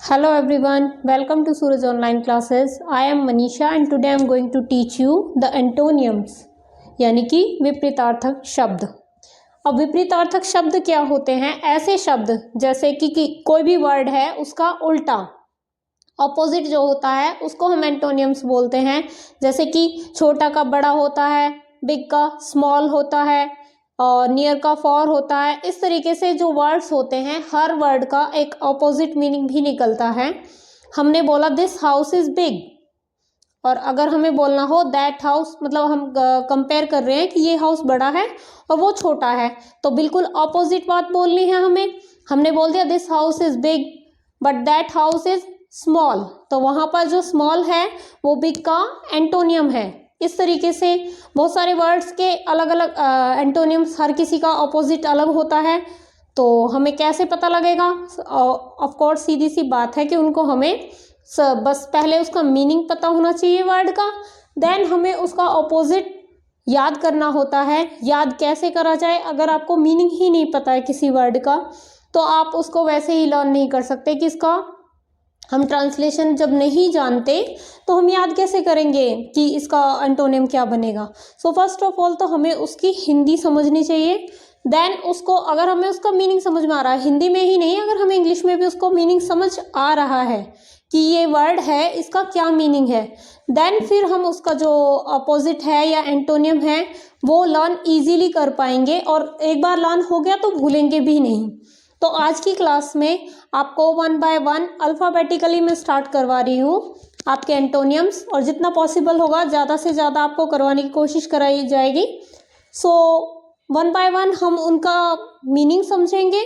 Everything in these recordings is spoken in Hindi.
Hello everyone, welcome to Suraj Online Classes. I am Manisha and today I am going to teach you the antonyms यानी कि विपरीतार्थक शब्द। अब विपरीतार्थक शब्द क्या होते हैं? ऐसे शब्द जैसे कि कोई भी वर्ड है उसका उल्टा ऑपोजिट जो होता है उसको हम एंटोनियम्स बोलते हैं। जैसे कि छोटा का बड़ा होता है, बिग का स्मॉल होता है और नियर का फॉर होता है। इस तरीके से जो वर्ड्स होते हैं हर वर्ड का एक ऑपोजिट मीनिंग भी निकलता है। हमने बोला दिस हाउस इज बिग, और अगर हमें बोलना हो दैट हाउस, मतलब हम कंपेयर कर रहे हैं कि ये हाउस बड़ा है और वो छोटा है, तो बिल्कुल ऑपोजिट बात बोलनी है हमें। हमने बोल दिया this house is big but that house is small, तो वहाँ पर जो स्मॉल है वो बिग का एंटोनियम है। इस तरीके से बहुत सारे वर्ड्स के अलग अलग एंटोनियम्स, हर किसी का ऑपोजिट अलग होता है। तो हमें कैसे पता लगेगा? ऑफ कोर्स सीधी सी बात है कि उनको हमें बस पहले उसका मीनिंग पता होना चाहिए वर्ड का, देन हमें उसका ऑपोजिट याद करना होता है। याद कैसे करा जाए? अगर आपको मीनिंग ही नहीं पता है किसी वर्ड का तो आप उसको वैसे ही लर्न नहीं कर सकते कि इसका हम ट्रांसलेशन जब नहीं जानते तो हम याद कैसे करेंगे कि इसका एंटोनिम क्या बनेगा। सो फर्स्ट ऑफ ऑल तो हमें उसकी हिंदी समझनी चाहिए, देन उसको अगर हमें उसका मीनिंग समझ में आ रहा है, हिंदी में ही नहीं अगर हमें इंग्लिश में भी उसको मीनिंग समझ आ रहा है कि ये वर्ड है इसका क्या मीनिंग है, देन फिर हम उसका जो अपोजिट है या एंटोनियम है वो लर्न इजीली कर पाएंगे, और एक बार लर्न हो गया तो भूलेंगे भी नहीं। तो आज की क्लास में आपको 1 बाय 1 अल्फ़ाबेटिकली मैं स्टार्ट करवा रही हूँ आपके एंटोनियम्स, और जितना पॉसिबल होगा ज़्यादा से ज़्यादा आपको करवाने की कोशिश कराई जाएगी। सो 1 बाय 1 हम उनका मीनिंग समझेंगे,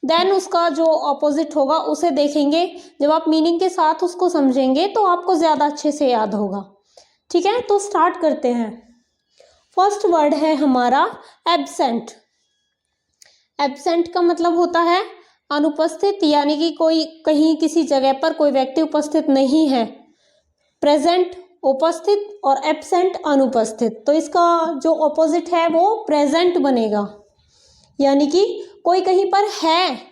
देन उसका जो ऑपोजिट होगा उसे देखेंगे। जब आप मीनिंग के साथ उसको समझेंगे तो आपको ज़्यादा अच्छे से याद होगा। ठीक है, तो स्टार्ट करते हैं। फर्स्ट वर्ड है हमारा एब्सेंट। एब्सेंट का मतलब होता है अनुपस्थित, यानी कि कोई कहीं किसी जगह पर कोई व्यक्ति उपस्थित नहीं है। प्रेजेंट उपस्थित और एब्सेंट अनुपस्थित, तो इसका जो ऑपोजिट है वो प्रेजेंट बनेगा। यानी कि कोई कहीं पर है,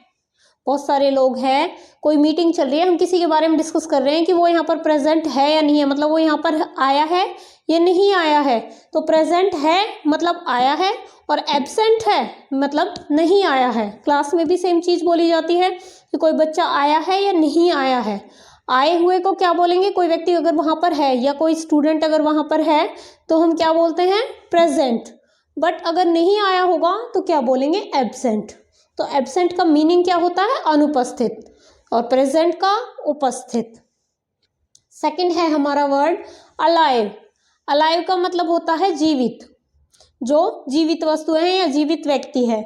बहुत सारे लोग हैं, कोई मीटिंग चल रही है, हम किसी के बारे में डिस्कस कर रहे हैं कि वो यहाँ पर प्रेजेंट है या नहीं है, मतलब वो यहाँ पर आया है या नहीं आया है। तो प्रेजेंट है मतलब आया है, और एब्सेंट है मतलब नहीं आया है। क्लास में भी सेम चीज़ बोली जाती है कि कोई बच्चा आया है या नहीं आया है। आए हुए को क्या बोलेंगे? कोई व्यक्ति अगर वहाँ पर है या कोई स्टूडेंट अगर वहाँ पर है तो हम क्या बोलते हैं? प्रेजेंट। बट अगर नहीं आया होगा तो क्या बोलेंगे? एब्सेंट। तो एब्सेंट का मीनिंग क्या होता है? अनुपस्थित, और प्रेजेंट का उपस्थित। सेकंड है हमारा वर्ड अलाइव। अलाइव का मतलब होता है जीवित, जो जीवित वस्तुएं हैं या जीवित व्यक्ति है।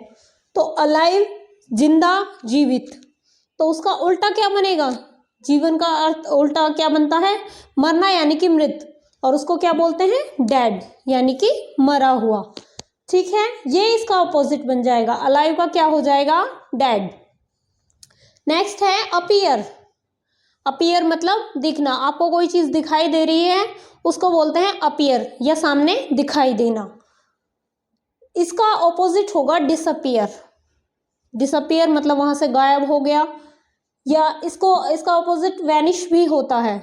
तो अलाइव जिंदा, जीवित, तो उसका उल्टा क्या बनेगा? जीवन का अर्थ उल्टा क्या बनता है? मरना यानी कि मृत, और उसको क्या बोलते हैं? डेड, यानी कि मरा हुआ। ठीक है, ये इसका ऑपोजिट बन जाएगा। अलाइव का क्या हो जाएगा? डेड। नेक्स्ट है अपीयर। अपीयर मतलब दिखना। आपको कोई चीज दिखाई दे रही है उसको बोलते हैं अपीयर, या सामने दिखाई देना। इसका ऑपोजिट होगा डिसअपीयर। डिसअपीयर मतलब वहां से गायब हो गया, या इसका ऑपोजिट वैनिश भी होता है।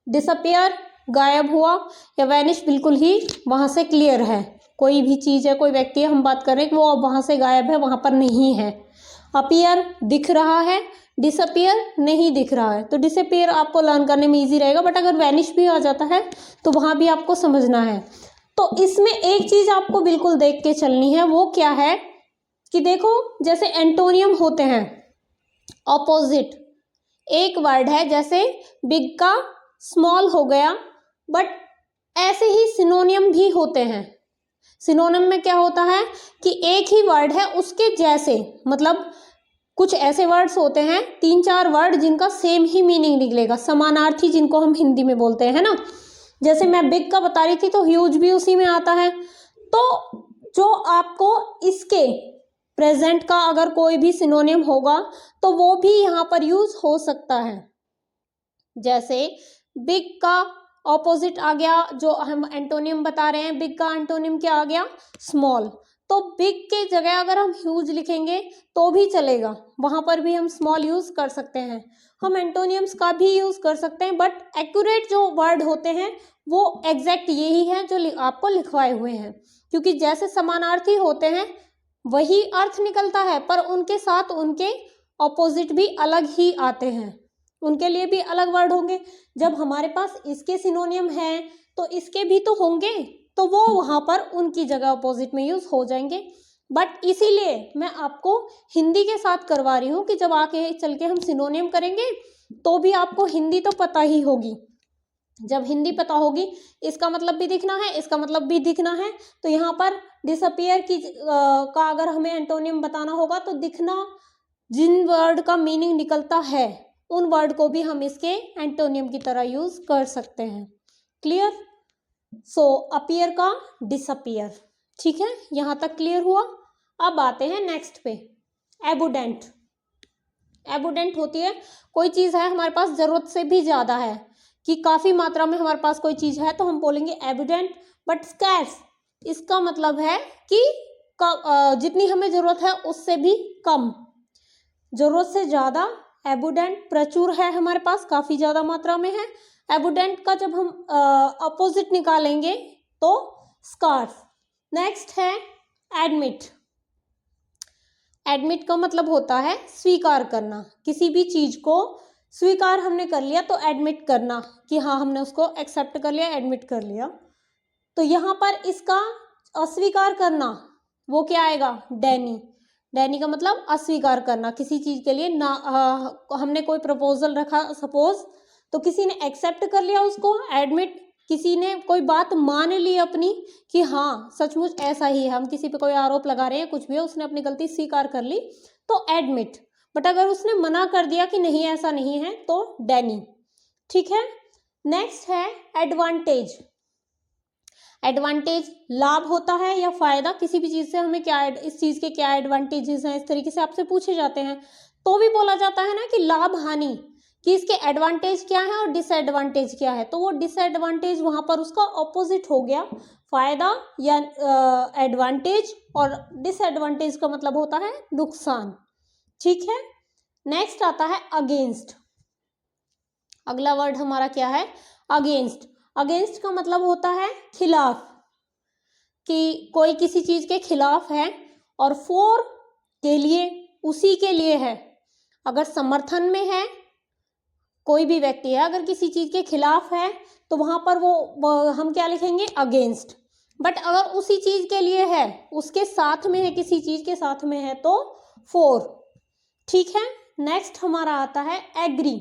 डिसअपीयर गायब हुआ, या वैनिश बिल्कुल ही वहां से क्लियर है। कोई भी चीज है, कोई व्यक्ति है, हम बात कर रहे हैं कि वो अब वहां से गायब है, वहां पर नहीं है। अपीयर दिख रहा है, डिसअपीयर नहीं दिख रहा है। तो डिसअपीयर आपको लर्न करने में इजी रहेगा, बट अगर वैनिश भी आ जाता है तो वहां भी आपको समझना है। तो इसमें एक चीज आपको बिल्कुल देख के चलनी है, वो क्या है कि देखो जैसे एंटोनियम होते हैं ऑपोजिट, एक वर्ड है जैसे बिग का स्मॉल हो गया, बट ऐसे ही सिनोनियम भी होते हैं। सिनोनिम में क्या होता है कि एक ही वर्ड है उसके जैसे, मतलब कुछ ऐसे वर्ड्स होते हैं 3-4 वर्ड जिनका सेम ही मीनिंग निकलेगा, समानार्थी जिनको हम हिंदी में बोलते हैं ना। जैसे मैं बिग का बता रही थी तो ह्यूज भी उसी में आता है। तो जो आपको इसके प्रेजेंट का अगर कोई भी सिनोनिम होगा तो वो भी यहाँ पर यूज हो सकता है। जैसे बिग का ऑपोजिट आ गया, जो हम एंटोनियम बता रहे हैं, बिग का एंटोनियम क्या आ गया? स्मॉल। तो बिग के जगह अगर हम ह्यूज लिखेंगे तो भी चलेगा, वहाँ पर भी हम स्मॉल यूज़ कर सकते हैं। हम एंटोनियम्स का भी यूज़ कर सकते हैं, बट एक्यूरेट जो वर्ड होते हैं वो एग्जैक्ट यही है जो आपको लिखवाए हुए हैं, क्योंकि जैसे समानार्थी होते हैं वही अर्थ निकलता है, पर उनके साथ उनके ऑपोजिट भी अलग ही आते हैं, उनके लिए भी अलग वर्ड होंगे। जब हमारे पास इसके सिनोनियम हैं तो इसके भी तो होंगे, तो वो वहाँ पर उनकी जगह अपोजिट में यूज़ हो जाएंगे। बट इसीलिए मैं आपको हिंदी के साथ करवा रही हूँ कि जब आगे चल के हम सिनोनियम करेंगे तो भी आपको हिंदी तो पता ही होगी। जब हिंदी पता होगी, इसका मतलब भी दिखना है, इसका मतलब भी दिखना है, तो यहाँ पर डिसअपियर की का अगर हमें एंटोनियम बताना होगा तो दिखना, जिन वर्ड का मीनिंग निकलता है उन वर्ड को भी हम इसके एंटोनियम की तरह यूज़ कर सकते हैं। क्लियर? सो अपीयर का डिसअपियर। ठीक है, यहाँ तक क्लियर हुआ। अब आते हैं नेक्स्ट पे, एबुडेंट। एबुडेंट होती है कोई चीज़ है हमारे पास ज़रूरत से भी ज़्यादा है, कि काफ़ी मात्रा में हमारे पास कोई चीज़ है तो हम बोलेंगे एबुडेंट। बट स्कैर्स, इसका मतलब है कि जितनी हमें ज़रूरत है उससे भी कम, ज़रूरत से ज़्यादा। एबुडेंट प्रचुर है हमारे पास, काफ़ी ज़्यादा मात्रा में है। एबुडेंट का जब हम अपोजिट निकालेंगे तो स्कार्स। नेक्स्ट है एडमिट। एडमिट का मतलब होता है स्वीकार करना, किसी भी चीज़ को स्वीकार हमने कर लिया तो एडमिट करना, कि हाँ हमने उसको एक्सेप्ट कर लिया, एडमिट कर लिया। तो यहाँ पर इसका अस्वीकार करना वो क्या आएगा? डेनी। डेनी का मतलब अस्वीकार करना, किसी चीज़ के लिए ना हमने कोई प्रपोजल रखा सपोज, तो किसी ने एक्सेप्ट कर लिया उसको, एडमिट, किसी ने कोई बात मान ली अपनी कि हाँ सचमुच ऐसा ही है, हम किसी पे कोई आरोप लगा रहे हैं, कुछ भी है, उसने अपनी गलती स्वीकार कर ली तो एडमिट। बट अगर उसने मना कर दिया कि नहीं ऐसा नहीं है तो डेनी। ठीक है, नेक्स्ट है एडवांटेज। एडवांटेज लाभ होता है या फायदा, किसी भी चीज़ से हमें क्या, इस चीज़ के क्या एडवांटेजेस हैं, इस तरीके से आपसे पूछे जाते हैं, तो भी बोला जाता है ना कि लाभ हानि, कि इसके एडवांटेज क्या है और डिसएडवांटेज क्या है। तो वो डिसएडवांटेज वहाँ पर उसका ऑपोजिट हो गया, फायदा या एडवांटेज, और डिसएडवांटेज का मतलब होता है नुकसान। ठीक है, नेक्स्ट आता है अगेंस्ट। अगला वर्ड हमारा क्या है? अगेंस्ट। अगेंस्ट का मतलब होता है खिलाफ, कि कोई किसी चीज के खिलाफ है, और फॉर के लिए, उसी के लिए है। अगर समर्थन में है, कोई भी व्यक्ति है अगर किसी चीज के खिलाफ है तो वहां पर वो हम क्या लिखेंगे? अगेंस्ट। बट अगर उसी चीज के लिए है, उसके साथ में है, किसी चीज के साथ में है, तो फॉर। ठीक है, नेक्स्ट हमारा आता है एग्री।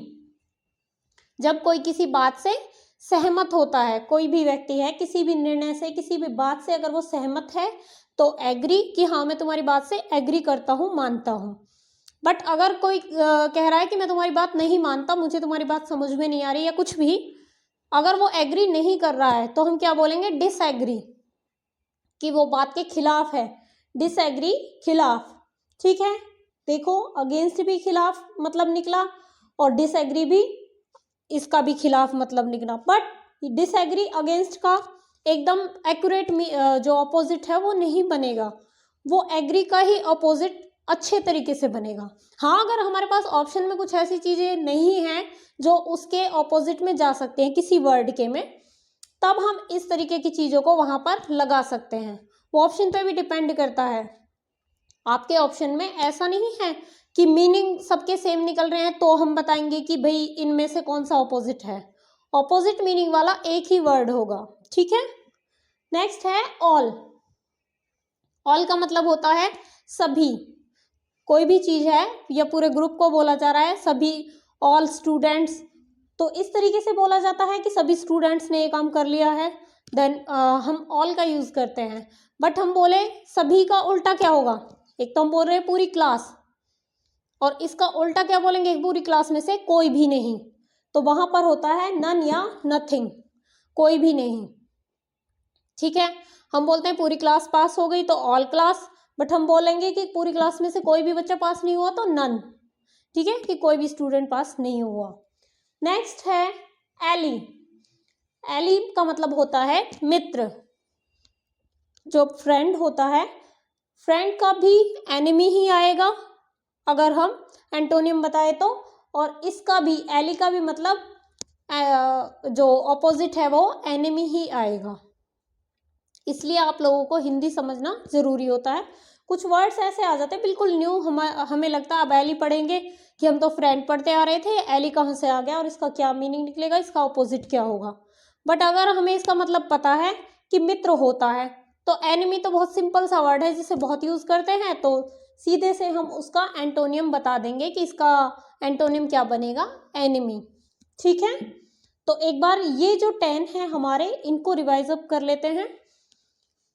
जब कोई किसी बात से सहमत होता है, कोई भी व्यक्ति है किसी भी निर्णय से, किसी भी बात से अगर वो सहमत है तो एग्री, कि हाँ मैं तुम्हारी बात से एग्री करता हूँ, मानता हूँ। बट अगर कोई कह रहा है कि मैं तुम्हारी बात नहीं मानता, मुझे तुम्हारी बात समझ में नहीं आ रही, या कुछ भी, अगर वो एग्री नहीं कर रहा है तो हम क्या बोलेंगे? डिसएग्री, कि वो बात के खिलाफ है। डिसएग्री, खिलाफ। ठीक है, देखो अगेंस्ट भी खिलाफ मतलब निकला, और डिसएग्री भी इसका भी खिलाफ मतलब निकला। बट डिसएग्री अगेंस्ट का एकदम एक्यूरेट जो अपोजिट है वो नहीं बनेगा, वो एग्री का ही अपोजिट अच्छे तरीके से बनेगा। हाँ, अगर हमारे पास ऑप्शन में कुछ ऐसी चीजें नहीं हैं जो उसके ऑपोजिट में जा सकते हैं किसी वर्ड के में, तब हम इस तरीके की चीजों को वहां पर लगा सकते हैं। वो ऑप्शन पे भी डिपेंड करता है। आपके ऑप्शन में ऐसा नहीं है कि मीनिंग सबके सेम निकल रहे हैं तो हम बताएंगे कि भाई इनमें से कौन सा ऑपोजिट है। ऑपोजिट मीनिंग वाला एक ही वर्ड होगा। ठीक है, नेक्स्ट है ऑल। ऑल का मतलब होता है सभी। कोई भी चीज है या पूरे ग्रुप को बोला जा रहा है, सभी, ऑल स्टूडेंट्स, तो इस तरीके से बोला जाता है कि सभी स्टूडेंट्स ने ये काम कर लिया है, देन हम ऑल का यूज करते हैं। बट हम बोले सभी का उल्टा क्या होगा? एक तो हम बोल रहे हैं पूरी क्लास, और इसका उल्टा क्या बोलेंगे? पूरी क्लास में से कोई भी नहीं, तो वहां पर होता है नन या नथिंग, कोई भी नहीं। ठीक है, हम बोलते हैं पूरी क्लास पास हो गई तो ऑल क्लास, बट हम बोलेंगे कि पूरी क्लास में से कोई भी बच्चा पास नहीं हुआ तो नन। ठीक है, कि कोई भी स्टूडेंट पास नहीं हुआ। नेक्स्ट है एली। एली का मतलब होता है मित्र, जो फ्रेंड होता है फ्रेंड का भी एनिमी ही आएगा अगर हम एंटोनियम बताए तो, और इसका भी, एली का भी मतलब जो ऑपोजिट है वो एनिमी ही आएगा। इसलिए आप लोगों को हिंदी समझना ज़रूरी होता है। कुछ वर्ड्स ऐसे आ जाते हैं बिल्कुल न्यू, हमें लगता है अब एली पढ़ेंगे कि हम तो फ्रेंड पढ़ते आ रहे थे, एली कहाँ से आ गया और इसका क्या मीनिंग निकलेगा, इसका ऑपोजिट क्या होगा। बट अगर हमें इसका मतलब पता है कि मित्र होता है, तो एनिमी तो बहुत सिंपल सा वर्ड है जिसे बहुत यूज़ करते हैं, तो सीधे से हम उसका एंटोनियम बता देंगे कि इसका एंटोनियम क्या बनेगा, एनिमी। ठीक है, तो एक बार ये जो 10 है हमारे, इनको रिवाइज अप कर लेते हैं।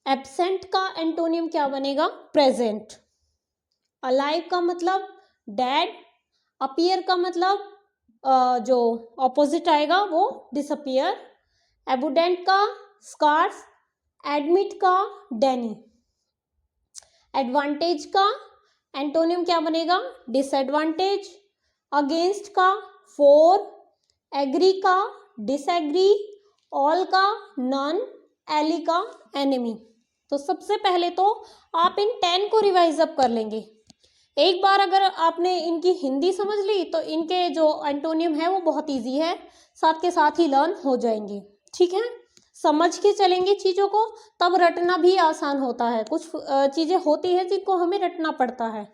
एब्सेंट का एंटोनियम क्या बनेगा, प्रेजेंट। अलाइव का मतलब डेड। अपीयर का मतलब जो ऑपोजिट आएगा वो डिसअपियर। एबुडेंट का स्कार्स। एडमिट का डेनी। एडवांटेज का एंटोनियम क्या बनेगा, डिसएडवांटेज। अगेंस्ट का फॉर। एग्री का डिसएग्री। ऑल का नन। एली का एनिमी। तो सबसे पहले तो आप इन 10 को रिवाइज अप कर लेंगे। एक बार अगर आपने इनकी हिंदी समझ ली तो इनके जो एंटोनियम है वो बहुत इजी है, साथ के साथ ही लर्न हो जाएंगे। ठीक है, समझ के चलेंगे चीज़ों को, तब रटना भी आसान होता है। कुछ चीज़ें होती हैं जिनको हमें रटना पड़ता है,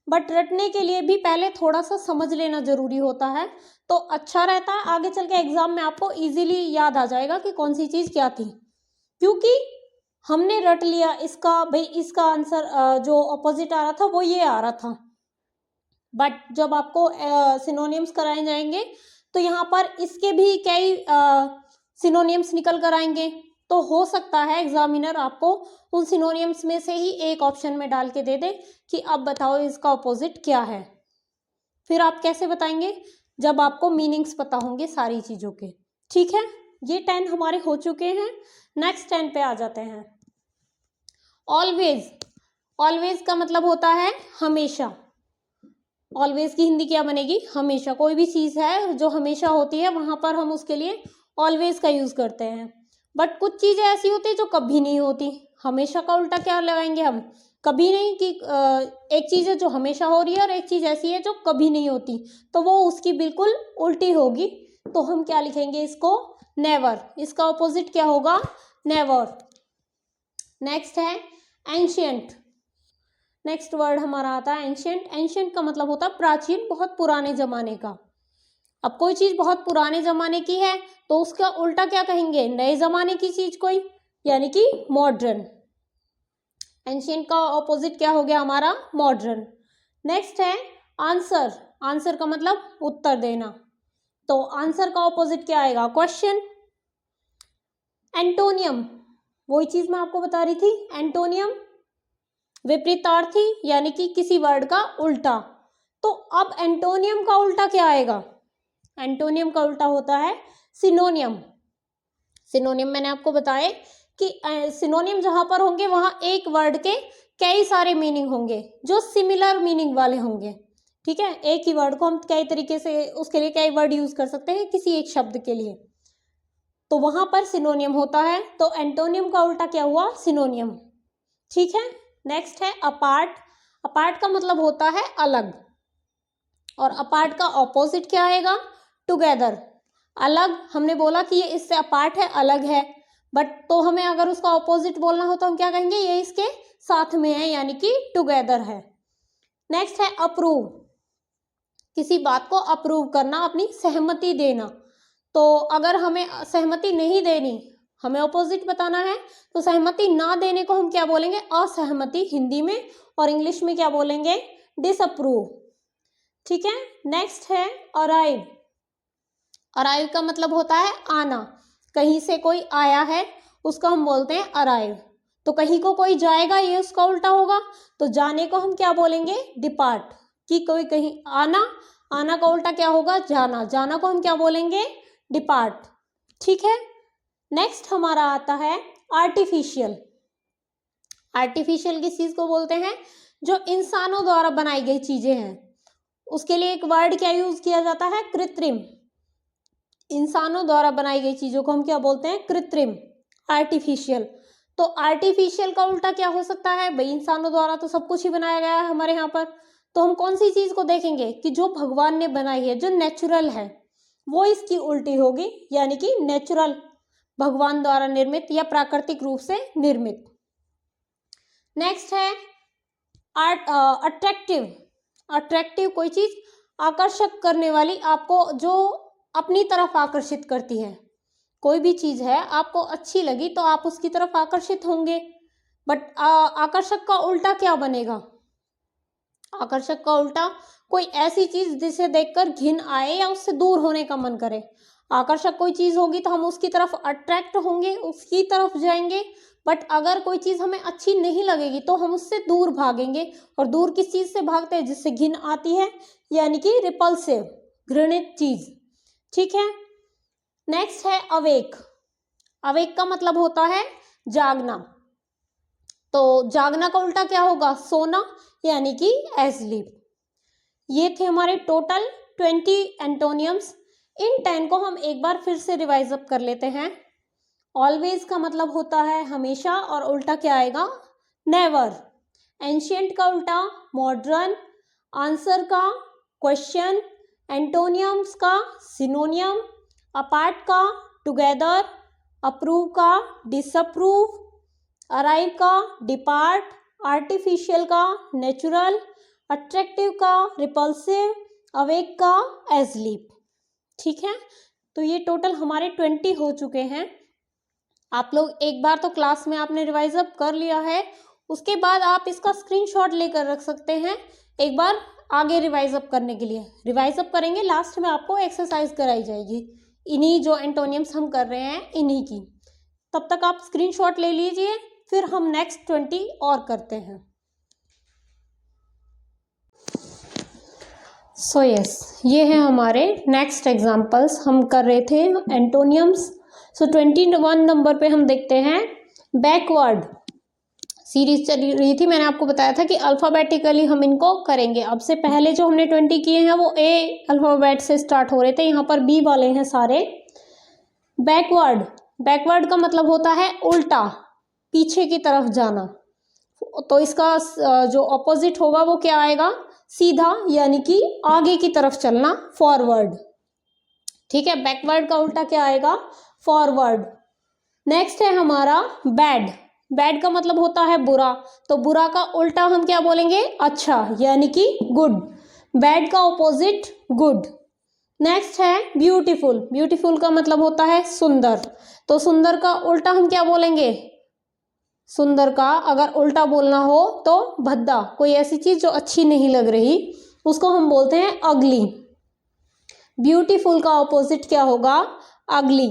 बट रटने के लिए भी पहले थोड़ा सा समझ लेना ज़रूरी होता है, तो अच्छा रहता है। आगे चल के एग्ज़ाम में आपको ईजिली याद आ जाएगा कि कौन सी चीज़ क्या थी, क्योंकि हमने रट लिया इसका, भाई इसका आंसर जो ऑपोजिट आ रहा था वो ये आ रहा था। बट जब आपको सिनोनिम्स कराए जाएंगे तो यहाँ पर इसके भी कई सिनोनिम्स निकल कर आएंगे, तो हो सकता है एग्जामिनर आपको उन सिनोनिम्स में से ही एक ऑप्शन में डाल के दे दे कि अब बताओ इसका ऑपोजिट क्या है। फिर आप कैसे बताएंगे, जब आपको मीनिंग्स पता होंगे सारी चीज़ों के। ठीक है, ये 10 हमारे हो चुके हैं। नेक्स्ट 10 पे आ जाते हैं। ऑलवेज। ऑलवेज का मतलब होता है हमेशा। ऑलवेज की हिंदी क्या बनेगी, हमेशा। कोई भी चीज़ है जो हमेशा होती है वहाँ पर हम उसके लिए ऑलवेज का यूज़ करते हैं। बट कुछ चीज़ें ऐसी होती है जो कभी नहीं होती, हमेशा का उल्टा क्या लगाएंगे हम, कभी नहीं। कि एक चीज़ है जो हमेशा हो रही है और एक चीज़ ऐसी है जो कभी नहीं होती, तो वो उसकी बिल्कुल उल्टी होगी। तो हम क्या लिखेंगे इसको, नेवर। इसका ऑपोजिट क्या होगा, नेवर। नेक्स्ट है एंशियंट। नेक्स्ट वर्ड हमारा आता है एंशियंट। एंशियंट का मतलब होता है प्राचीन, बहुत पुराने जमाने का। अब कोई चीज बहुत पुराने जमाने की है तो उसका उल्टा क्या कहेंगे, नए जमाने की चीज कोई, यानी कि मॉडर्न। एंशियंट का ऑपोजिट क्या हो गया हमारा, मॉडर्न। नेक्स्ट है आंसर। आंसर का मतलब उत्तर देना, तो आंसर का ऑपोजिट क्या आएगा, क्वेश्चन। एंटोनियम, वही चीज मैं आपको बता रही थी, एंटोनियम विपरीतार्थी, यानी कि किसी वर्ड का उल्टा। तो अब एंटोनियम का उल्टा क्या आएगा, एंटोनियम का उल्टा होता है सिनोनियम। सिनोनियम मैंने आपको बताया कि सिनोनियम जहां पर होंगे वहां एक वर्ड के कई सारे मीनिंग होंगे जो सिमिलर मीनिंग वाले होंगे। ठीक है, एक ही वर्ड को हम कई तरीके से, उसके लिए कई वर्ड यूज कर सकते हैं किसी एक शब्द के लिए, तो वहां पर सिनोनियम होता है। तो एंटोनियम का उल्टा क्या हुआ, सिनोनियम। ठीक है, नेक्स्ट है अपार्ट। अपार्ट का मतलब होता है अलग, और अपार्ट का ऑपोजिट क्या आएगा, टुगेदर। अलग हमने बोला कि ये इससे अपार्ट है, अलग है, बट तो हमें अगर उसका ऑपोजिट बोलना हो तो हम क्या कहेंगे, ये इसके साथ में है, यानी कि टुगेदर है। नेक्स्ट है अप्रूव। किसी बात को अप्रूव करना, अपनी सहमति देना। तो अगर हमें सहमति नहीं देनी, हमें ऑपोजिट बताना है, तो सहमति ना देने को हम क्या बोलेंगे, असहमति हिंदी में, और इंग्लिश में क्या बोलेंगे, डिसअप्रूव। ठीक है, नेक्स्ट है अराइव। अराइव का मतलब होता है आना। कहीं से कोई आया है उसको हम बोलते हैं अराइव। तो कहीं को कोई जाएगा, ये उसका उल्टा होगा, तो जाने को हम क्या बोलेंगे, डिपार्ट। कि कोई कहीं आना, आना का उल्टा क्या होगा, जाना। जाना को हम क्या बोलेंगे, डिपार्ट। ठीक है, नेक्स्ट हमारा आता है आर्टिफिशियल। आर्टिफिशियल किस चीज को बोलते हैं, जो इंसानों द्वारा बनाई गई चीजें हैं। उसके लिए एक वर्ड क्या यूज किया जाता है, कृत्रिम। इंसानों द्वारा बनाई गई चीजों को हम क्या बोलते हैं, कृत्रिम, आर्टिफिशियल। तो आर्टिफिशियल का उल्टा क्या हो सकता है भाई? इंसानों द्वारा तो सब कुछ ही बनाया गया है हमारे यहाँ पर, तो हम कौन सी चीज को देखेंगे कि जो भगवान ने बनाई है, जो नेचुरल है, वो इसकी उल्टी होगी, यानी कि नेचुरल, भगवान द्वारा निर्मित या प्राकृतिक रूप से निर्मित। नेक्स्ट है अट्रैक्टिव। अट्रैक्टिव कोई चीज आकर्षक करने वाली, आपको जो अपनी तरफ आकर्षित करती है। कोई भी चीज है आपको अच्छी लगी तो आप उसकी तरफ आकर्षित होंगे, बट आकर्षक का उल्टा क्या बनेगा? आकर्षक का उल्टा कोई ऐसी चीज जिसे देखकर घिन आए या उससे दूर होने का मन करे। आकर्षक कोई चीज होगी तो हम उसकी तरफ अट्रैक्ट होंगे, उसकी तरफ जाएंगे, बट अगर कोई चीज हमें अच्छी नहीं लगेगी तो हम उससे दूर भागेंगे। और दूर किस चीज से भागते हैं? जिससे घिन आती है, यानी कि रिपल्सिव, घृणित चीज। ठीक है। नेक्स्ट है अवेक। अवेक का मतलब होता है जागना। तो जागना का उल्टा क्या होगा? सोना, यानी कि एस्लीप। ये थे हमारे टोटल 20 एंटोनियम्स। इन 10 को हम एक बार फिर से रिवाइज अप कर लेते हैं। ऑलवेज का मतलब होता है हमेशा, और उल्टा क्या आएगा? नेवर। एंशियंट का उल्टा मॉडर्न। आंसर का क्वेश्चन। एंटोनियम्स का सिनोनियम। अपार्ट का टुगेदर। अप्रूव का डिसअप्रूव। अराइव का डिपार्ट। आर्टिफिशियल का नेचुरल। अट्रैक्टिव का रिपल्सिव। अवेक का एस्लीप। ठीक है। तो ये टोटल हमारे 20 हो चुके हैं। आप लोग एक बार तो क्लास में आपने रिवाइज अप कर लिया है, उसके बाद आप इसका स्क्रीनशॉट लेकर रख सकते हैं एक बार आगे रिवाइज अप करने के लिए। रिवाइज अप करेंगे, लास्ट में आपको एक्सरसाइज कराई जाएगी इन्हीं जो एंटोनियम्स हम कर रहे हैं इन्हीं की। तब तक आप स्क्रीनशॉट ले लीजिए, फिर हम नेक्स्ट 20 और करते हैं। सो यस, ये है हमारे नेक्स्ट एग्जाम्पल्स। हम कर रहे थे एंटोनियम्स। सो 21 नंबर पे हम देखते हैं बैकवर्ड। सीरीज चली रही थी, मैंने आपको बताया था कि अल्फ़ाबेटिकली हम इनको करेंगे। अब से पहले जो हमने 20 किए हैं वो ए अल्फ़ाबेट से स्टार्ट हो रहे थे, यहाँ पर बी वाले हैं सारे। बैकवर्ड, बैकवर्ड का मतलब होता है उल्टा, पीछे की तरफ जाना। तो इसका जो ऑपोजिट होगा वो क्या आएगा? सीधा, यानी कि आगे की तरफ चलना, फॉरवर्ड। ठीक है। बैकवर्ड का उल्टा क्या आएगा? फॉरवर्ड। नेक्स्ट है हमारा बैड। बैड का मतलब होता है बुरा, तो बुरा का उल्टा हम क्या बोलेंगे? अच्छा, यानी कि गुड। बैड का ऑपोजिट गुड। नेक्स्ट है ब्यूटीफुल। ब्यूटीफुल का मतलब होता है सुंदर, तो सुंदर का उल्टा हम क्या बोलेंगे? सुंदर का अगर उल्टा बोलना हो तो भद्दा, कोई ऐसी चीज जो अच्छी नहीं लग रही उसको हम बोलते हैं अगली। ब्यूटीफुल का ऑपोजिट क्या होगा? अगली।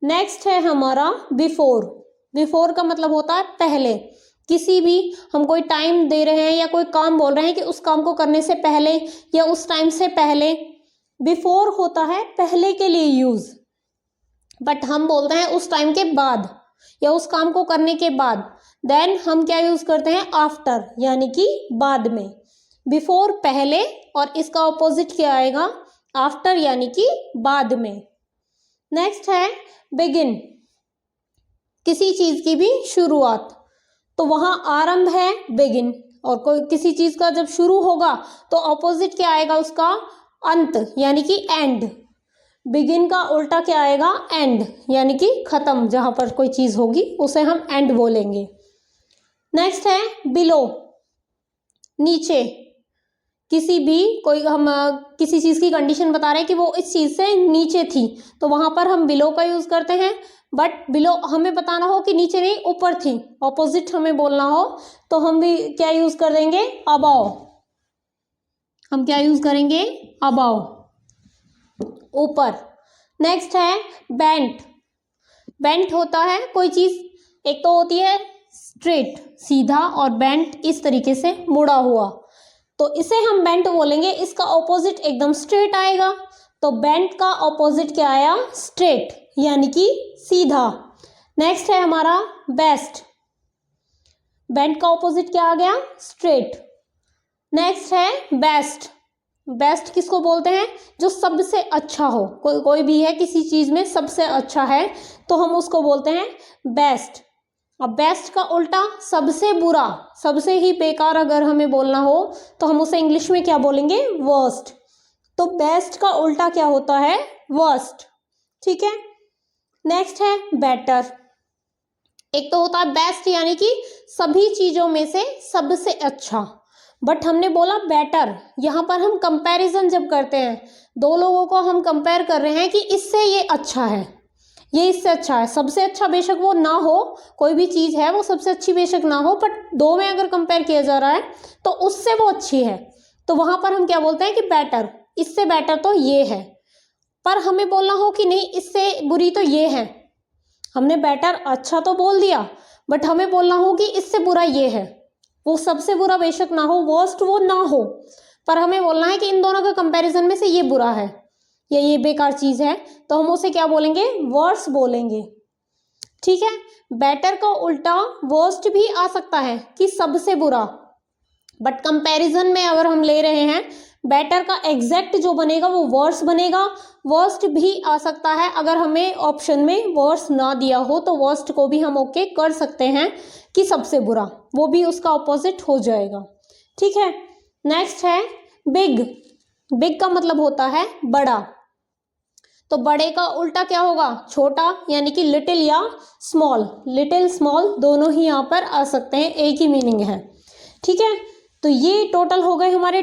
नेक्स्ट है हमारा बिफोर। बिफोर का मतलब होता है पहले। किसी भी हम कोई टाइम दे रहे हैं या कोई काम बोल रहे हैं कि उस काम को करने से पहले या उस टाइम से पहले, बिफोर होता है पहले के लिए यूज, बट हम बोलते हैं उस टाइम के बाद या उस काम को करने के बाद। देन हम क्या यूज करते हैं? आफ्टर, यानी कि बाद में। बिफोर पहले, और इसका ऑपोजिट क्या आएगा? आफ्टर, यानी कि बाद में। नेक्स्ट है बिगिन। किसी चीज की भी शुरुआत, तो वहां आरंभ है बिगिन, और कोई किसी चीज का जब शुरू होगा तो ऑपोजिट क्या आएगा उसका? अंत, यानी कि एंड। बिगिन का उल्टा क्या आएगा? एंड, यानी कि खत्म। जहां पर कोई चीज होगी उसे हम एंड बोलेंगे। नेक्स्ट है बिलो, नीचे। किसी भी कोई हम किसी चीज की कंडीशन बता रहे हैं कि वो इस चीज से नीचे थी, तो वहां पर हम बिलो का यूज करते हैं। बट बिलो हमें बताना हो कि नीचे नहीं ऊपर थी, ऑपोजिट हमें बोलना हो, तो हम भी क्या यूज कर देंगे? अबाव। हम क्या यूज करेंगे? अबाव, ऊपर। नेक्स्ट है बेंट। बेंट होता है कोई चीज, एक तो होती है स्ट्रेट, सीधा, और बेंट इस तरीके से मुड़ा हुआ, तो इसे हम बेंट बोलेंगे। इसका ऑपोजिट एकदम स्ट्रेट आएगा, तो बेंट का ऑपोजिट क्या आया? स्ट्रेट, यानी कि सीधा। नेक्स्ट है हमारा बेस्ट। बेंट का ऑपोजिट क्या आ गया? स्ट्रेट। नेक्स्ट है बेस्ट। बेस्ट किसको बोलते हैं? जो सबसे अच्छा हो, कोई भी है किसी चीज में सबसे अच्छा है तो हम उसको बोलते हैं बेस्ट। अब बेस्ट का उल्टा सबसे बुरा, सबसे ही बेकार अगर हमें बोलना हो तो हम उसे इंग्लिश में क्या बोलेंगे? वर्स्ट। तो बेस्ट का उल्टा क्या होता है? वर्स्ट। ठीक है। नेक्स्ट है बेटर। एक तो होता है बेस्ट यानी कि सभी चीजों में से सबसे अच्छा, बट हमने बोला बेटर। यहां पर हम कंपैरिजन जब करते हैं, दो लोगों को हम कंपेयर कर रहे हैं कि इससे ये अच्छा है, ये इससे अच्छा है। सबसे अच्छा बेशक वो ना हो, कोई भी चीज है वो सबसे अच्छी बेशक ना हो, बट दो में अगर कंपेयर किया जा रहा है तो उससे वो अच्छी है, तो वहां पर हम क्या बोलते हैं कि बेटर, इससे बेटर तो ये है। पर हमें बोलना हो कि नहीं इससे बुरी तो ये है, हमने बेटर अच्छा तो बोल दिया, बट हमें बोलना हो कि इससे बुरा ये है। वो सबसे बुरा बेशक ना हो, वर्स्ट वो ना हो, पर हमें बोलना है कि इन दोनों के कंपैरिजन में से ये बुरा है या ये बेकार चीज है, तो हम उसे क्या बोलेंगे? वर्स बोलेंगे। ठीक है। बेटर का उल्टा वर्स्ट भी आ सकता है कि सबसे बुरा, बट कंपैरिजन में अगर हम ले रहे हैं बेटर का एग्जैक्ट जो बनेगा वो वर्स बनेगा। वर्स्ट भी आ सकता है, अगर हमें ऑप्शन में वर्स ना दिया हो तो वर्स्ट को भी हम ओके कर सकते हैं कि सबसे बुरा, वो भी उसका ऑपोजिट हो जाएगा। ठीक है। नेक्स्ट है बिग। बिग का मतलब होता है बड़ा, तो बड़े का उल्टा क्या होगा? छोटा, यानी कि लिटिल या स्मॉल। लिटिल स्मॉल दोनों ही यहाँ पर आ सकते हैं, एक ही मीनिंग है। ठीक है। तो ये टोटल हो गए हमारे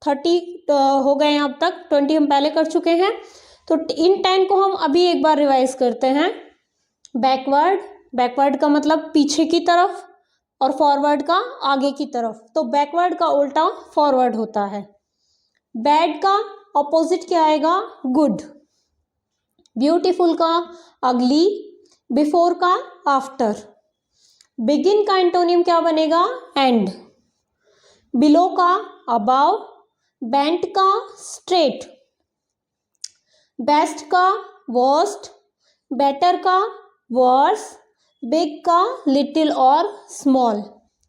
30 हो गए हैं अब तक, 20 हम पहले कर चुके हैं। तो इन 10 को हम अभी एक बार रिवाइज करते हैं। बैकवर्ड, बैकवर्ड का मतलब पीछे की तरफ, और फॉरवर्ड का आगे की तरफ। तो बैकवर्ड का उल्टा फॉरवर्ड होता है। बैड का ऑपोजिट क्या आएगा? गुड। ब्यूटीफुल का अगली, बिफोर का आफ्टर। बिगिन का एंटोनियम क्या बनेगा? एंड। बिलो का अबाव, बेंट का स्ट्रेट, बेस्ट का वर्स्ट, बेटर का वर्स, बिग का लिटिल और स्मॉल,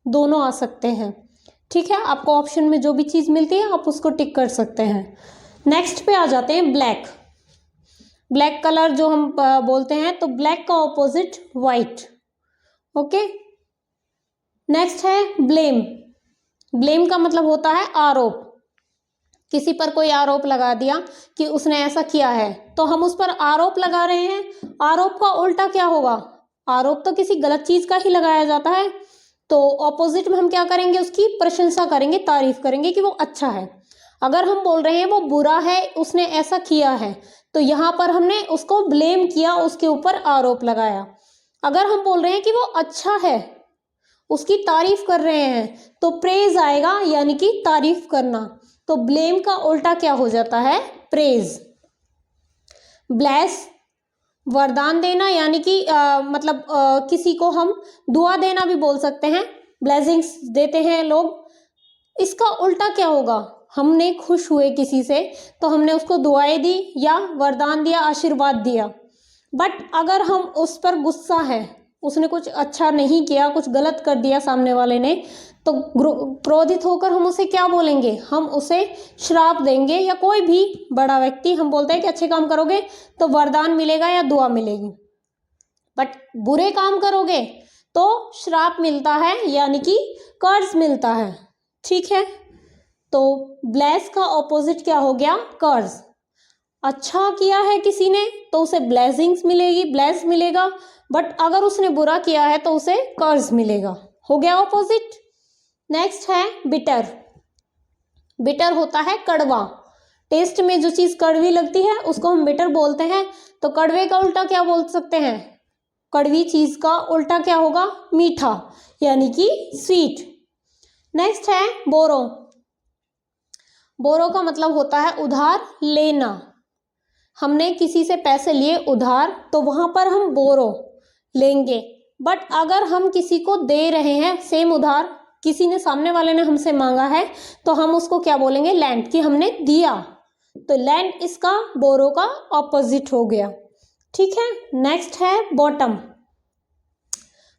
दोनों आ सकते हैं। ठीक है। आपको ऑप्शन में जो भी चीज मिलती है आप उसको टिक कर सकते हैं। नेक्स्ट पे आ जाते हैं ब्लैक। ब्लैक कलर जो हम बोलते हैं, तो ब्लैक का ऑपोजिट वाइट। ओके। नेक्स्ट है ब्लेम। ब्लेम का मतलब होता है आरोप। किसी पर कोई आरोप लगा दिया कि उसने ऐसा किया है, तो हम उस पर आरोप लगा रहे हैं। आरोप का उल्टा क्या होगा? आरोप तो किसी गलत चीज का ही लगाया जाता है, तो ऑपोजिट में हम क्या करेंगे? उसकी प्रशंसा करेंगे, तारीफ करेंगे कि वो अच्छा है। अगर हम बोल रहे हैं वो बुरा है, उसने ऐसा किया है, तो यहाँ पर हमने उसको ब्लेम किया, उसके ऊपर आरोप लगाया। अगर हम बोल रहे हैं कि वो अच्छा है, उसकी तारीफ कर रहे हैं, तो प्रेज आएगा, यानी कि तारीफ करना। तो ब्लेम का उल्टा क्या हो जाता है? प्रेज। ब्लेस, वरदान देना, यानी कि मतलब किसी को हम दुआ देना भी बोल सकते हैं, ब्लेसिंग्स देते हैं लोग। इसका उल्टा क्या होगा? हमने खुश हुए किसी से, तो हमने उसको दुआएं दी या वरदान दिया, आशीर्वाद दिया। बट अगर हम उस पर गुस्सा है, उसने कुछ अच्छा नहीं किया, कुछ गलत कर दिया सामने वाले ने, तो क्रोधित होकर हम उसे क्या बोलेंगे? हम उसे श्राप देंगे, या कोई भी बड़ा व्यक्ति हम बोलते हैं कि अच्छे काम करोगे तो वरदान मिलेगा या दुआ मिलेगी, बट बुरे काम करोगे तो श्राप मिलता है, यानी कि कर्ज मिलता है। ठीक है। तो ब्लेस का ऑपोजिट क्या हो गया? कर्ज। अच्छा किया है किसी ने तो उसे ब्लेसिंग्स मिलेगी, ब्लेस मिलेगा, बट अगर उसने बुरा किया है तो उसे कर्ज मिलेगा। हो गया ऑपोजिट। नेक्स्ट है बिटर। बिटर होता है कड़वा। टेस्ट में जो चीज कड़वी लगती है उसको हम बिटर बोलते हैं। तो कड़वे का उल्टा क्या बोल सकते हैं? कड़वी चीज का उल्टा क्या होगा? मीठा, यानी कि स्वीट। नेक्स्ट है बोरो। बोरो का मतलब होता है उधार लेना। हमने किसी से पैसे लिए उधार, तो वहां पर हम बोरो लेंगे। बट अगर हम किसी को दे रहे हैं सेम उधार, किसी ने, सामने वाले ने हमसे मांगा है, तो हम उसको क्या बोलेंगे? लैंड, कि हमने दिया। तो लैंड इसका बोरो का ऑपोजिट हो गया। ठीक है। नेक्स्ट है बॉटम।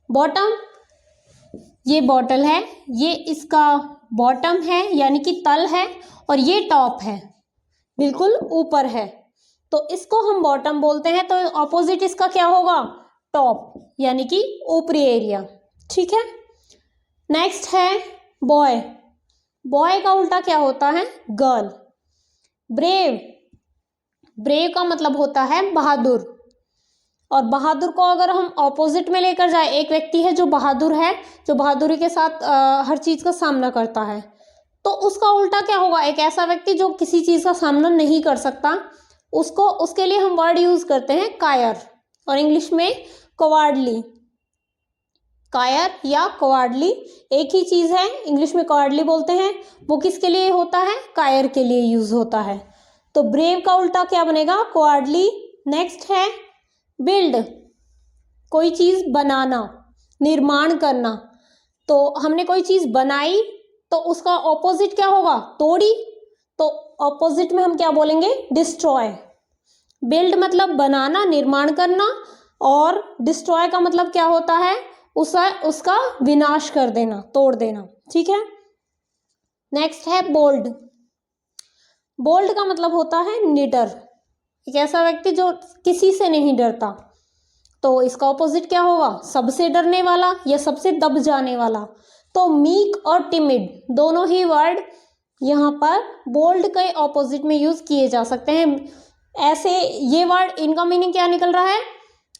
बॉटम, ये बॉटल है, ये इसका बॉटम है, यानी कि तल है, और ये टॉप है, बिल्कुल ऊपर है, तो इसको हम बॉटम बोलते हैं। तो ऑपोजिट इसका क्या होगा? टॉप यानी कि ऊपरी एरिया। ठीक है, नेक्स्ट है बॉय। बॉय का उल्टा क्या होता है? गर्ल। ब्रेव, ब्रेव का मतलब होता है बहादुर। और बहादुर को अगर हम ऑपोजिट में लेकर जाए, एक व्यक्ति है जो बहादुर है, जो बहादुरी के साथ हर चीज का सामना करता है, तो उसका उल्टा क्या होगा? एक ऐसा व्यक्ति जो किसी चीज का सामना नहीं कर सकता, उसको, उसके लिए हम वर्ड यूज करते हैं कायर, और इंग्लिश में कवार्डली। कायर या कवार्डली एक ही चीज है, इंग्लिश में कवार्डली बोलते हैं। वो किसके लिए होता है? कायर के लिए यूज होता है। तो ब्रेव का उल्टा क्या बनेगा? कवार्डली। नेक्स्ट है बिल्ड, कोई चीज बनाना, निर्माण करना। तो हमने कोई चीज बनाई तो उसका ऑपोजिट क्या होगा? तोड़ी। तो ऑपोजिट में हम क्या बोलेंगे? डिस्ट्रॉय। बिल्ड मतलब बनाना, निर्माण करना, और डिस्ट्रॉय का मतलब क्या होता है? उसका विनाश कर देना, तोड़ देना। ठीक है, नेक्स्ट है बोल्ड। बोल्ड का मतलब होता है निडर, एक ऐसा व्यक्ति जो किसी से नहीं डरता। तो इसका ऑपोजिट क्या होगा? सबसे डरने वाला या सबसे दब जाने वाला। तो मीक और टिमिड दोनों ही वर्ड यहाँ पर बोल्ड के ऑपोजिट में यूज किए जा सकते हैं। ऐसे ये वर्ड, इनका मीनिंग क्या निकल रहा है?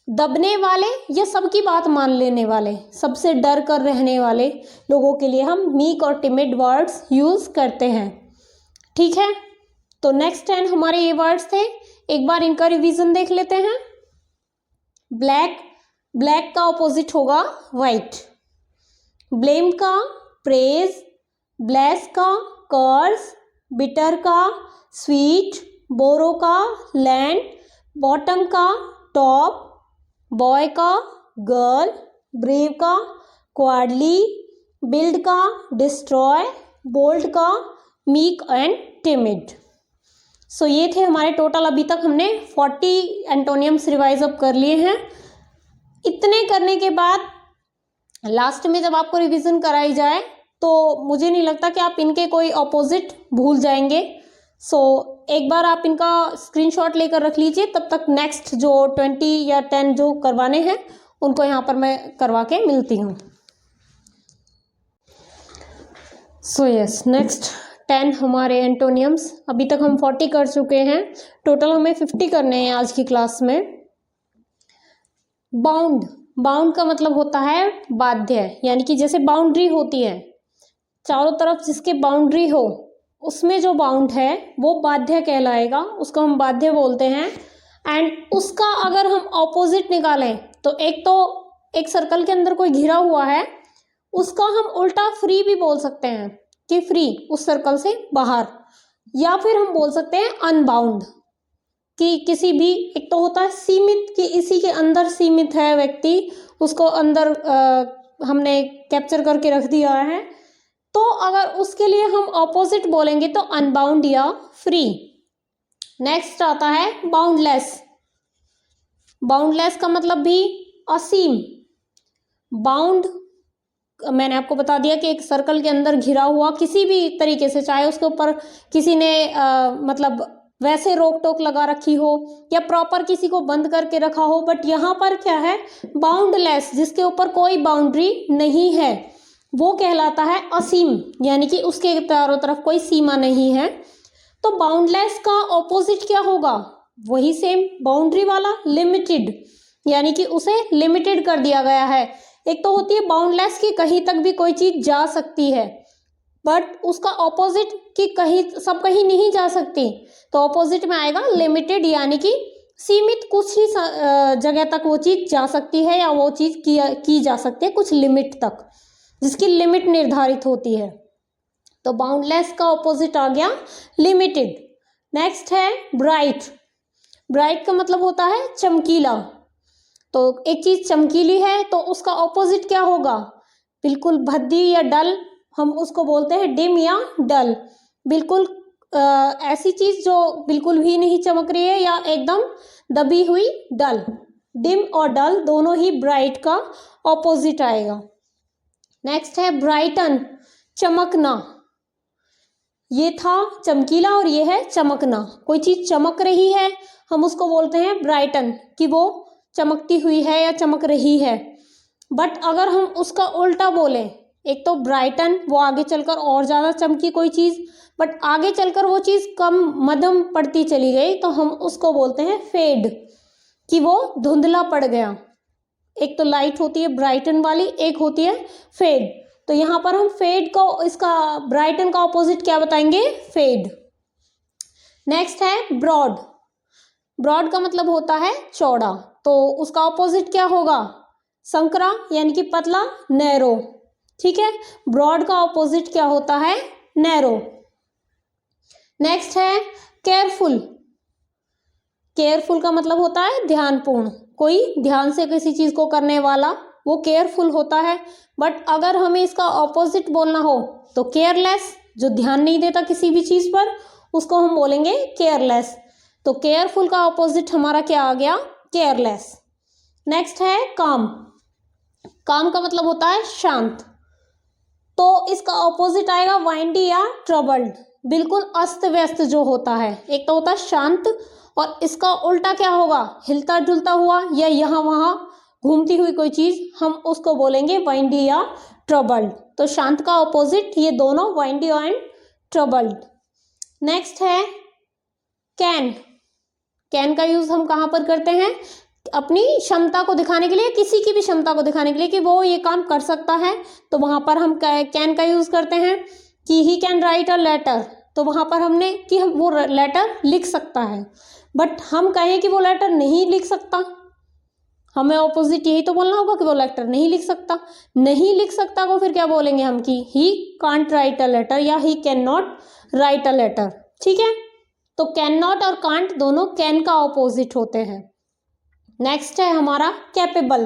दबने वाले या सबकी बात मान लेने वाले, सबसे डर कर रहने वाले लोगों के लिए हम मीक और टिमिड वर्ड्स यूज करते हैं। ठीक है, तो नेक्स्ट 10 हमारे ये वर्ड्स थे, एक बार इनका रिवीजन देख लेते हैं। ब्लैक, ब्लैक का ऑपोजिट होगा वाइट। ब्लेम का प्रेज, ब्लेस का कर्स, बिटर का स्वीट, बोरो का लैंड, बॉटम का टॉप, बॉय का गर्ल, ब्रेव का क्वाडली, बिल्ड का डिस्ट्रॉय, बोल्ड का मीक एंड टिमिड। सो ये थे हमारे टोटल, अभी तक हमने 40 एंटोनियम्स रिवाइज अप कर लिए हैं। इतने करने के बाद लास्ट में जब आपको रिवीजन कराई जाए तो मुझे नहीं लगता कि आप इनके कोई ऑपोजिट भूल जाएंगे। सो एक बार आप इनका स्क्रीनशॉट लेकर रख लीजिए, तब तक नेक्स्ट जो 20 या 10 जो करवाने हैं उनको यहाँ पर मैं करवा के मिलती हूँ। सो यस, नेक्स्ट 10 हमारे एंटोनियम्स, अभी तक हम 40 कर चुके हैं, टोटल हमें 50 करने हैं आज की क्लास में। बाउंड, बाउंड का मतलब होता है बाध्य, यानी कि जैसे बाउंड्री होती है, चारों तरफ जिसके बाउंड्री हो उसमें जो बाउंड है वो बाध्य कहलाएगा, उसको हम बाध्य बोलते हैं। एंड उसका अगर हम ऑपोजिट निकालें तो एक सर्कल के अंदर कोई घिरा हुआ है, उसका हम उल्टा फ्री भी बोल सकते हैं कि फ्री, उस सर्कल से बाहर। या फिर हम बोल सकते हैं अनबाउंड, कि किसी भी, एक तो होता है सीमित, कि इसी के अंदर सीमित है व्यक्ति, उसको अंदर हमने कैप्चर करके रख दिया है। तो अगर उसके लिए हम ऑपोजिट बोलेंगे तो अनबाउंड या फ्री। नेक्स्ट आता है बाउंडलेस। बाउंडलेस का मतलब भी असीम। बाउंड मैंने आपको बता दिया कि एक सर्कल के अंदर घिरा हुआ किसी भी तरीके से, चाहे उसके ऊपर किसी ने मतलब वैसे रोक टोक लगा रखी हो या प्रॉपर किसी को बंद करके रखा हो, बट यहाँ पर क्या है? बाउंडलेस, जिसके ऊपर कोई बाउंड्री नहीं है, वो कहलाता है असीम, यानी कि उसके चारों तरफ कोई सीमा नहीं है। तो बाउंडलेस का ऑपोजिट क्या होगा? वही सेम बाउंड्री वाला, लिमिटेड, यानी कि उसे लिमिटेड कर दिया गया है। एक तो होती है बाउंडलेस की कहीं तक भी कोई चीज जा सकती है, बट उसका ऑपोजिट कि कहीं सब कहीं नहीं जा सकती, तो ऑपोजिट में आएगा लिमिटेड, यानी कि सीमित, कुछ ही जगह तक वो चीज जा सकती है या वो चीज की जा सकती है कुछ लिमिट तक, जिसकी लिमिट निर्धारित होती है। तो बाउंडलेस का ऑपोजिट आ गया लिमिटेड। नेक्स्ट है ब्राइट। ब्राइट का मतलब होता है चमकीला। तो एक चीज चमकीली है तो उसका ऑपोजिट क्या होगा? बिल्कुल भद्दी या डल, हम उसको बोलते हैं डिम या डल। बिल्कुल ऐसी चीज जो बिल्कुल भी नहीं चमक रही है या एकदम दबी हुई, डल। डिम और डल दोनों ही ब्राइट का ऑपोजिट आएगा। नेक्स्ट है ब्राइटन, चमकना। ये था चमकीला और ये है चमकना। कोई चीज चमक रही है हम उसको बोलते हैं ब्राइटन, कि वो चमकती हुई है या चमक रही है। बट अगर हम उसका उल्टा बोलें, एक तो ब्राइटन, वो आगे चलकर और ज़्यादा चमकी कोई चीज़, बट आगे चलकर वो चीज़ कम मध्यम पड़ती चली गई, तो हम उसको बोलते हैं फेड, कि वो धुंधला पड़ गया। एक तो लाइट होती है ब्राइटन वाली, एक होती है फेड। तो यहाँ पर हम फेड को, इसका ब्राइटन का ऑपोजिट क्या बताएंगे? फेड। नेक्स्ट है ब्रॉड। ब्रॉड का मतलब होता है चौड़ा, तो उसका ऑपोजिट क्या होगा? संकरा, यानी कि पतला, नैरो। ठीक है, ब्रॉड का ऑपोजिट क्या होता है? नैरो। नेक्स्ट है केयरफुल। केयरफुल का मतलब होता है ध्यानपूर्ण, कोई ध्यान से किसी चीज को करने वाला, वो केयरफुल होता है। बट अगर हमें इसका ऑपोजिट बोलना हो तो केयरलेस, जो ध्यान नहीं देता किसी भी चीज पर, उसको हम बोलेंगे केयरलेस। तो केयरफुल का ऑपोजिट हमारा क्या आ गया? केयरलेस। नेक्स्ट है काम। काम का मतलब होता है शांत, तो इसका ऑपोजिट आएगा वाइंडी या ट्रबल्ड, बिल्कुल अस्त व्यस्त जो होता है। एक तो होता है शांत, और इसका उल्टा क्या होगा? हिलता डुलता हुआ या यहाँ वहाँ घूमती हुई कोई चीज, हम उसको बोलेंगे वाइंडी या ट्रबल्ड। तो शांत का ऑपोजिट ये दोनों, वाइंडी एंड ट्रबल्ड। नेक्स्ट है कैन। कैन का यूज हम कहाँ पर करते हैं? अपनी क्षमता को दिखाने के लिए, किसी की भी क्षमता को दिखाने के लिए कि वो ये काम कर सकता है, तो वहां पर हम कैन का यूज करते हैं। कि he can write a letter, तो वहां पर हमने कि वो लेटर लिख सकता है। बट हम कहें कि वो लेटर नहीं लिख सकता, हमें ऑपोजिट यही तो बोलना होगा कि वो लेटर नहीं लिख सकता। नहीं लिख सकता को फिर क्या बोलेंगे हम? कि he can't write a letter या he cannot write a letter. ठीक है, तो कैन नॉट और कांट दोनों कैन का ऑपोजिट होते हैं। नेक्स्ट है हमारा कैपेबल।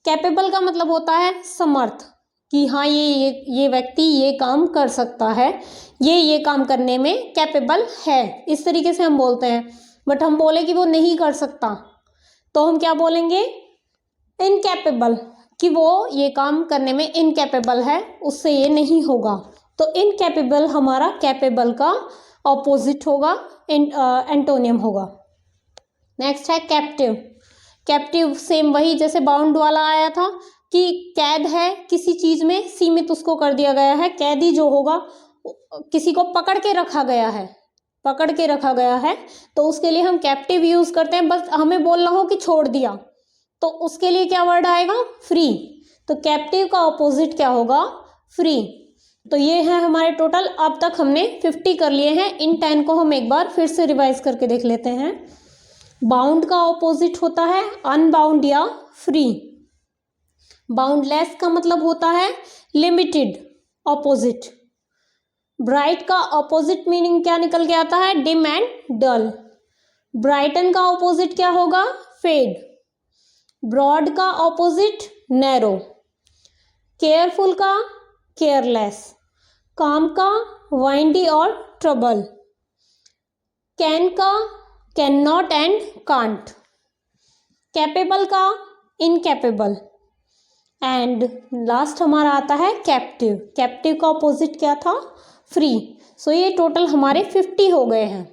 कैपेबल का मतलब होता है समर्थ, कि हाँ ये व्यक्ति ये काम कर सकता है, ये काम करने में कैपेबल है, इस तरीके से हम बोलते हैं। बट हम बोले कि वो नहीं कर सकता, तो हम क्या बोलेंगे? इनकैपेबल, कि वो ये काम करने में इनकैपेबल है, उससे ये नहीं होगा। तो इनकैपेबल हमारा कैपेबल का ऑपोजिट होगा, एंटोनियम होगा। नेक्स्ट है कैप्टिव। कैप्टिव सेम वही जैसे बाउंड वाला आया था, कि कैद है किसी चीज में, सीमित उसको कर दिया गया है। कैदी जो होगा, किसी को पकड़ के रखा गया है, पकड़ के रखा गया है, तो उसके लिए हम कैप्टिव यूज करते हैं। बस हमें बोलना हो कि छोड़ दिया, तो उसके लिए क्या वर्ड आएगा? फ्री। तो कैप्टिव का ऑपोजिट क्या होगा? फ्री। तो ये है हमारे टोटल, अब तक हमने 50 कर लिए हैं। इन 10 को हम एक बार फिर से रिवाइज करके देख लेते हैं। बाउंड का ऑपोजिट होता है अनबाउंड या फ्री। बाउंडलेस का मतलब होता है लिमिटेड, ऑपोजिट। ब्राइट का ऑपोजिट मीनिंग क्या निकल के आता है? Dim and dull. ब्राइटन का ऑपोजिट क्या होगा? फेड। ब्रॉड का ऑपोजिट नैरो। केयरफुल का केयरलेस। काम का वाइंडी और ट्रबल। कैन का can not and can't. Capable का इनकैपेबल। एंड लास्ट हमारा आता है कैप्टिव। कैप्टिव का ऑपोजिट क्या था? फ्री। सो ये टोटल हमारे 50 हो गए हैं।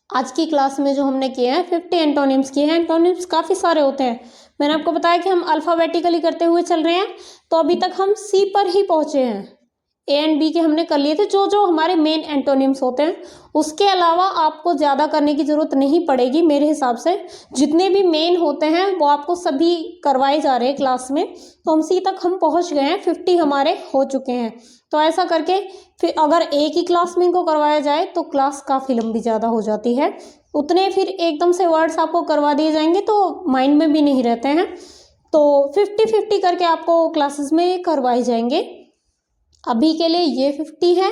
आज की क्लास में जो हमने किए हैं 50 एंटोनिम्स किए हैं। एंटोनिम्स काफ़ी सारे होते हैं। मैंने आपको बताया कि हम अल्फ़ाबेटिकली करते हुए चल रहे हैं, तो अभी तक हम सी पर ही पहुँचे हैं। ए एंड बी के हमने कर लिए थे, जो जो हमारे मेन एंटोनिम्स होते हैं। उसके अलावा आपको ज़्यादा करने की ज़रूरत नहीं पड़ेगी मेरे हिसाब से। जितने भी मेन होते हैं वो आपको सभी करवाए जा रहे हैं क्लास में। तो हम सी तक हम पहुंच गए हैं, 50 हमारे हो चुके हैं। तो ऐसा करके फिर अगर एक ही क्लास में इनको करवाया जाए तो क्लास काफ़ी लंबी ज़्यादा हो जाती है। उतने फिर एकदम से वर्ड्स आपको करवा दिए जाएंगे तो माइंड में भी नहीं रहते हैं। तो 50-50 करके आपको क्लासेस में करवाए जाएंगे। अभी के लिए ये 50 है।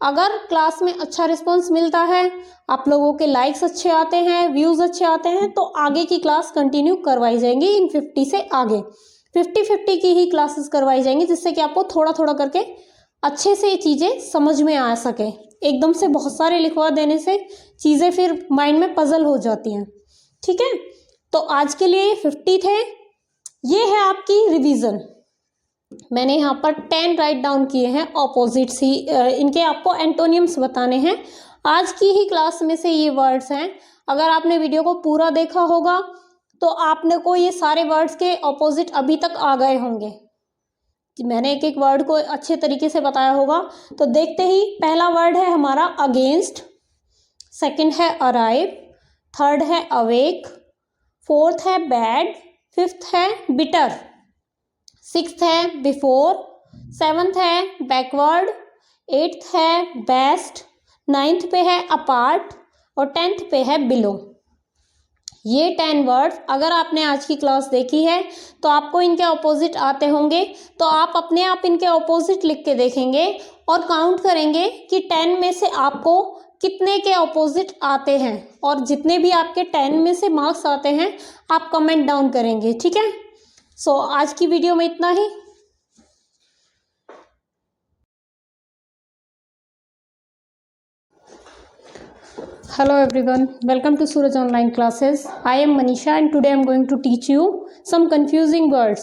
अगर क्लास में अच्छा रिस्पांस मिलता है, आप लोगों के लाइक्स अच्छे आते हैं, व्यूज़ अच्छे आते हैं, तो आगे की क्लास कंटिन्यू करवाई जाएंगी। इन 50 से आगे 50-50 की ही क्लासेस करवाई जाएंगी, जिससे कि आपको थोड़ा थोड़ा करके अच्छे से चीज़ें समझ में आ सके। एकदम से बहुत सारे लिखवा देने से चीज़ें फिर माइंड में पजल हो जाती हैं। ठीक है, तो आज के लिए 50 थे। ये है आपकी रिवीजन। मैंने यहाँ पर 10 राइट डाउन किए हैं ऑपोजिट्स ही, इनके आपको एंटोनियम्स बताने हैं। आज की ही क्लास में से ये वर्ड्स हैं। अगर आपने वीडियो को पूरा देखा होगा तो आपने को ये सारे वर्ड्स के ऑपोजिट अभी तक आ गए होंगे कि मैंने एक एक वर्ड को अच्छे तरीके से बताया होगा। तो देखते ही, पहला वर्ड है हमारा अगेंस्ट, सेकंड है अराइव, थर्ड है अवेक, फोर्थ है बैड, फिफ्थ है बिटर, सिक्स्थ है बिफोर, सेवन्थ है बैकवर्ड, एट्थ है बेस्ट, नाइन्थ पे है अपार्ट और 10th पे है बिलो। ये 10 वर्ड्स अगर आपने आज की क्लास देखी है तो आपको इनके ऑपोजिट आते होंगे, तो आप अपने आप इनके ऑपोजिट लिख के देखेंगे और काउंट करेंगे कि 10 में से आपको कितने के ऑपोजिट आते हैं, और जितने भी आपके 10 में से मार्क्स आते हैं आप कमेंट डाउन करेंगे, ठीक है। सो आज की वीडियो में इतना ही। Hello everyone, welcome to Suraj Online Classes. I am Manisha and today I am going to teach you some confusing words.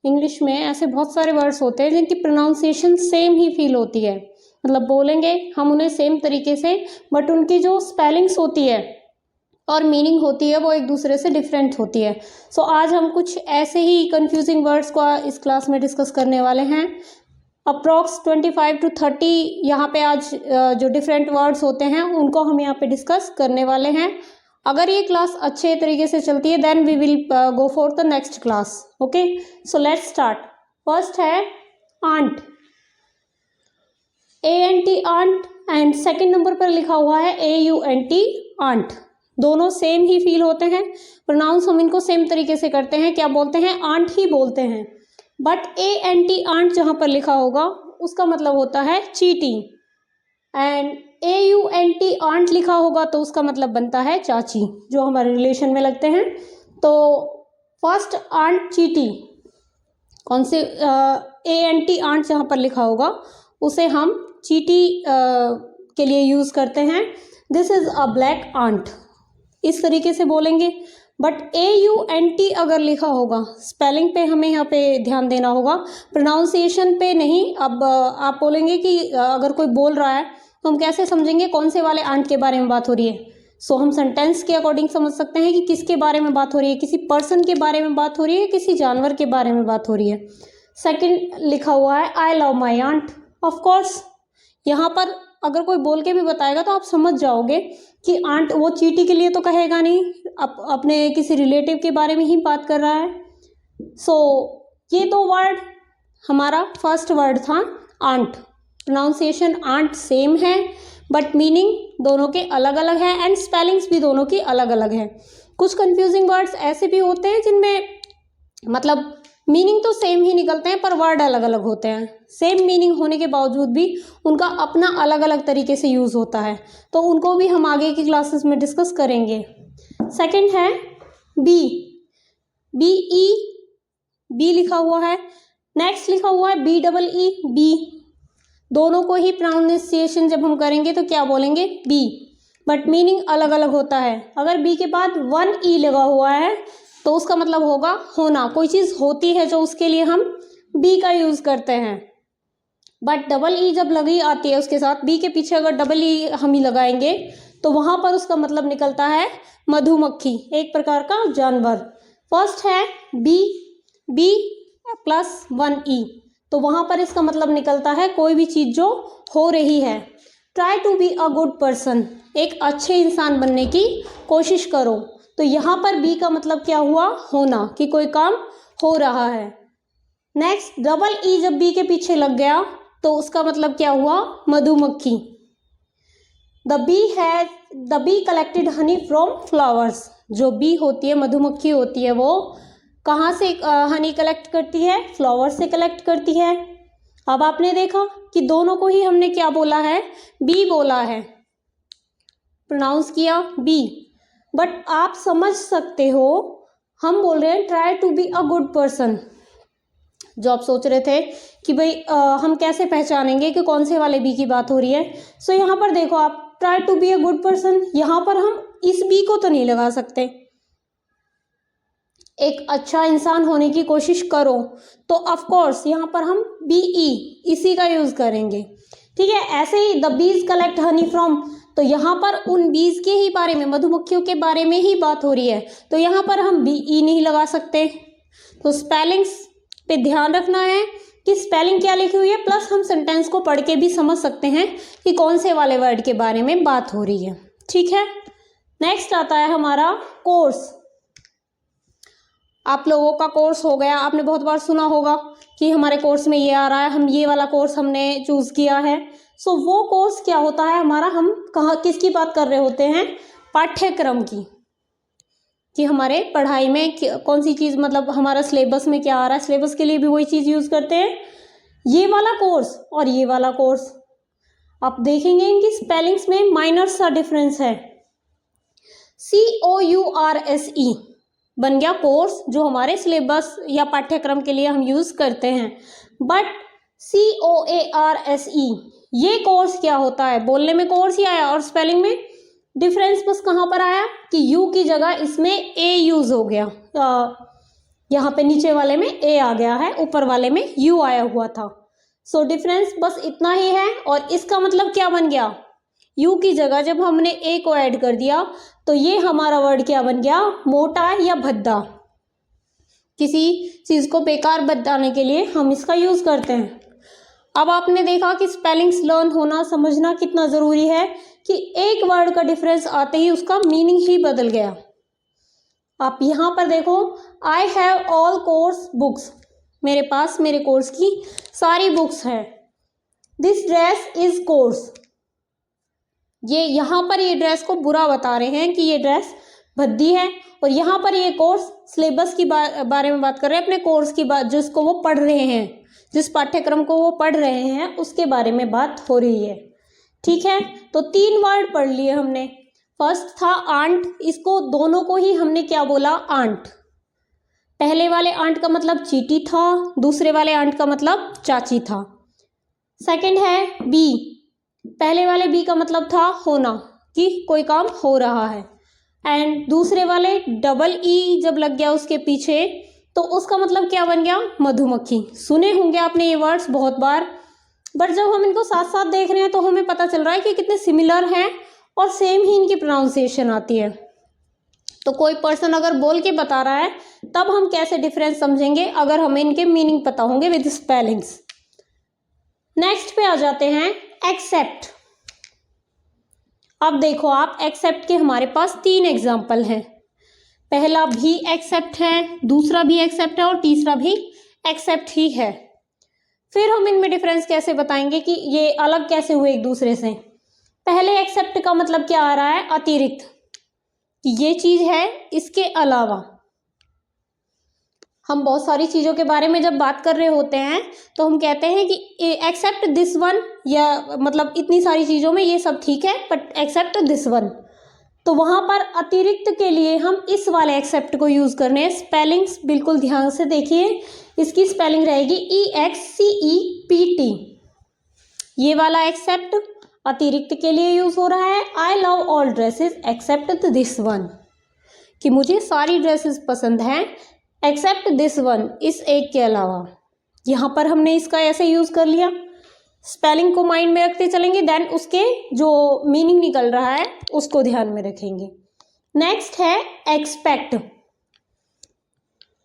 English में ऐसे बहुत सारे वर्ड्स होते हैं जिनकी प्रोनाउंसिएशन सेम ही फील होती है, मतलब बोलेंगे हम उन्हें सेम तरीके से, बट उनकी जो स्पेलिंग्स होती है और मीनिंग होती है वो एक दूसरे से डिफरेंट होती है। सो आज हम कुछ ऐसे ही कंफ्यूजिंग वर्ड्स को इस क्लास में डिस्कस करने वाले हैं। अप्रॉक्स 25 to 30 यहाँ पे आज जो डिफरेंट वर्ड्स होते हैं उनको हम यहाँ पे डिस्कस करने वाले हैं। अगर ये क्लास अच्छे तरीके से चलती है then we will go for the next class. Okay, so let's start. First है ant, ANT ant, and second number पर लिखा हुआ है AUNT आंट। दोनों सेम ही फील होते हैं, प्रोनाउंस हम इनको सेम तरीके से करते हैं, क्या बोलते हैं, आंट ही बोलते हैं। बट ANT आंट जहाँ पर लिखा होगा उसका मतलब होता है चीटिंग, एंड AUNT आंट लिखा होगा तो उसका मतलब बनता है चाची, जो हमारे रिलेशन में लगते हैं। तो फर्स्ट आंट चीटी, कौन से ANT आंट जहाँ पर लिखा होगा उसे हम चीटी के लिए यूज़ करते हैं। This is a black ant, इस तरीके से बोलेंगे। बट AUNT अगर लिखा होगा, स्पेलिंग पे हमें यहाँ पे ध्यान देना होगा, प्रोनाउंसिएशन पे नहीं। अब आप बोलेंगे कि अगर कोई बोल रहा है तो हम कैसे समझेंगे कौन से वाले आंट के बारे में बात हो रही है। सो हम सेंटेंस के अकॉर्डिंग समझ सकते हैं कि किसके बारे में बात हो रही है, किसी पर्सन के बारे में बात हो रही है, किसी जानवर के बारे में बात हो रही है। सेकेंड लिखा हुआ है I love my aunt. Of course यहाँ पर अगर कोई बोल के भी बताएगा तो आप समझ जाओगे कि आंट वो चीटी के लिए तो कहेगा नहीं, अपने किसी रिलेटिव के बारे में ही बात कर रहा है। सो ये दो वर्ड, हमारा फर्स्ट वर्ड था आंट। प्रोनाउंसिएशन आंट सेम है बट मीनिंग दोनों के अलग अलग है, एंड स्पेलिंग्स भी दोनों की अलग अलग है। कुछ कंफ्यूजिंग वर्ड्स ऐसे भी होते हैं जिनमें मतलब मीनिंग तो सेम ही निकलते हैं पर वर्ड अलग अलग होते हैं। सेम मीनिंग होने के बावजूद भी उनका अपना अलग अलग तरीके से यूज़ होता है, तो उनको भी हम आगे की क्लासेस में डिस्कस करेंगे। सेकंड है बी, BE, बी लिखा हुआ है। नेक्स्ट लिखा हुआ है BEE, बी। दोनों को ही प्रोनाउंसिएशन जब हम करेंगे तो क्या बोलेंगे, बी, बट मीनिंग अलग अलग होता है। अगर बी के बाद 1E लगा हुआ है तो उसका मतलब होगा होना, कोई चीज़ होती है जो उसके लिए हम बी का यूज़ करते हैं। बट EE जब लगी आती है उसके साथ, बी के पीछे अगर EE हम ही लगाएंगे तो वहाँ पर उसका मतलब निकलता है मधुमक्खी, एक प्रकार का जानवर। फर्स्ट है बी प्लस 1E, तो वहाँ पर इसका मतलब निकलता है कोई भी चीज़ जो हो रही है। Try to be a good person, एक अच्छे इंसान बनने की कोशिश करो। तो यहाँ पर बी का मतलब क्या हुआ, होना, कि कोई काम हो रहा है। नेक्स्ट EE जब बी के पीछे लग गया तो उसका मतलब क्या हुआ, मधुमक्खी। The be collected honey from flowers, जो बी होती है, मधुमक्खी होती है, वो कहाँ से हनी कलेक्ट करती है, फ्लावर से कलेक्ट करती है। अब आपने देखा कि दोनों को ही हमने क्या बोला है, बी बोला है, प्रोनाउंस किया बी। बट आप समझ सकते हो हम बोल रहे हैं try to be a good person. जो आप सोच रहे थे कि भाई हम कैसे पहचानेंगे कि कौन से वाले बी की बात हो रही है। सो यहाँ पर देखो आप, try to be a good person, यहाँ पर हम इस बी को तो नहीं लगा सकते। एक अच्छा इंसान होने की कोशिश करो, तो ऑफ कोर्स यहाँ पर हम BE इसी का यूज़ करेंगे। ठीक है, ऐसे ही the bees collect honey from, तो यहाँ पर उन बीज के ही बारे में, मधुमक्खियों के बारे में ही बात हो रही है, तो यहाँ पर हम बी ई नहीं लगा सकते। तो स्पेलिंग्स पे ध्यान रखना है कि स्पेलिंग क्या लिखी हुई है, प्लस हम सेंटेंस को पढ़ के भी समझ सकते हैं कि कौन से वाले वर्ड के बारे में बात हो रही है। ठीक है, नेक्स्ट आता है हमारा कोर्स। आप लोगों का कोर्स हो गया, आपने बहुत बार सुना होगा कि हमारे कोर्स में ये आ रहा है, हम ये वाला कोर्स हमने चूज़ किया है। सो वो कोर्स क्या होता है हमारा, हम कहाँ किसकी बात कर रहे होते हैं, पाठ्यक्रम की, कि हमारे पढ़ाई में कौन सी चीज़, मतलब हमारा सिलेबस में क्या आ रहा है। सिलेबस के लिए भी वही चीज़ यूज़ करते हैं, ये वाला कोर्स और ये वाला कोर्स। आप देखेंगे इनकी स्पेलिंग्स में माइनर सा डिफरेंस है। COURSE बन गया कोर्स, जो हमारे सिलेबस या पाठ्यक्रम के लिए हम यूज़ करते हैं। बट COARSE ये कोर्स क्या होता है, बोलने में कोर्स ही आया और स्पेलिंग में डिफरेंस बस कहाँ पर आया कि यू की जगह इसमें ए यूज़ हो गया। यहाँ पे नीचे वाले में ए आ गया है, ऊपर वाले में यू आया हुआ था। सो डिफरेंस बस इतना ही है। और इसका मतलब क्या बन गया, यू की जगह जब हमने ए को ऐड कर दिया तो ये हमारा वर्ड क्या बन गया, मोटा या भद्दा। किसी चीज़ को बेकार बताने के लिए हम इसका यूज़ करते हैं। अब आपने देखा कि स्पेलिंग्स लर्न होना, समझना कितना ज़रूरी है कि एक वर्ड का डिफरेंस आते ही उसका मीनिंग ही बदल गया। आप यहाँ पर देखो, I have all course books, मेरे पास मेरे कोर्स की सारी बुक्स हैं। दिस ड्रेस इज कोर्स, ये यहाँ पर ये ड्रेस को बुरा बता रहे हैं कि ये ड्रेस भद्दी है, और यहाँ पर ये कोर्स सिलेबस की बारे में बात कर रहे हैं, अपने कोर्स की बात, जिसको वो पढ़ रहे हैं, जिस पाठ्यक्रम को वो पढ़ रहे हैं उसके बारे में बात हो रही है। ठीक है, तो 3 वर्ड पढ़ लिए हमने। फर्स्ट था आंट, इसको दोनों को ही हमने क्या बोला, आंट। पहले वाले आंट का मतलब चीटी था, दूसरे वाले आंट का मतलब चाची था। सेकंड है बी, पहले वाले बी का मतलब था होना, कि कोई काम हो रहा है। एंड दूसरे वाले डबल ई जब लग गया उसके पीछे तो उसका मतलब क्या बन गया, मधुमक्खी। सुने होंगे आपने ये वर्ड्स बहुत बार, बट जब हम इनको साथ साथ देख रहे हैं तो हमें पता चल रहा है कि कितने सिमिलर हैं और सेम ही इनकी प्रोनाउंसिएशन आती है। तो कोई पर्सन अगर बोल के बता रहा है तब हम कैसे डिफरेंस समझेंगे, अगर हमें इनके मीनिंग पता होंगे विद स्पेलिंग्स। नेक्स्ट पे आ जाते हैं एक्सेप्ट। अब देखो आप, एक्सेप्ट के हमारे पास 3 एग्जाम्पल हैं। पहला भी एक्सेप्ट है, दूसरा भी एक्सेप्ट है और तीसरा भी एक्सेप्ट ही है। फिर हम इनमें डिफरेंस कैसे बताएंगे कि ये अलग कैसे हुए एक दूसरे से। पहले एक्सेप्ट का मतलब क्या आ रहा है, अतिरिक्त, कि ये चीज़ है इसके अलावा। हम बहुत सारी चीज़ों के बारे में जब बात कर रहे होते हैं तो हम कहते हैं कि एक्सेप्ट दिस वन, या मतलब इतनी सारी चीज़ों में ये सब ठीक है बट एक्सेप्ट दिस वन। तो वहाँ पर अतिरिक्त के लिए हम इस वाले एक्सेप्ट को यूज़ करने हैं। स्पेलिंग्स बिल्कुल ध्यान से देखिए, इसकी स्पेलिंग रहेगी EXCEPT। ये वाला एक्सेप्ट अतिरिक्त के लिए यूज़ हो रहा है। I love all dresses except this one, कि मुझे सारी ड्रेसेस पसंद हैं एक्सेप्ट दिस वन, इस एक के अलावा। यहाँ पर हमने इसका ऐसे यूज़ कर लिया। स्पेलिंग को माइंड में रखते चलेंगे, देन उसके जो मीनिंग निकल रहा है उसको ध्यान में रखेंगे। नेक्स्ट है एक्सपेक्ट।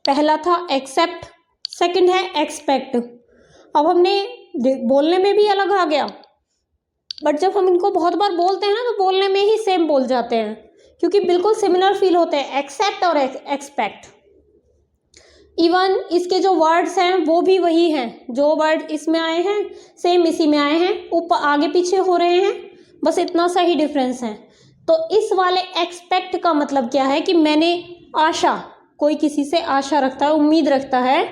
पहला था एक्सेप्ट, सेकंड है एक्सपेक्ट। अब हमने बोलने में भी अलग आ गया, बट जब हम इनको बहुत बार बोलते हैं ना तो बोलने में ही सेम बोल जाते हैं, क्योंकि बिल्कुल सिमिलर फील होते हैं एक्सेप्ट और एक्सपेक्ट। इवन इसके जो वर्ड्स हैं वो भी वही हैं, जो वर्ड इसमें आए हैं सेम इसी में आए हैं, ऊपर आगे पीछे हो रहे हैं, बस इतना सा ही डिफरेंस है। तो इस वाले एक्सपेक्ट का मतलब क्या है कि मैंने आशा, कोई किसी से आशा रखता है, उम्मीद रखता है,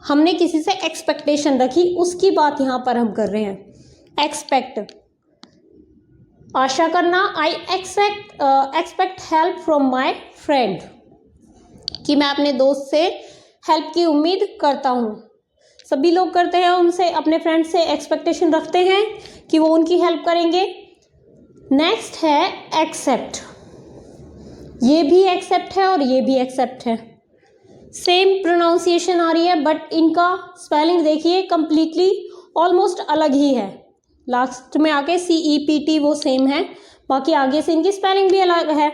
हमने किसी से एक्सपेक्टेशन रखी, उसकी बात यहाँ पर हम कर रहे हैं। एक्सपेक्ट, आशा करना। I expect help from my friend, कि मैं अपने दोस्त से हेल्प की उम्मीद करता हूँ। सभी लोग करते हैं, उनसे, अपने फ्रेंड से एक्सपेक्टेशन रखते हैं कि वो उनकी हेल्प करेंगे। नेक्स्ट है एक्सेप्ट। ये भी एक्सेप्ट है और ये भी एक्सेप्ट है, सेम प्रोनाउंसिएशन आ रही है, बट इनका स्पेलिंग देखिए कंप्लीटली ऑलमोस्ट अलग ही है। लास्ट में आके CEPT वो सेम है, बाकी आगे से इनकी स्पेलिंग भी अलग है,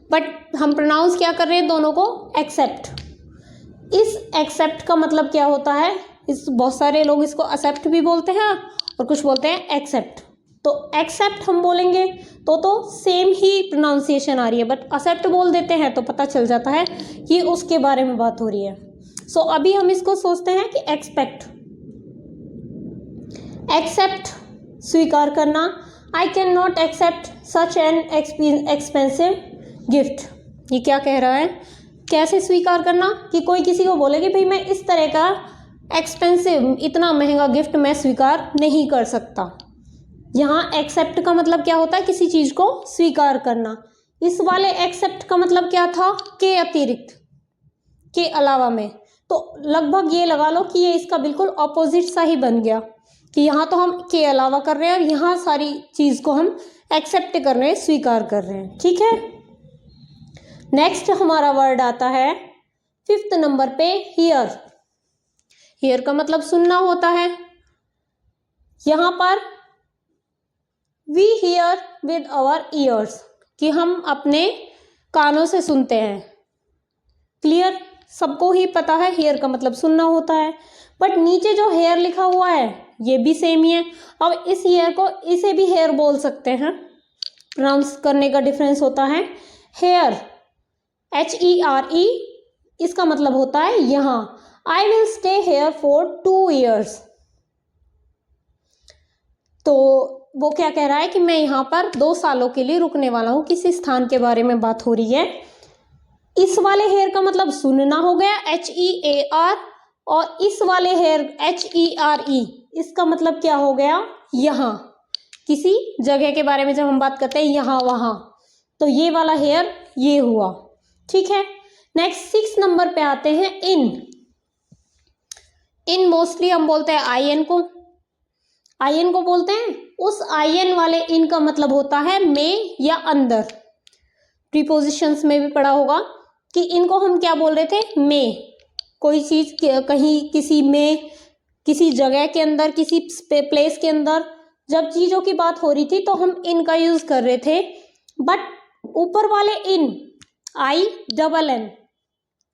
बट हम प्रोनाउंस क्या कर रहे हैं दोनों को, एक्सेप्ट। इस एक्सेप्ट का मतलब क्या होता है, इस बहुत सारे लोग इसको एक्सेप्ट भी बोलते हैं और कुछ बोलते हैं एक्सेप्ट। तो एक्सेप्ट हम बोलेंगे तो सेम ही प्रोनाउंसिएशन आ रही है, बट एक्सेप्ट बोल देते हैं तो पता चल जाता है कि उसके बारे में बात हो रही है। सो अभी हम इसको सोचते हैं कि एक्सपेक्ट, एक्सेप्ट स्वीकार करना। I can not accept such an expensive gift. ये क्या कह रहा है, कैसे स्वीकार करना, कि कोई किसी को बोले कि भाई मैं इस तरह का एक्सपेंसिव, इतना महंगा गिफ्ट मैं स्वीकार नहीं कर सकता। यहाँ एक्सेप्ट का मतलब क्या होता है, किसी चीज़ को स्वीकार करना। इस वाले एक्सेप्ट का मतलब क्या था, के अतिरिक्त, के अलावा में। तो लगभग ये लगा लो कि ये इसका बिल्कुल ऑपोजिट सा ही बन गया, कि यहाँ तो हम के अलावा कर रहे हैं और यहाँ सारी चीज़ को हम एक्सेप्ट कर रहे हैं, स्वीकार कर रहे हैं। ठीक है, नेक्स्ट हमारा वर्ड आता है 5th नंबर पे, हियर। हियर का मतलब सुनना होता है। यहाँ पर we hear with our ears, कि हम अपने कानों से सुनते हैं। क्लियर, सबको ही पता है हियर का मतलब सुनना होता है, बट नीचे जो हेयर लिखा हुआ है ये भी सेम ही है। अब इस हेयर को इसे भी हेयर बोल सकते हैं, प्रोनाउंस करने का डिफरेंस होता है। हेयर HERE, इसका मतलब होता है यहाँ। I will stay here for 2 years। तो वो क्या कह रहा है कि मैं यहाँ पर 2 सालों के लिए रुकने वाला हूँ, किसी स्थान के बारे में बात हो रही है। इस वाले हेयर का मतलब सुनना हो गया HEAR, और इस वाले हेयर HERE, इसका मतलब क्या हो गया, यहाँ, किसी जगह के बारे में जब हम बात करते हैं यहाँ वहाँ, तो ये वाला हेयर ये हुआ। ठीक है, नेक्स्ट 6 नंबर पे आते हैं, इन। इन मोस्टली हम बोलते हैं IN को, IN को बोलते हैं। उस IN वाले इन का मतलब होता है में या अंदर। प्रीपोजिशंस में भी पढ़ा होगा कि इनको हम क्या बोल रहे थे, में। कोई चीज़ कहीं किसी में, किसी जगह के अंदर, किसी प्लेस के अंदर जब चीज़ों की बात हो रही थी तो हम इन का यूज़ कर रहे थे। बट ऊपर वाले इन INN,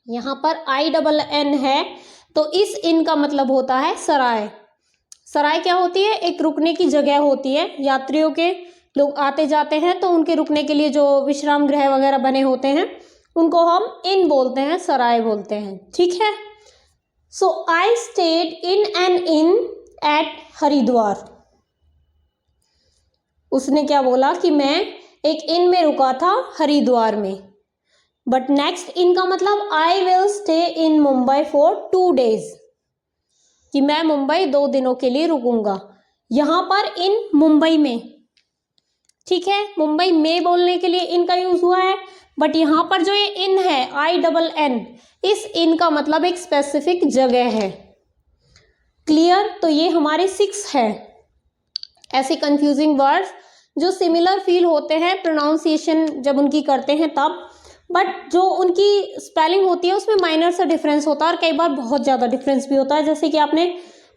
यहाँ पर INN है, तो इस इन का मतलब होता है सराय। सराय क्या होती है, एक रुकने की जगह होती है। यात्रियों के, लोग आते जाते हैं तो उनके रुकने के लिए जो विश्राम गृह वगैरह बने होते हैं उनको हम इन बोलते हैं, सराय बोलते हैं। ठीक है, so I stayed in an inn at Haridwar. उसने क्या बोला कि मैं एक इन में रुका था हरिद्वार में। बट नेक्स्ट इन का मतलब I will stay in Mumbai for 2 days, कि मैं मुंबई 2 दिनों के लिए रुकूंगा। यहाँ पर इन मुंबई में, ठीक है, मुंबई में बोलने के लिए इन का यूज हुआ है। बट यहाँ पर जो ये इन है INN, इस इन का मतलब एक स्पेसिफिक जगह है। क्लियर, तो ये हमारे 6 है ऐसे कंफ्यूजिंग वर्ड्स जो सिमिलर फील होते हैं प्रोनाउंसिएशन जब उनकी करते हैं तब, बट जो उनकी स्पेलिंग होती है उसमें माइनर सा डिफरेंस होता है और कई बार बहुत ज़्यादा डिफरेंस भी होता है। जैसे कि आपने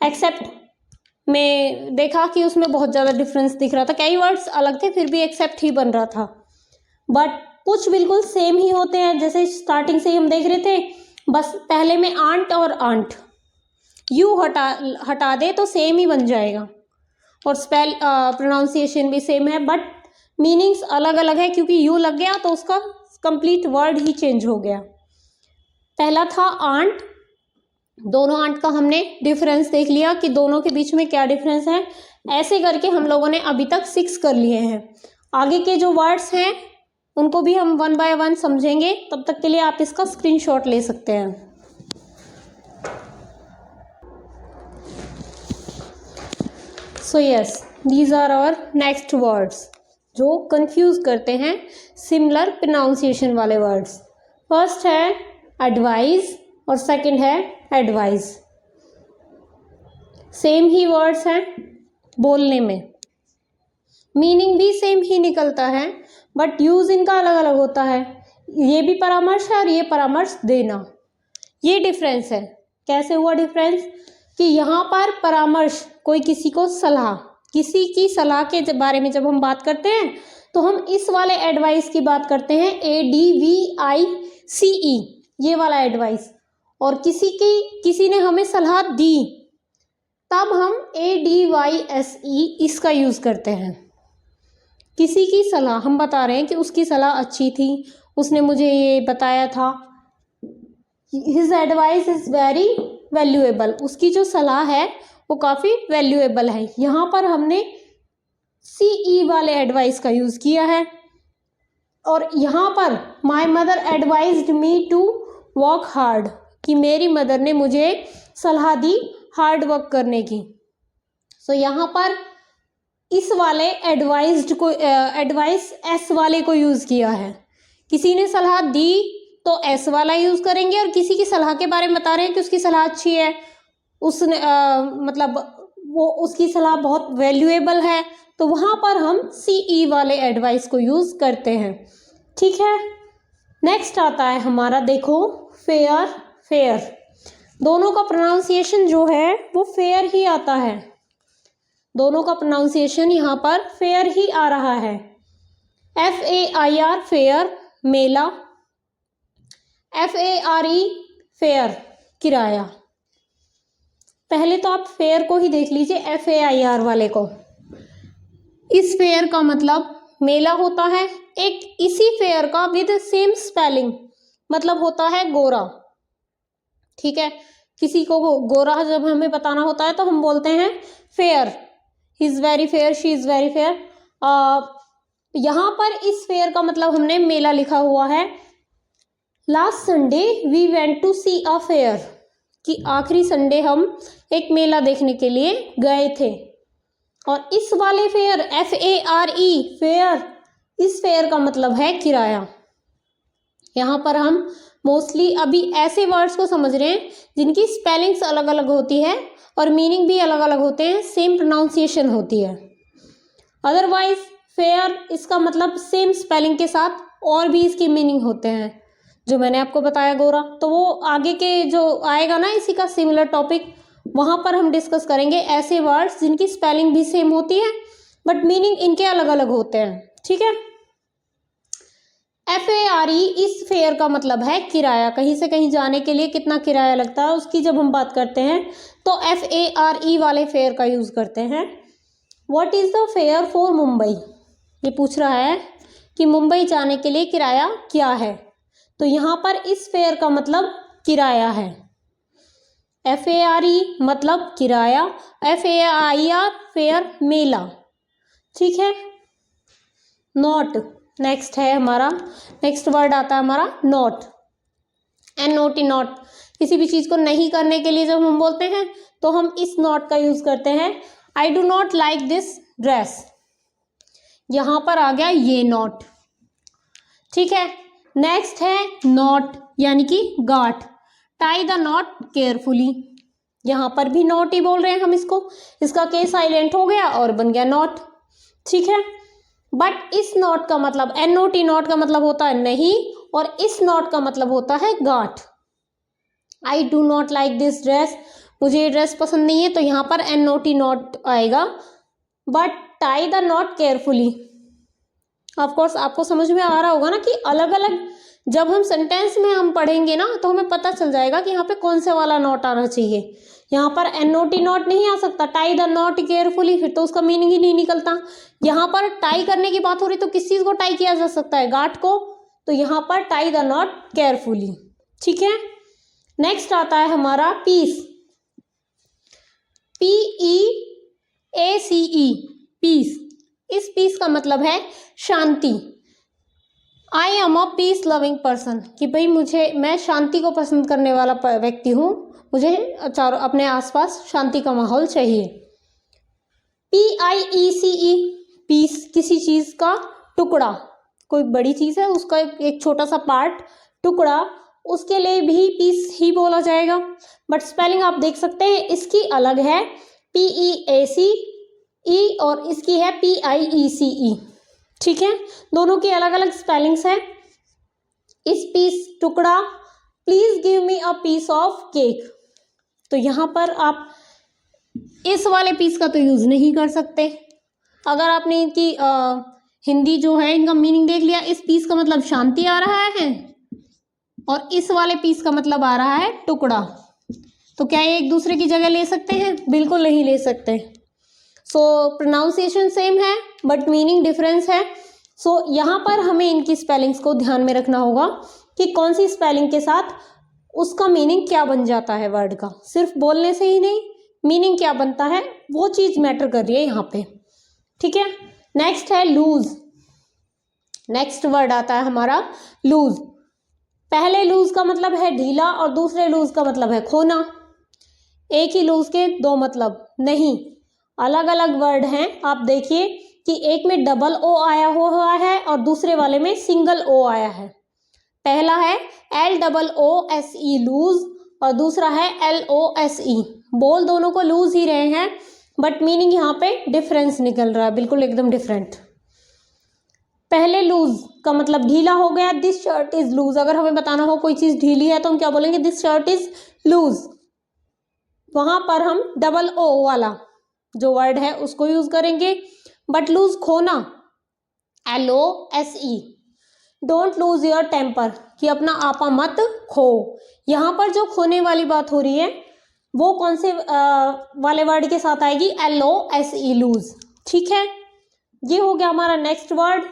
एक्सेप्ट में देखा कि उसमें बहुत ज़्यादा डिफरेंस दिख रहा था, कई वर्ड्स अलग थे फिर भी एक्सेप्ट ही बन रहा था, बट कुछ बिल्कुल सेम ही होते हैं। जैसे स्टार्टिंग से ही हम देख रहे थे, बस पहले में आंट और आंट यू हटा दे तो सेम ही बन जाएगा, और स्पेल प्रोनाउंसिएशन भी सेम है, बट मीनिंग्स अलग अलग है क्योंकि यू लग गया तो उसका कंप्लीट वर्ड ही चेंज हो गया। पहला था आंट, दोनों आंट का हमने डिफरेंस देख लिया कि दोनों के बीच में क्या डिफरेंस है। ऐसे करके हम लोगों ने अभी तक 6 कर लिए हैं। आगे के जो वर्ड्स हैं उनको भी हम 1 by 1 समझेंगे, तब तक के लिए आप इसका स्क्रीनशॉट ले सकते हैं। So yes, these are our next words जो कंफ्यूज करते हैं सिमिलर प्रोनाउंसिएशन वाले वर्ड्स। फर्स्ट है एडवाइस और सेकंड है एडवाइस। सेम ही वर्ड्स हैं बोलने में, मीनिंग भी सेम ही निकलता है, बट यूज इनका अलग अलग होता है। ये भी परामर्श है और ये परामर्श देना, ये डिफरेंस है। कैसे हुआ डिफरेंस? कि यहाँ पर परामर्श, कोई किसी को सलाह, किसी की सलाह के बारे में जब हम बात करते हैं तो हम इस वाले एडवाइस की बात करते हैं, ADVICE, ये वाला एडवाइस। और किसी ने हमें सलाह दी तब हम ADVISE इसका यूज़ करते हैं। किसी की सलाह, हम बता रहे हैं कि उसकी सलाह अच्छी थी, उसने मुझे ये बताया था, his advice is very valuable, उसकी जो सलाह है वो काफ़ी वैल्यूएबल है। यहाँ पर हमने CE वाले एडवाइस का यूज़ किया है। और यहाँ पर my mother advised me to work hard, कि मेरी मदर ने मुझे सलाह दी हार्ड वर्क करने की। सो यहाँ पर इस वाले एडवाइज्ड को एडवाइस S वाले को यूज़ किया है। किसी ने सलाह दी तो S वाला यूज़ करेंगे, और किसी की सलाह के बारे में बता रहे हैं कि उसकी सलाह अच्छी है, उसने मतलब वो उसकी सलाह बहुत वैल्यूएबल है, तो वहाँ पर हम CE वाले एडवाइस को यूज़ करते हैं। ठीक है, नेक्स्ट आता है हमारा, देखो फेयर। फेयर दोनों का प्रोनाउंसिएशन जो है वो फेयर ही आता है, दोनों का प्रोनाउंसिएशन यहाँ पर फेयर ही आ रहा है। FAIR फेयर मेला, FARE फेयर किराया। पहले तो आप फेयर को ही देख लीजिए, FAIR वाले को। इस फेयर का मतलब मेला होता है। एक इसी फेयर का विद सेम स्पेलिंग मतलब होता है गोरा। ठीक है, किसी को गोरा जब हमें बताना होता है तो हम बोलते हैं fair, he is very fair, she is very fair. यहाँ पर इस फेयर का मतलब हमने मेला लिखा हुआ है। Last Sunday we went to see a fair, कि आखिरी संडे हम एक मेला देखने के लिए गए थे। और इस वाले फेयर FARE फेयर, इस फेयर का मतलब है किराया। यहाँ पर हम मोस्टली अभी ऐसे वर्ड्स को समझ रहे हैं जिनकी स्पेलिंग्स अलग अलग होती है और मीनिंग भी अलग अलग होते हैं, सेम प्रोनाउंसिएशन होती है। अदरवाइज फेयर इसका मतलब सेम स्पेलिंग के साथ और भी इसकी मीनिंग होते हैं, जो मैंने आपको बताया गोरा, तो वो आगे के जो आएगा ना इसी का सिमिलर टॉपिक, वहाँ पर हम डिस्कस करेंगे ऐसे वर्ड्स जिनकी स्पेलिंग भी सेम होती है बट मीनिंग इनके अलग अलग होते हैं। ठीक है, FARE इस फेयर का मतलब है किराया, कहीं से कहीं जाने के लिए कितना किराया लगता है उसकी जब हम बात करते हैं तो FARE वाले फेयर का यूज़ करते हैं। What is the fair for Mumbai, ये पूछ रहा है कि मुंबई जाने के लिए किराया क्या है, तो यहाँ पर इस फेयर का मतलब किराया है। FARE मतलब किराया, FAIR फेयर मेला। ठीक है, नॉट नेक्स्ट है हमारा, नेक्स्ट वर्ड आता है हमारा नॉट, NOT नॉट। किसी भी चीज़ को नहीं करने के लिए जब हम बोलते हैं तो हम इस नॉट का यूज़ करते हैं। I do not like this dress, यहाँ पर आ गया ये नॉट। ठीक है, नेक्स्ट है नॉट यानी कि गांठ, टाई द नॉट केयरफुली, यहाँ पर भी नॉट ही बोल रहे हैं हम इसको, इसका के साइलेंट हो गया और बन गया नॉट। ठीक है, बट इस नॉट का मतलब NOT नॉट का मतलब होता है नहीं, और इस नॉट का मतलब होता है गांठ। I do not like this dress, मुझे ये ड्रेस पसंद नहीं है, तो यहाँ पर NOT नॉट आएगा। But tie the not carefully, of course आपको समझ में आ रहा होगा ना कि अलग अलग जब हम सेंटेंस में हम पढ़ेंगे ना तो हमें पता चल जाएगा कि यहाँ पे कौन से वाला नॉट आना चाहिए। यहाँ पर NOT नॉट नहीं आ सकता, टाई द नॉट केयरफुली, फिर तो उसका मीनिंग ही नहीं निकलता। यहाँ पर टाई करने की बात हो रही तो किस चीज़ को टाई किया जा सकता है, गांठ को, तो यहाँ पर टाई द नॉट केयरफुली। ठीक है, नेक्स्ट आता है हमारा पीस, PEACE पीस। इस पीस का मतलब है शांति। I am a peace loving person, कि भाई मैं शांति को पसंद करने वाला व्यक्ति हूँ, मुझे चारों अपने आसपास शांति का माहौल चाहिए। PIECE पीस, किसी चीज़ का टुकड़ा, कोई बड़ी चीज़ है उसका एक छोटा सा पार्ट, टुकड़ा, उसके लिए भी पीस ही बोला जाएगा। बट स्पेलिंग आप देख सकते हैं इसकी अलग है, PEACE और इसकी है PIECE। ठीक है, दोनों की अलग अलग स्पेलिंग्स है। इस पीस टुकड़ा, please give me a piece of cake, तो यहाँ पर आप इस वाले पीस का तो यूज़ नहीं कर सकते। अगर आपने इनकी हिंदी जो है इनका मीनिंग देख लिया, इस पीस का मतलब शांति आ रहा है और इस वाले पीस का मतलब आ रहा है टुकड़ा। तो क्या ये एक दूसरे की जगह ले सकते हैं? बिल्कुल नहीं ले सकते। सो प्रोनाउंसिएशन सेम है बट मीनिंग डिफरेंस है। सो यहाँ पर हमें इनकी स्पेलिंग्स को ध्यान में रखना होगा कि कौन सी स्पेलिंग के साथ उसका मीनिंग क्या बन जाता है वर्ड का। सिर्फ बोलने से ही नहीं, मीनिंग क्या बनता है वो चीज़ मैटर कर रही है यहाँ पे। ठीक है, नेक्स्ट है लूज। नेक्स्ट वर्ड आता है हमारा लूज। पहले लूज का मतलब है ढीला और दूसरे लूज का मतलब है खोना। एक ही लूज के दो मतलब नहीं, अलग अलग वर्ड हैं। आप देखिए कि एक में डबल ओ आया हुआ है और दूसरे वाले में सिंगल ओ आया है। पहला है LOOSE लूज और दूसरा है LOSE। बोल दोनों को लूज ही रहे हैं बट मीनिंग यहाँ पे डिफरेंस निकल रहा है, बिल्कुल एकदम डिफरेंट। पहले लूज का मतलब ढीला हो गया, दिस शर्ट इज लूज। अगर हमें बताना हो कोई चीज ढीली है तो हम क्या बोलेंगे? This shirt is loose. वहां पर हम डबल ओ वाला जो वर्ड है उसको यूज करेंगे। बट लूज खोना, LOSE। Don't lose your temper, कि अपना आपा मत खो। यहाँ पर जो खोने वाली बात हो रही है वो कौन से वाले वर्ड के साथ आएगी? LOSE lose. ठीक है, ये हो गया हमारा नेक्स्ट वर्ड।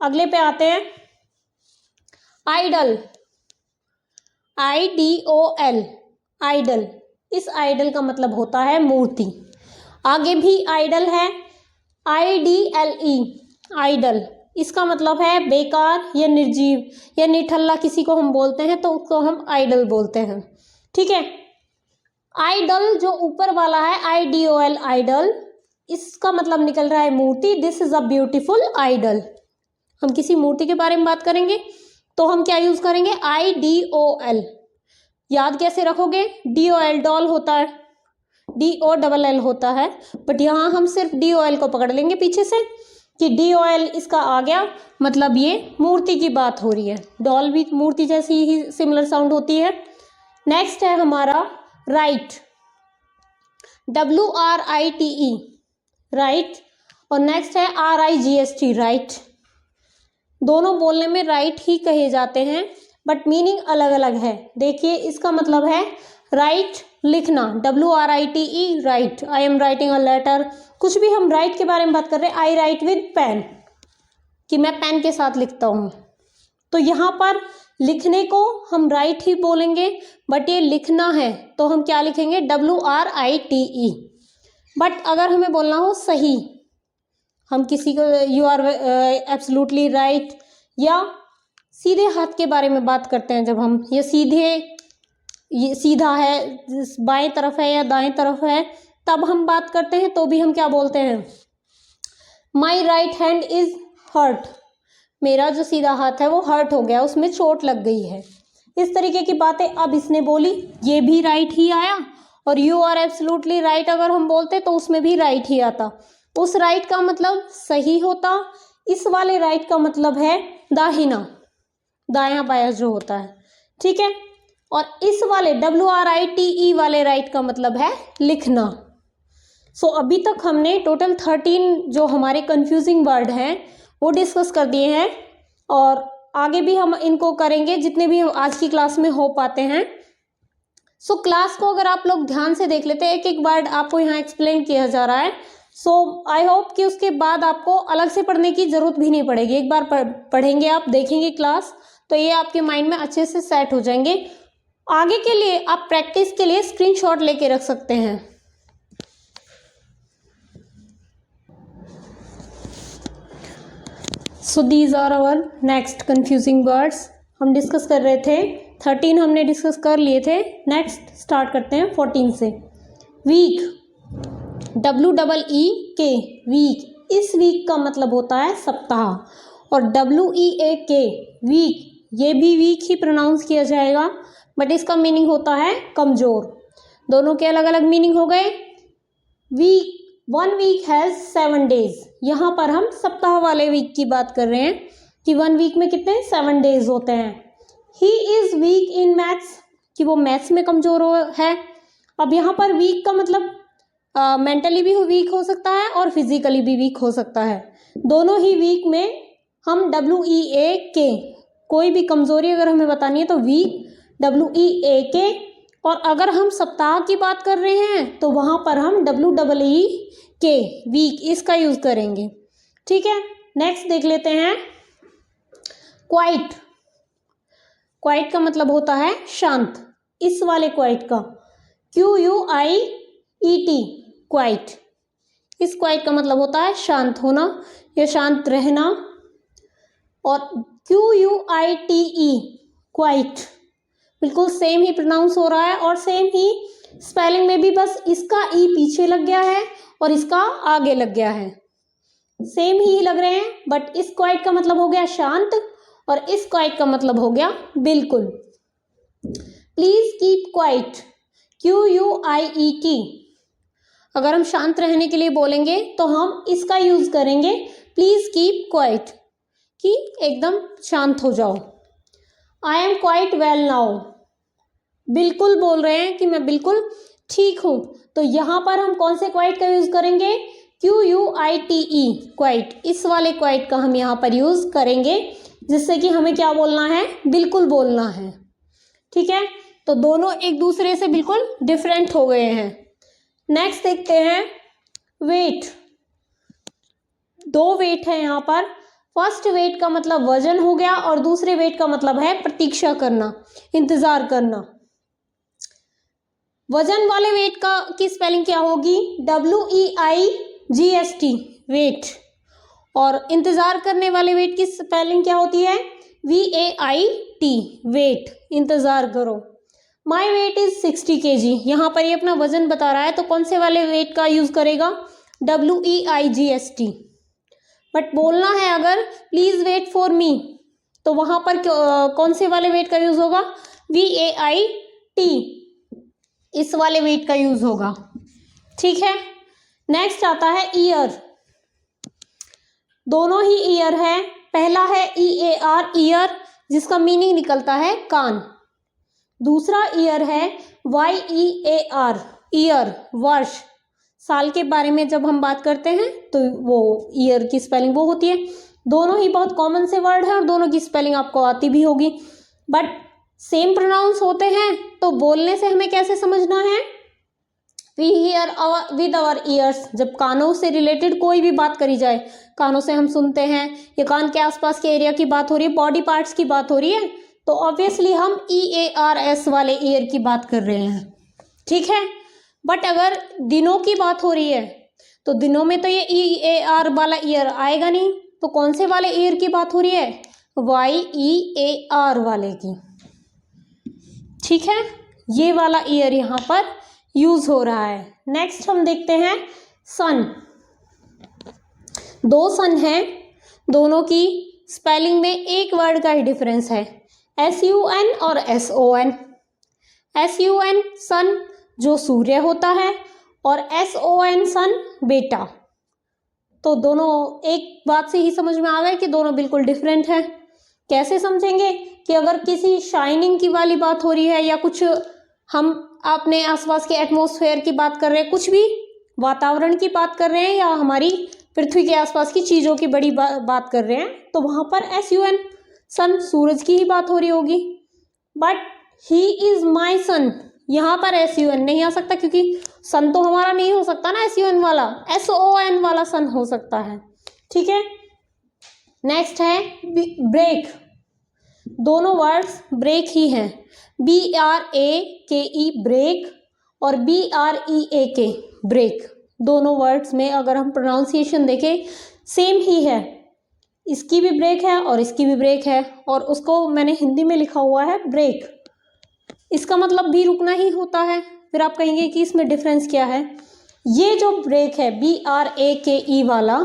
अगले पे आते हैं आइडल। IDOL, idol. इस आइडल का मतलब होता है मूर्ति। आगे भी आइडल है, IDLE, आइडल। इसका मतलब है बेकार या निर्जीव या निठल्ला किसी को हम बोलते हैं तो उसको हम आइडल बोलते हैं। ठीक है, आइडल जो ऊपर वाला है IDOL, आइडल, इसका मतलब निकल रहा है मूर्ति। This is a beautiful idol. हम किसी मूर्ति के बारे में बात करेंगे तो हम क्या यूज करेंगे? IDOL। याद कैसे रखोगे? DOL डॉल होता है, DOLL होता है, बट यहाँ हम सिर्फ DOL को पकड़ लेंगे पीछे से कि DOL इसका आ गया, मतलब ये मूर्ति की बात हो रही है। डॉल भी मूर्ति जैसी ही सिमिलर साउंड होती है। नेक्स्ट है हमारा राइट, WRITE, राइट। और नेक्स्ट है RIGST, राइट। दोनों बोलने में राइट ही कहे जाते हैं बट मीनिंग अलग अलग है। देखिए, इसका मतलब है राइट, लिखना, WRITE, write. I am writing a letter. कुछ भी हम राइट के बारे में बात कर रहे हैं, आई राइट विद पेन, कि मैं पेन के साथ लिखता हूँ। तो यहाँ पर लिखने को हम राइट ही बोलेंगे बट ये लिखना है तो हम क्या लिखेंगे? WRITE। बट अगर हमें बोलना हो सही, हम किसी को यू आर एब्सोल्युटली राइट, या सीधे हाथ के बारे में बात करते हैं जब हम, ये सीधे, ये सीधा है, बाएं तरफ है या दाएं तरफ है, तब हम बात करते हैं तो भी हम क्या बोलते हैं? My right hand is hurt, मेरा जो सीधा हाथ है वो हर्ट हो गया, उसमें चोट लग गई है। इस तरीके की बातें अब इसने बोली, ये भी राइट ही आया। और यू आर एब्सोल्युटली राइट अगर हम बोलते तो उसमें भी राइट ही आता। उस राइट का मतलब सही होता, इस वाले राइट का मतलब है दाहिना, दायां बायां जो होता है। ठीक है, और इस वाले WRITE वाले राइट का मतलब है लिखना। सो अभी तक हमने टोटल 13 जो हमारे कंफ्यूजिंग वर्ड हैं वो डिस्कस कर दिए हैं और आगे भी हम इनको करेंगे जितने भी आज की क्लास में हो पाते हैं। सो क्लास को अगर आप लोग ध्यान से देख लेते हैं, एक एक वर्ड आपको यहाँ एक्सप्लेन किया जा रहा है। सो आई होप कि उसके बाद आपको अलग से पढ़ने की ज़रूरत भी नहीं पड़ेगी। एक बार पढ़ेंगे आप, देखेंगे क्लास, तो ये आपके माइंड में अच्छे से सेट हो जाएंगे। आगे के लिए आप प्रैक्टिस के लिए स्क्रीनशॉट लेके रख सकते हैं। So these are our next confusing words. हम डिस्कस कर रहे थे 13 हमने डिस्कस कर लिए थे। नेक्स्ट स्टार्ट करते हैं 14 से। Week, WEEK, week. इस वीक का मतलब होता है सप्ताह। और WEAK, वीक, ये भी वीक ही प्रोनाउंस किया जाएगा बट इसका मीनिंग होता है कमज़ोर। दोनों के अलग अलग मीनिंग हो गए। Week, 1 week has 7 days. यहाँ पर हम सप्ताह वाले वीक की बात कर रहे हैं कि 1 वीक में कितने? 7 डेज होते हैं। He is week in maths, कि वो मैथ्स में कमज़ोर है। अब यहाँ पर वीक का मतलब मेंटली भी वीक हो सकता है और फिजिकली भी वीक हो सकता है। दोनों ही वीक में हम WEAK, कोई भी कमज़ोरी अगर हमें बतानी है तो वीक WEAK, और अगर हम सप्ताह की बात कर रहे हैं तो वहाँ पर हम WEEK वीक इसका यूज़ करेंगे। ठीक है, नेक्स्ट देख लेते हैं क्वाइट। क्वाइट का मतलब होता है शांत। इस वाले क्वाइट का QUIET क्वाइट, इस क्वाइट का मतलब होता है शांत होना या शांत रहना। और QUITE क्वाइट बिल्कुल सेम ही प्रोनाउंस हो रहा है और सेम ही स्पेलिंग में भी, बस इसका ई पीछे लग गया है और इसका आगे लग गया है। सेम ही लग रहे हैं, बट इस क्वाइट का मतलब हो गया शांत और इस क्वाइट का मतलब हो गया बिल्कुल। Please keep quiet, QUIET। अगर हम शांत रहने के लिए बोलेंगे तो हम इसका यूज करेंगे प्लीज कीप क्वाइट, कि एकदम शांत हो जाओ। I am quite well now, बिल्कुल बोल रहे हैं कि मैं बिल्कुल ठीक हूं, तो यहां पर हम कौन से क्वाइट का यूज करेंगे? QUITE क्वाइट, इस वाले क्वाइट का हम यहाँ पर यूज करेंगे, जिससे कि हमें क्या बोलना है? बिल्कुल बोलना है। ठीक है, तो दोनों एक दूसरे से बिल्कुल डिफरेंट हो गए हैं। नेक्स्ट देखते हैं वेट। दो वेट है यहाँ पर। फर्स्ट वेट का मतलब वजन हो गया और दूसरे वेट का मतलब है प्रतीक्षा करना, इंतजार करना। वजन वाले वेट का की स्पेलिंग क्या होगी? WEIGST weight. और इंतजार करने वाले वेट की स्पेलिंग क्या होती है? VAIT वेट, इंतजार करो। माई वेट इज 60 kg, यहाँ पर ये अपना वजन बता रहा है, तो कौन से वाले वेट का यूज करेगा? WEIGST। बट बोलना है अगर प्लीज वेट फॉर मी, तो वहां पर कौन से वाले वेट का यूज होगा? VAIT, इस वाले वेट का यूज होगा। ठीक है, नेक्स्ट आता है ईयर। दोनों ही ईयर है। पहला है EAR ईयर, जिसका मीनिंग निकलता है कान। दूसरा ईयर है YEAR ईयर, वर्ष। साल के बारे में जब हम बात करते हैं तो वो ईयर की स्पेलिंग वो होती है। दोनों ही बहुत कॉमन से वर्ड है और दोनों की स्पेलिंग आपको आती भी होगी, बट सेम प्रोनाउंस होते हैं, तो बोलने से हमें कैसे समझना है? We hear with our ears. जब कानों से रिलेटेड कोई भी बात करी जाए, कानों से हम सुनते हैं या कान के आसपास के एरिया की बात हो रही है, बॉडी पार्ट्स की बात हो रही है, तो ऑब्वियसली हम EARS वाले ईयर की बात कर रहे हैं। ठीक है, बट अगर दिनों की बात हो रही है तो दिनों में तो ये EAR वाला ईयर आएगा नहीं, तो कौन से वाले ईयर की बात हो रही है? YEAR वाले की। ठीक है, ये वाला ईयर यहाँ पर यूज हो रहा है। नेक्स्ट हम देखते हैं सन। दो सन हैं, दोनों की स्पेलिंग में एक वर्ड का ही डिफरेंस है, SUN और SON। SUN सन जो सूर्य होता है और SON सन बेटा। तो दोनों एक बात से ही समझ में आ गए कि दोनों बिल्कुल डिफरेंट हैं। कैसे समझेंगे? कि अगर किसी शाइनिंग की वाली बात हो रही है या कुछ हम अपने आसपास के एटमॉस्फेयर की बात कर रहे हैं, कुछ भी वातावरण की बात कर रहे हैं या हमारी पृथ्वी के आसपास की चीज़ों की बड़ी बात कर रहे हैं, तो वहाँ पर SUN सन सूरज की ही बात हो रही होगी। बट ही इज माई सन, यहाँ पर SUN नहीं आ सकता, क्योंकि सन तो हमारा नहीं हो सकता ना SUN वाला, SON वाला सन हो सकता है। ठीक है, नेक्स्ट है ब्रेक। दोनों वर्ड्स ब्रेक ही हैं, BRAKE ब्रेक और BREAK ब्रेक। दोनों वर्ड्स में अगर हम प्रोनाउंसिएशन देखें सेम ही है, इसकी भी ब्रेक है और इसकी भी ब्रेक है, और उसको मैंने हिंदी में लिखा हुआ है ब्रेक। इसका मतलब भी रुकना ही होता है। फिर आप कहेंगे कि इसमें डिफरेंस क्या है? ये जो ब्रेक है BRAKE वाला,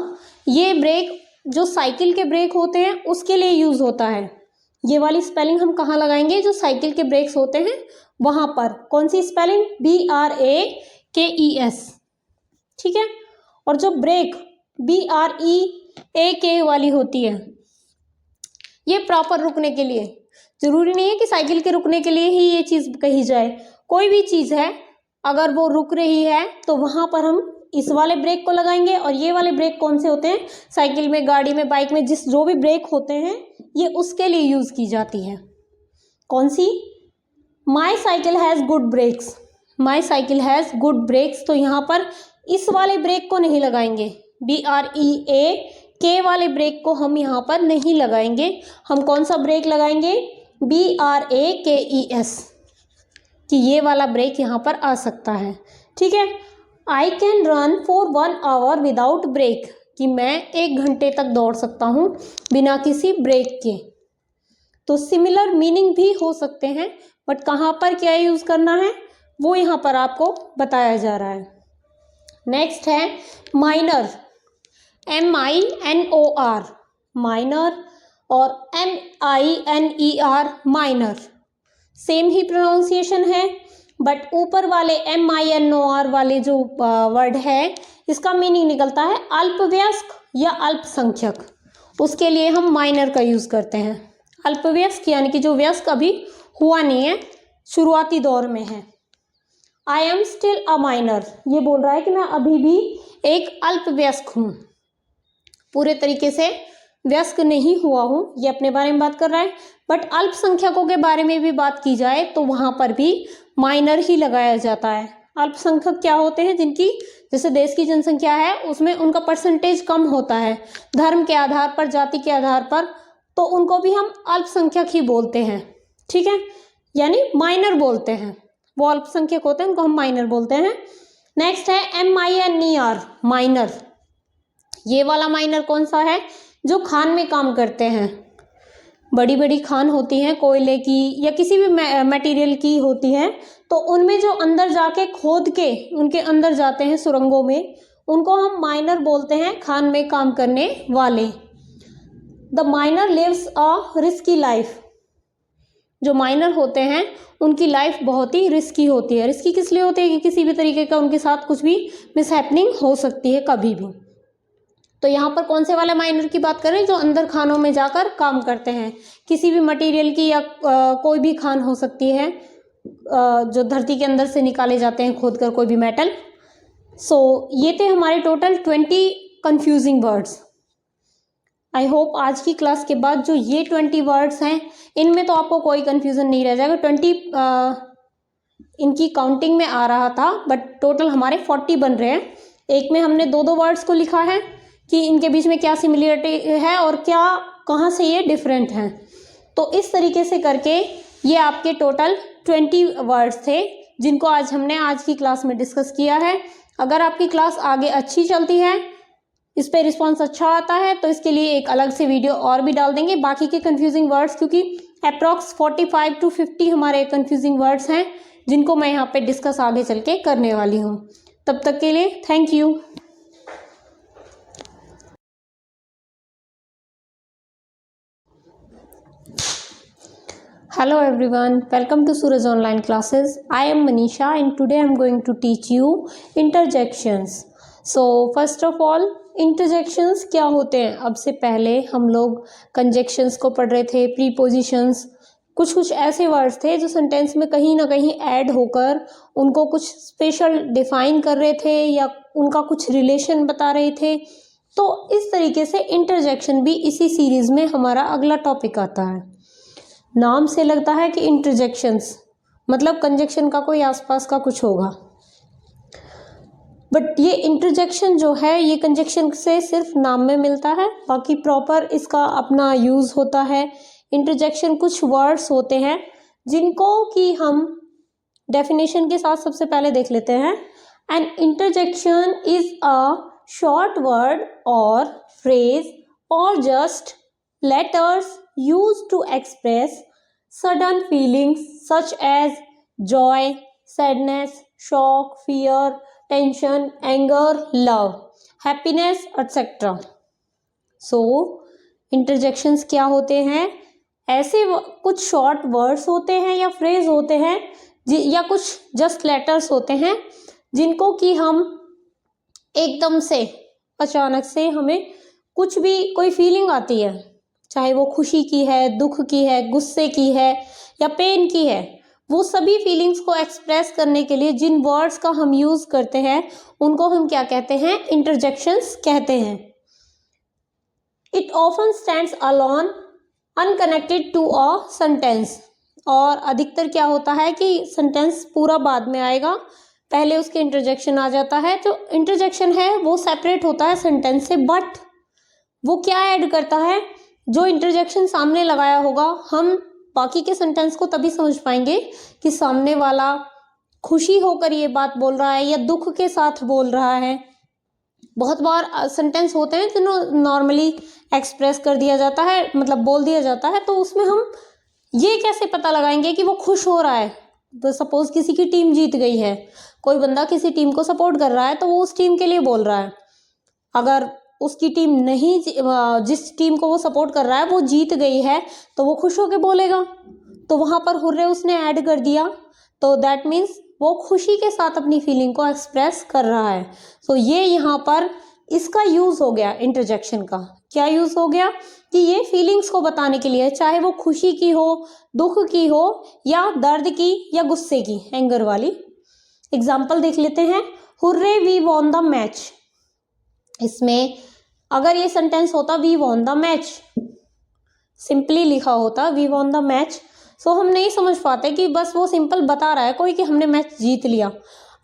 ये ब्रेक जो साइकिल के ब्रेक होते हैं उसके लिए यूज होता है। ये वाली स्पेलिंग हम कहाँ लगाएंगे? जो साइकिल के ब्रेक्स होते हैं वहां पर। कौन सी स्पेलिंग? BRAKES। ठीक है, और जो ब्रेक BREAK वाली होती है, ये प्रॉपर रुकने के लिए। जरूरी नहीं है कि साइकिल के रुकने के लिए ही ये चीज कही जाए, कोई भी चीज है अगर वो रुक रही है तो वहाँ पर हम इस वाले ब्रेक को लगाएंगे। और ये वाले ब्रेक कौन से होते हैं, साइकिल में, गाड़ी में, बाइक में, जो भी ब्रेक होते हैं ये उसके लिए यूज़ की जाती है। कौन सी, my cycle has good brakes, my cycle has good brakes, तो यहाँ पर इस वाले ब्रेक को नहीं लगाएंगे, BREAK वाले ब्रेक को हम यहाँ पर नहीं लगाएंगे। हम कौन सा ब्रेक लगाएंगे, BRAKES, कि ये वाला ब्रेक यहाँ पर आ सकता है। ठीक है, I can run for 1 hour without break, कि मैं 1 घंटे तक दौड़ सकता हूँ बिना किसी ब्रेक के। तो सिमिलर मीनिंग भी हो सकते हैं, बट कहाँ पर क्या यूज़ करना है वो यहाँ पर आपको बताया जा रहा है। नेक्स्ट है माइनर, MINOR, माइनर, और MINER, माइनर, सेम ही प्रोनाउंसिएशन है, बट ऊपर वाले MINOR वाले जो वर्ड है इसका मीनिंग निकलता है अल्पवयस्क या अल्पसंख्यक, उसके लिए हम माइनर का यूज़ करते हैं। अल्पवयस्क यानी कि जो वयस्क अभी हुआ नहीं है, शुरुआती दौर में है। I am still a minor, ये बोल रहा है कि मैं अभी भी एक अल्पवयस्क हूँ, पूरे तरीके से व्यस्क नहीं हुआ हूँ, ये अपने बारे में बात कर रहा है। बट अल्पसंख्यकों के बारे में भी बात की जाए तो वहाँ पर भी माइनर ही लगाया जाता है। अल्पसंख्यक क्या होते हैं, जिनकी जैसे देश की जनसंख्या है उसमें उनका परसेंटेज कम होता है धर्म के आधार पर, जाति के आधार पर, तो उनको भी हम अल्पसंख्यक ही बोलते हैं। ठीक है, यानी माइनर बोलते हैं, वो अल्पसंख्यक होते हैं उनको हम माइनर बोलते हैं। नेक्स्ट है MINER, माइनर। ये वाला माइनर कौन सा है, जो खान में काम करते हैं, बड़ी बड़ी खान होती हैं कोयले की या किसी भी मटेरियल की होती हैं, तो उनमें जो अंदर जाके खोद के उनके अंदर जाते हैं सुरंगों में, उनको हम माइनर बोलते हैं, खान में काम करने वाले। The miner lives a risky life, जो माइनर होते हैं उनकी लाइफ बहुत ही रिस्की होती है। रिस्की किस लिए होती है कि किसी भी तरीके का उनके साथ कुछ भी मिसहैपनिंग हो सकती है कभी भी। तो यहाँ पर कौन से वाले माइनर की बात करें, जो अंदर खानों में जाकर काम करते हैं, किसी भी मटेरियल की या कोई भी खान हो सकती है जो धरती के अंदर से निकाले जाते हैं खोद कर, कोई भी मेटल। सो ये थे हमारे total 20 confusing words. I hope आज की क्लास के बाद जो ये 20 वर्ड्स हैं इनमें तो आपको कोई कन्फ्यूज़न नहीं रह जाएगा। 20 इनकी काउंटिंग में आ रहा था, बट टोटल हमारे 40 बन रहे हैं। एक में हमने 2-2 वर्ड्स को लिखा है कि इनके बीच में क्या सिमिलरिटी है और क्या कहाँ से ये डिफरेंट हैं। तो इस तरीके से करके ये आपके टोटल 20 वर्ड्स थे जिनको आज हमने आज की क्लास में डिस्कस किया है। अगर आपकी क्लास आगे अच्छी चलती है, इस पे रिस्पांस अच्छा आता है, तो इसके लिए एक अलग से वीडियो और भी डाल देंगे बाकी के कंफ्यूजिंग वर्ड्स, क्योंकि अप्रॉक्स 45 to 50 हमारे कंफ्यूजिंग वर्ड्स हैं जिनको मैं यहाँ पे डिस्कस आगे चल के करने वाली हूँ। तब तक के लिए thank you. Hello everyone, welcome to Suraj Online Classes. I am Manisha and today I am going to teach you interjections. So first of all, interjections क्या होते हैं। अब से पहले हम लोग conjunctions को पढ़ रहे थे, prepositions, कुछ कुछ ऐसे वर्ड्स थे जो सेंटेंस में कहीं ना कहीं ऐड होकर उनको कुछ स्पेशल डिफाइन कर रहे थे या उनका कुछ रिलेशन बता रहे थे। तो इस तरीके से इंटरजेक्शन भी इसी सीरीज में हमारा अगला टॉपिक आता है। नाम से लगता है कि इंटरजेक्शंस मतलब कंजक्शन का कोई आसपास का कुछ होगा, बट ये इंटरजेक्शन जो है ये कंजक्शन से सिर्फ नाम में मिलता है, बाकी प्रॉपर इसका अपना यूज़ होता है। इंटरजेक्शन कुछ वर्ड्स होते हैं जिनको कि हम डेफिनेशन के साथ सबसे पहले देख लेते हैं। An interjection is a short word और फ्रेज और just letters used to express sudden feelings such as joy, sadness, shock, fear, tension, anger, love, happiness, etc. So, interjections क्या होते हैं, ऐसे कुछ शॉर्ट वर्ड्स होते हैं या फ्रेज होते हैं या कुछ जस्ट लेटर्स होते हैं जिनको कि हम एकदम से अचानक से हमें कुछ भी कोई फीलिंग आती है, चाहे वो खुशी की है, दुख की है, गुस्से की है या पेन की है, वो सभी फीलिंग्स को एक्सप्रेस करने के लिए जिन वर्ड्स का हम यूज करते हैं उनको हम क्या कहते हैं, इंटरजेक्शंस कहते हैं। It often stands alone unconnected to a sentence, और अधिकतर क्या होता है कि सेंटेंस पूरा बाद में आएगा, पहले उसके इंटरजेक्शन आ जाता है। तो इंटरजेक्शन है वो सेपरेट होता है सेंटेंस से, बट वो क्या ऐड करता है, जो इंटरजेक्शन सामने लगाया होगा हम बाकी के सेंटेंस को तभी समझ पाएंगे कि सामने वाला खुशी होकर ये बात बोल रहा है या दुख के साथ बोल रहा है। बहुत बार सेंटेंस होते हैं जो नॉर्मली एक्सप्रेस कर दिया जाता है, मतलब बोल दिया जाता है, तो उसमें हम ये कैसे पता लगाएंगे कि वो खुश हो रहा है। तो सपोज किसी की टीम जीत गई है, कोई बंदा किसी टीम को सपोर्ट कर रहा है तो वो उस टीम के लिए बोल रहा है। अगर उसकी टीम नहीं, जिस टीम को वो सपोर्ट कर रहा है वो जीत गई है तो वो खुश होकर बोलेगा, तो वहां पर हुर्रे उसने ऐड कर दिया, तो दैट मीन्स वो खुशी के साथ अपनी फीलिंग को एक्सप्रेस कर रहा है। तो ये यहाँ पर इसका यूज हो गया, इंटरजेक्शन का क्या यूज हो गया कि ये फीलिंग्स को बताने के लिए, चाहे वो खुशी की हो, दुख की हो, या दर्द की, या गुस्से की, एंगर वाली। एग्जाम्पल देख लेते हैं। Hurray we won the match, इसमें अगर ये सेंटेंस होता we won the match, simply लिखा होता we won the match, so हम नहीं समझ पाते कि बस वो सिंपल बता रहा है कोई कि हमने मैच जीत लिया।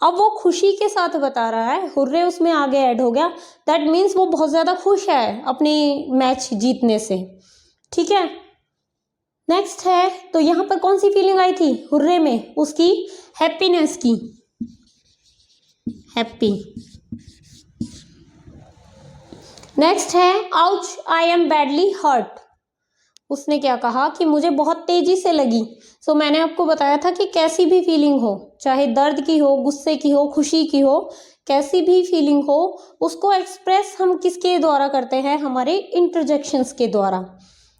अब वो खुशी के साथ बता रहा है, हुर्रे उसमें आगे ऐड हो गया, दैट मीन्स वो बहुत ज़्यादा खुश है अपनी मैच जीतने से। ठीक है, नेक्स्ट है, तो यहाँ पर कौन सी फीलिंग आई थी हुर्रे में, उसकी हैप्पीनेस की, हैप्पी। नेक्स्ट है ouch I am badly hurt, उसने क्या कहा कि मुझे बहुत तेजी से लगी। सो मैंने आपको बताया था कि कैसी भी फीलिंग हो, चाहे दर्द की हो, गुस्से की हो, खुशी की हो, कैसी भी फीलिंग हो, उसको एक्सप्रेस हम किसके द्वारा करते हैं, हमारे इंटरजेक्शंस के द्वारा।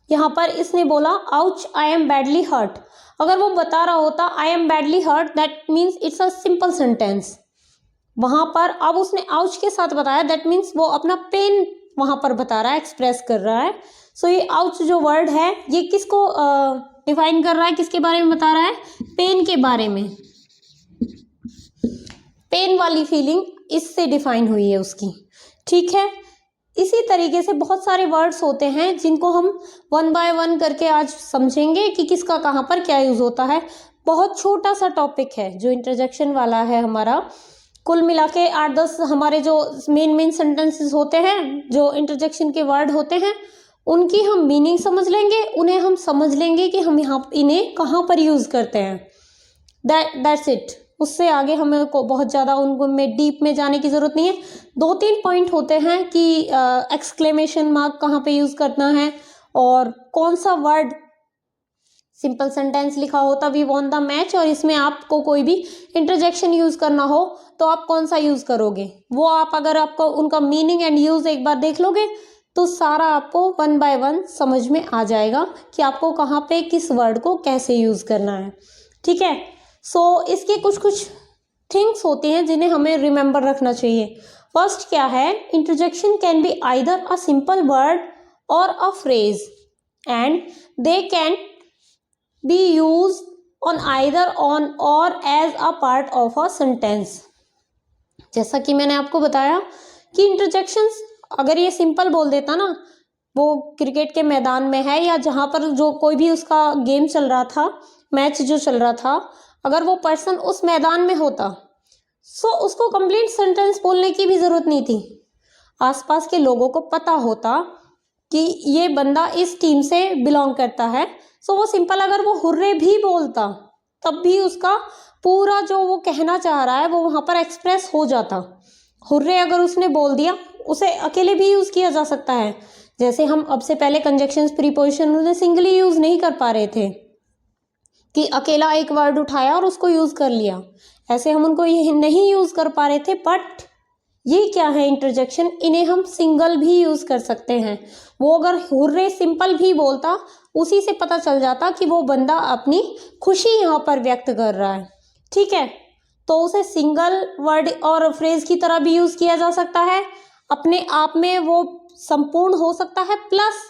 यहाँ पर इसने बोला ouch I am badly hurt, अगर वो बता रहा होता I am badly hurt, that means it's a simple sentence. वहां पर अब उसने आउच के साथ बताया, दैट मीन्स वो अपना पेन वहां पर बता रहा है, एक्सप्रेस कर रहा है। सो ये आउच जो वर्ड है ये किसको डिफाइन कर रहा है, किसके बारे में बता रहा है, पेन के बारे में। पेन वाली फीलिंग इससे डिफाइन हुई है उसकी। ठीक है, इसी तरीके से बहुत सारे वर्ड्स होते हैं जिनको हम वन बाय वन करके आज समझेंगे कि किसका कहाँ पर क्या यूज होता है। बहुत छोटा सा टॉपिक है जो इंटरजेक्शन वाला है हमारा, कुल मिला के 8-10 हमारे जो मेन सेंटेंसेस होते हैं, जो इंटरजेक्शन के वर्ड होते हैं, उनकी हम मीनिंग समझ लेंगे, उन्हें हम समझ लेंगे कि हम यहाँ इन्हें कहाँ पर यूज करते हैं, दैट्स इट। उससे आगे हमें को बहुत ज़्यादा उनको में डीप में जाने की ज़रूरत नहीं है। 2-3 पॉइंट होते हैं कि एक्सक्लेमेशन मार्क कहाँ पे यूज़ करना है, और कौन सा वर्ड सिंपल सेंटेंस लिखा होता वी वॉन द मैच, और इसमें आपको कोई भी इंटरजेक्शन यूज़ करना हो तो आप कौन सा यूज़ करोगे, वो आप अगर आपको उनका मीनिंग एंड यूज़ एक बार देख लोगे तो सारा आपको 1 बाय 1 समझ में आ जाएगा कि आपको कहाँ पे किस वर्ड को कैसे यूज़ करना है। ठीक है, सो इसके कुछ थिंग्स होती हैं जिन्हें हमें रिमेंबर रखना चाहिए। फर्स्ट क्या है, interjection can be either a simple word और a phrase and they can be use on either on और as a part of a sentence. जैसा कि मैंने आपको बताया कि इंटरजेक्शंस अगर ये सिंपल बोल देता ना, वो क्रिकेट के मैदान में है या जहाँ पर जो कोई भी उसका गेम चल रहा था, मैच जो चल रहा था, अगर वो पर्सन उस मैदान में होता सो उसको कंप्लीट सेंटेंस बोलने की भी ज़रूरत नहीं थी। आसपास के लोगों को पता होता कि ये बंदा इस टीम से बिलोंग करता है, सो वो सिंपल अगर वो हुर्रे भी बोलता तब भी उसका पूरा जो वो कहना चाह रहा है वो वहाँ पर एक्सप्रेस हो जाता। हुर्रे अगर उसने बोल दिया, उसे अकेले भी यूज़ किया जा सकता है, जैसे हम अब से पहले कंजक्शंस प्रीपोजिशन उन्हें सिंगली यूज़ नहीं कर पा रहे थे कि अकेला एक वर्ड उठाया और उसको यूज़ कर लिया, ऐसे हम उनको ये नहीं यूज़ कर पा रहे थे। बट ये क्या है इंटरजेक्शन, इन्हें हम सिंगल भी यूज़ कर सकते हैं। वो अगर हुर्रे सिंपल भी बोलता, उसी से पता चल जाता कि वो बंदा अपनी खुशी यहाँ पर व्यक्त कर रहा है। ठीक है, तो उसे सिंगल वर्ड और फ्रेज की तरह भी यूज़ किया जा सकता है, अपने आप में वो संपूर्ण हो सकता है, प्लस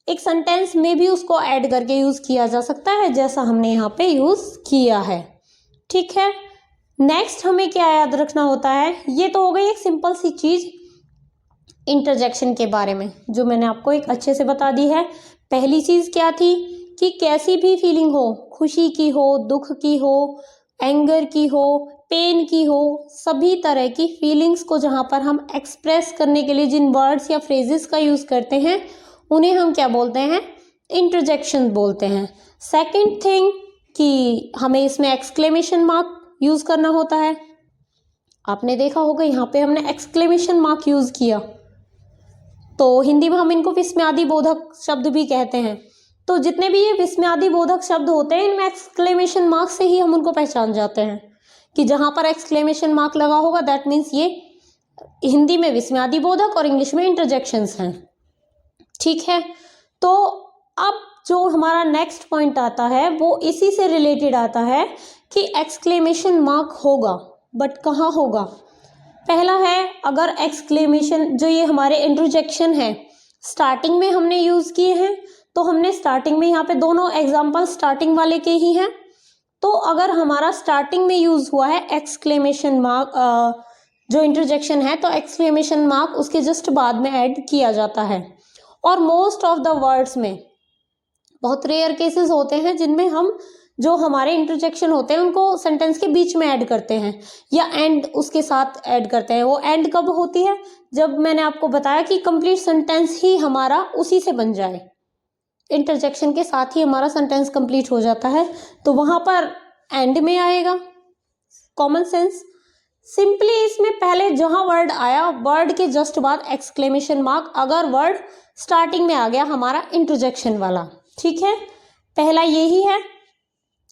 एक सेंटेंस में भी उसको ऐड करके यूज़ किया जा सकता है, जैसा हमने यहाँ पे यूज़ किया है। ठीक है, नेक्स्ट हमें क्या याद रखना होता है, ये तो हो गई एक सिंपल सी चीज़ इंटरजेक्शन के बारे में, जो मैंने आपको एक अच्छे से बता दी है। पहली चीज़ क्या थी कि कैसी भी फीलिंग हो, खुशी की हो, दुख की हो, एंगर की हो, पेन की हो, सभी तरह की फीलिंग्स को जहाँ पर हम एक्सप्रेस करने के लिए जिन वर्ड्स या फ्रेजेस का यूज़ करते हैं उन्हें हम क्या बोलते हैं, इंटरजेक्शन बोलते हैं। सेकंड थिंग कि हमें इसमें एक्सक्लेमेशन मार्क यूज़ करना होता है। आपने देखा होगा यहाँ पे हमने एक्सक्लेमेशन मार्क यूज़ किया, तो हिंदी में हम इनको विस्मयादि बोधक शब्द भी कहते हैं। तो जितने भी ये विस्मयादि बोधक शब्द होते हैं इनमें एक्सक्लेमेशन मार्क से ही हम उनको पहचान जाते हैं कि जहाँ पर एक्सक्लेमेशन मार्क लगा होगा दैट मीन्स ये हिंदी में विस्मयादि बोधक और इंग्लिश में इंटरजेक्शंस हैं। ठीक है, तो अब जो हमारा नेक्स्ट पॉइंट आता है वो इसी से रिलेटेड आता है कि एक्सक्लेमेशन मार्क होगा, बट कहाँ होगा। पहला है, अगर एक्सक्लेमेशन जो ये हमारे इंटरजेक्शन है स्टार्टिंग में हमने यूज़ किए हैं, तो हमने स्टार्टिंग में यहाँ पे दोनों एग्जाम्पल स्टार्टिंग वाले के ही हैं। तो अगर हमारा स्टार्टिंग में यूज़ हुआ है एक्सक्लेमेशन मार्क जो इंटरजेक्शन है, तो एक्सक्लेमेशन मार्क उसके जस्ट बाद में ऐड किया जाता है। और मोस्ट ऑफ द वर्ड्स में, बहुत रेयर केसेस होते हैं जिनमें हम जो हमारे इंटरजेक्शन होते हैं उनको सेंटेंस के बीच में ऐड करते हैं या एंड उसके साथ ऐड करते हैं। वो एंड कब होती है, जब मैंने आपको बताया कि कंप्लीट सेंटेंस ही हमारा उसी से बन जाए, इंटरजेक्शन के साथ ही हमारा सेंटेंस कंप्लीट हो जाता है, तो वहां पर एंड में आएगा। कॉमन सेंस, सिंपली इसमें पहले जहां वर्ड आया वर्ड के जस्ट बाद एक्सक्लेमेशन मार्क, अगर वर्ड स्टार्टिंग में आ गया हमारा इंटरजेक्शन वाला। ठीक है, पहला यही है।